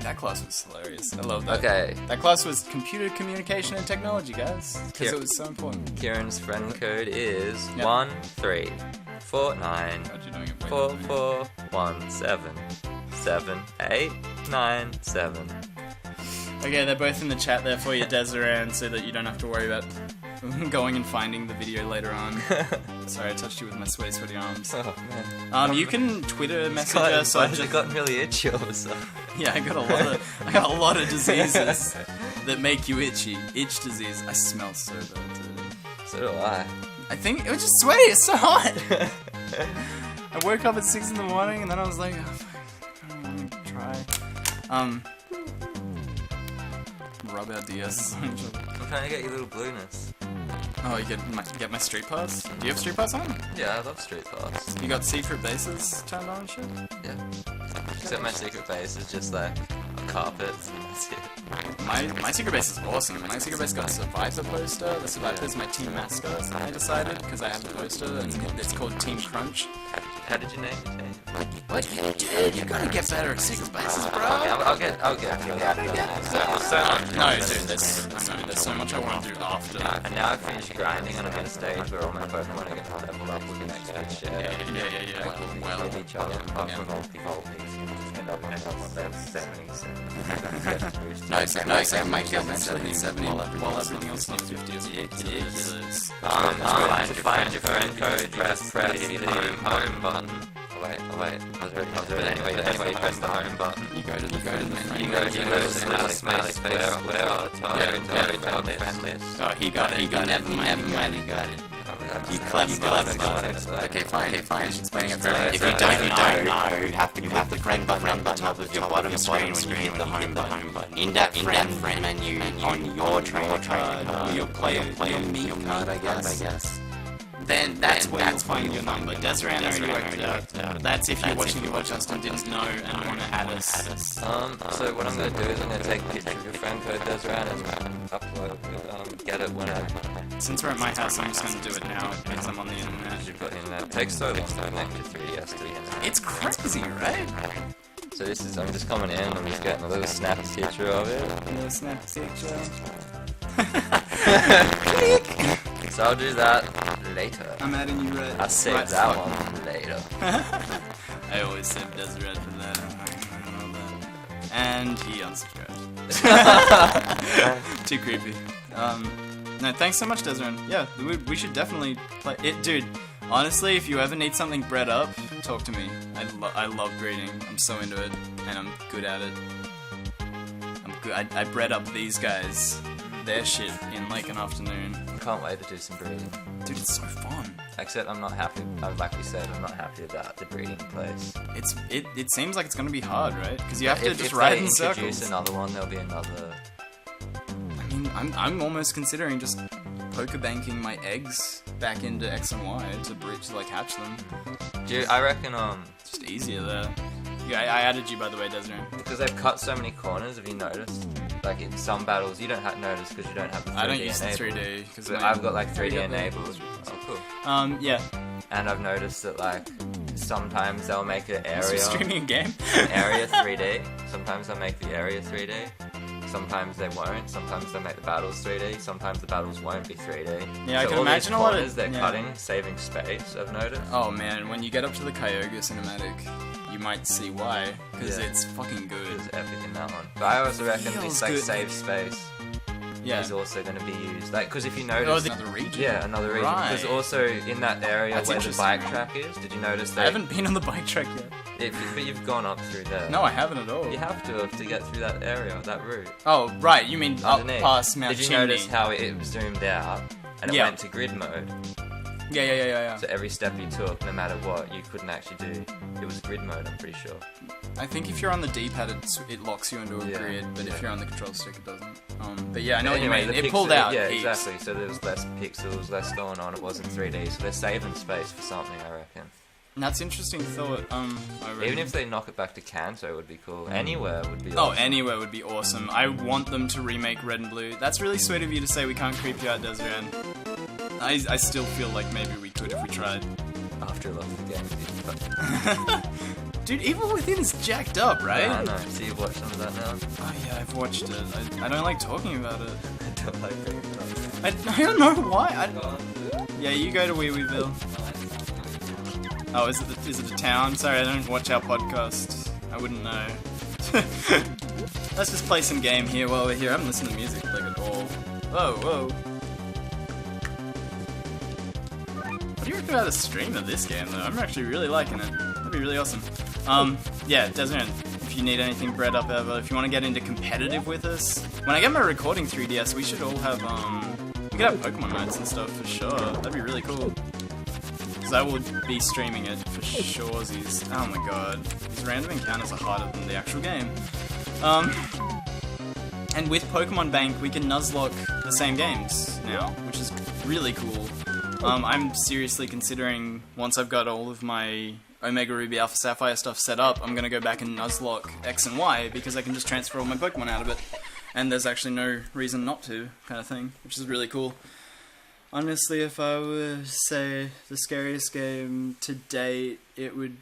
That class was hilarious. I love that. Okay, That class was computer communication and technology, guys, because Here. it was so important. Kieran's friend code is Yep. 1349 How'd you doing it? 44177897. Okay, they're both in the chat there for you, Desiree, so that you don't have to worry about going and finding the video later on. Sorry, I touched you with my sweaty arms. Oh man. You can Twitter message God, us. why Or has it just, gotten really itchy all of a sudden? yeah, I got a lot of diseases that make you itchy. Itch disease. I smell so bad today. So do I. I think it was just sweaty. It's so hot. I woke up at 6 in the morning and then I was like, oh, fuck, I don't want to try. Rub our DSs on each other. I'm trying to get you a little blueness. Oh, you get my street pass? Do you have street pass on? Yeah, I love street pass. You got secret bases turned on and shit? Yeah. Except my secret base is just like a carpet. And that's it. My secret base is awesome. My secret base got a Survivor poster. The Survivor is my team mascot, I decided, because I have the poster. It's called Team Crunch. How did you name your team? What, dude? You gotta get better at secret bases, bro. I'll get. So much. No, dude, there's so much I want to do after. And now I've finished grinding and I'm at a stage where all my Pokemon are getting leveled up. We can actually share. Yeah. Well, With each other. Apart from multi-volt things, you just end up with 77. no, I might get 70 while everything else is 50. It's ridiculous. Find your friend code, press the home button. Oh wait. Anyway, press the home button. You go to the menu. You go to smelly space, where are the friend list. Oh, he got it. Never mind, he got it. You clever. Okay, fine. Explaining it very. If you don't know, you have to put the friend button on the top of your bottom screen when you hit the home button. In that friend menu on your trainer card, your player me card, I guess. Then that's where you'll find your number. Desiree already worked it out. That's if you're watching the podcast and didn't know and want to add us. So what I'm going to do is I'm going to take a picture of your friend code does around and upload, get it when Since we're at my house, I'm just going to do it now because I'm on the internet. you've got internet. It takes so long to connect your 3DS to the internet. It's crazy, right? So this is, I'm just coming in, I'm just getting a little snappy picture of it. A little snap picture. So I'll do that later. I'm adding you right. I'll save that one later. I always save Desiree for that. I know that. And he unsubscribed. Too creepy. No, thanks so much, Desiree. Yeah, we should definitely play it, dude. Honestly, if you ever need something bred up, talk to me. I love breeding. I'm so into it, and I'm good at it. I'm good. I bred up these guys, their shit in like an afternoon. I can't wait to do some breeding. Dude, it's so fun. Except I'm not happy, like we said, I'm not happy about the breeding place. It seems like it's gonna be hard, right? Because you have to just if ride they in circles. introduce another one, there'll be another. I mean, I'm almost considering just poker banking my eggs back into X and Y to like hatch them. Dude, I reckon It's just easier there. Yeah, I added you by the way, Desiree. because they've cut so many corners. Have you noticed? Like in some battles, you don't notice because you don't have the 3D I don't use the enabled. 3D because But I've got like 3D enabled. Oh, cool. Yeah. And I've noticed that like sometimes they'll make an So area streaming a game. 3D. Sometimes they'll make the area 3D. Sometimes they won't. Sometimes they'll make the battles 3D. Sometimes the battles won't be 3D. Yeah, I so can all imagine these a lot of- corners they're yeah. cutting, saving space. I've noticed. Oh man, when you get up to the Kyogre cinematic, you might see why, because Yeah. it's fucking It good. was epic in that one. But I also reckon Feels this like good. save space Yeah. is also going to be used. Like, because if you Oh, notice, another region. yeah, another region. Because Right. also in that area That's where the interesting. bike track is, did you notice I that? haven't been on the bike track yet. But you've gone up through there. No, I haven't at all. You have to get through that area, that route. Oh, right. You mean up Underneath. past Mount Did you Chimney? notice how it zoomed out and it Yeah. went to grid mode? Yeah. So every step you took, no matter what, you couldn't actually do. It was grid mode, I'm pretty sure. I think if you're on the D-pad, it locks you into a Yeah, grid, but if yeah. you're on the control stick, it doesn't. But yeah, I know Anyway, what you mean. the It pulled pixel- out Yeah, heaps. exactly. So there was less pixels, less going on. It wasn't 3D, so they're saving space for something, I reckon. And that's interesting thought. I reckon. Even if they knock it back to Kanto, it would be cool. Anywhere would be Oh, awesome. anywhere would be awesome. I want them to remake Red and Blue. That's really sweet of you to say we can't creep you out, Desiree. I still feel like maybe we could if we tried. After a lot of the games. Dude, Evil Within is jacked up, right? Yeah, I know. So you've watched some of that now? Oh yeah, I've watched it. I don't like talking about it. I don't like it. I don't know why. Yeah, you go to Wee Weeville. Oh, is it a town? Sorry, I don't watch our podcast. I wouldn't know. Let's just play some game here while we're here. I haven't listened to music like at all. Whoa. What do you reckon about a stream of this game though? I'm actually really liking it. That'd be really awesome. Yeah, Desmond, if you need anything bred up ever, if you want to get into competitive with us, when I get my recording 3DS, we should all have, we could have Pokemon nights and stuff for sure. That'd be really cool. Because I will be streaming it for surezies. Oh my god. These random encounters are harder than the actual game. And with Pokemon Bank, we can nuzlocke the same games now, which is really cool. I'm seriously considering, once I've got all of my Omega Ruby Alpha Sapphire stuff set up, I'm gonna go back and nuzlocke X and Y, because I can just transfer all my Pokemon out of it. And there's actually no reason not to, kind of thing, which is really cool. Honestly, if I were to say the scariest game to date, it'd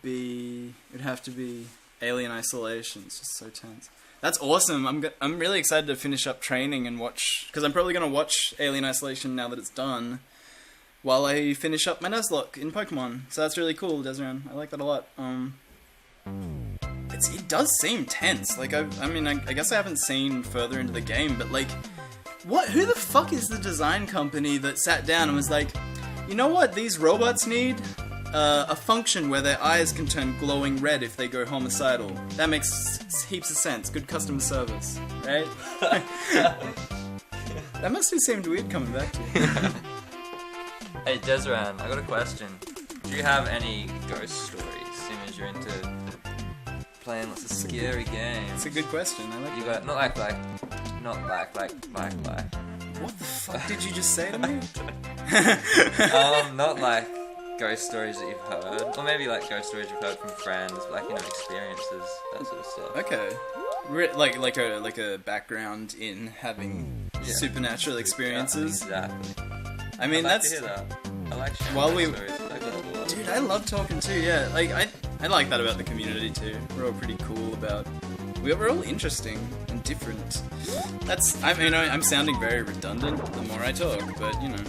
have to be Alien Isolation. It's just so tense. That's awesome. I'm really excited to finish up training and watch, because I'm probably going to watch Alien Isolation now that it's done, while I finish up my Nuzlocke in Pokemon. So that's really cool, Desiree. I like that a lot. It does seem tense. Like, I guess I haven't seen further into the game, but like, who the fuck is the design company that sat down and was like, you know what these robots need? A function where their eyes can turn glowing red if they go homicidal. That makes heaps of sense. Good customer service, right? That must have seemed weird coming back to you. Hey, Desran, I got a question. Do you have any ghost stories? Seeing as you're into playing lots of scary games. It's a good question. I like You that. got not like. What the fuck did you just say to me? Not like ghost stories that you've heard, or maybe like ghost stories you've heard from friends, like experiences, that sort of stuff. Okay. Like a background in having supernatural experiences. Exactly. I mean, I'd like that's... to hear that. I like sharing While ghost we- stories. I like that a lot. Dude, I love talking too, yeah. Like, I like that about the community too. We're all pretty cool about... We're all interesting and different. I'm sounding very redundant the more I talk, but, you know.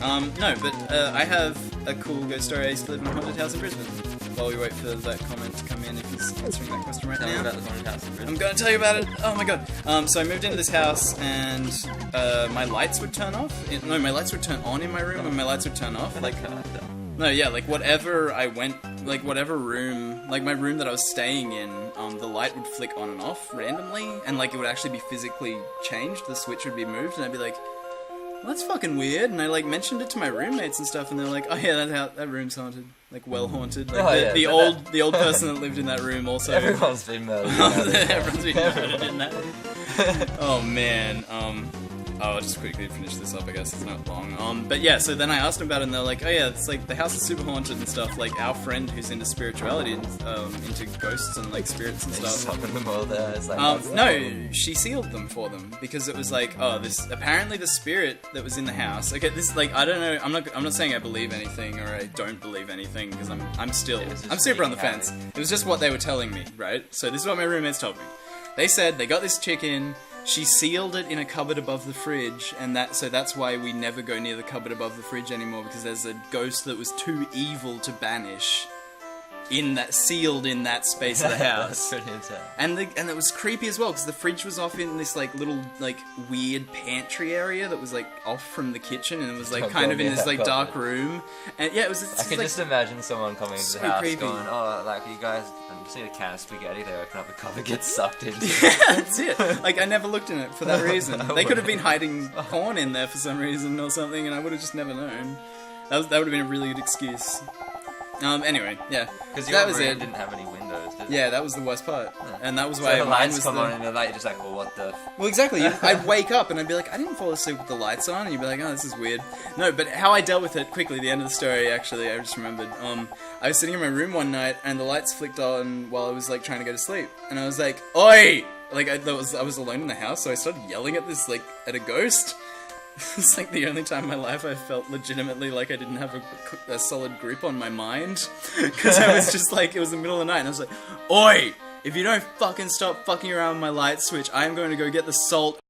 I have a cool ghost story. I used to live in a haunted house in Brisbane. While we wait for that comment to come in, if he's answering that question right Tell me now. about the haunted house in Brisbane. I'm gonna tell you about it. Oh my god. So I moved into this house and my lights would turn off. My lights would turn on in my room and my lights would turn off. Like whatever I went, like whatever room, like my room that I was staying in, the light would flick on and off randomly, and like it would actually be physically changed. The switch would be moved, and I'd be like, well, that's fucking weird. And I like mentioned it to my roommates and stuff, and they're like, oh yeah, that room's haunted, like well haunted. Like, the old person that lived in that room also. Everyone's been murdered. Everyone's been murdered in that. Oh man. I'll just quickly finish this up, I guess, it's not long. But yeah, so then I asked them about it, and they're like, oh yeah, it's like, the house is super haunted and stuff, like, our friend who's into spirituality and, into ghosts and, like, spirits and They just stuff. summoned them all there. It's like, No, she sealed them for them, because it was like, apparently the spirit that was in the house, okay, this, like, I don't know, I'm not saying I believe anything, or I don't believe anything, because I'm super on the fence. It was just what they were telling me, right? So this is what my roommates told me. They said they got this chick in, she sealed it in a cupboard above the fridge, and that's why we never go near the cupboard above the fridge anymore, because there's a ghost that was too evil to banish. sealed in that space of the house. That's pretty insane. And it was creepy as well, because the fridge was off in this, like, little, like, weird pantry area that was, like, off from the kitchen, and it was, like, kind of in this, like, dark room. And, yeah, it was... I can just imagine someone coming into the house creepy. going, oh, like, you guys, I just need a can of spaghetti there, open up the cupboard, get sucked into. Yeah, that's it. Like, I never looked in it for that reason. They could have been hiding porn in there for some reason or something, and I would have just never known. That would have been a really good excuse. Anyway, yeah. Because your room didn't have any windows, did it? Yeah, that was the worst part. Yeah. And that was why so the mine lights was come on and you're just like, well, what the... Well, exactly. I'd wake up and I'd be like, I didn't fall asleep with the lights on, and you'd be like, oh, this is weird. No, but how I dealt with it quickly, the end of the story, actually, I just remembered. I was sitting in my room one night, and the lights flicked on while I was, like, trying to go to sleep. And I was like, oi! Like, I was alone in the house, so I started yelling at at a ghost. It's like the only time in my life I felt legitimately like I didn't have a solid grip on my mind. Because I was just like, it was the middle of the night, and I was like, oi! If you don't fucking stop fucking around with my light switch, I'm going to go get the salt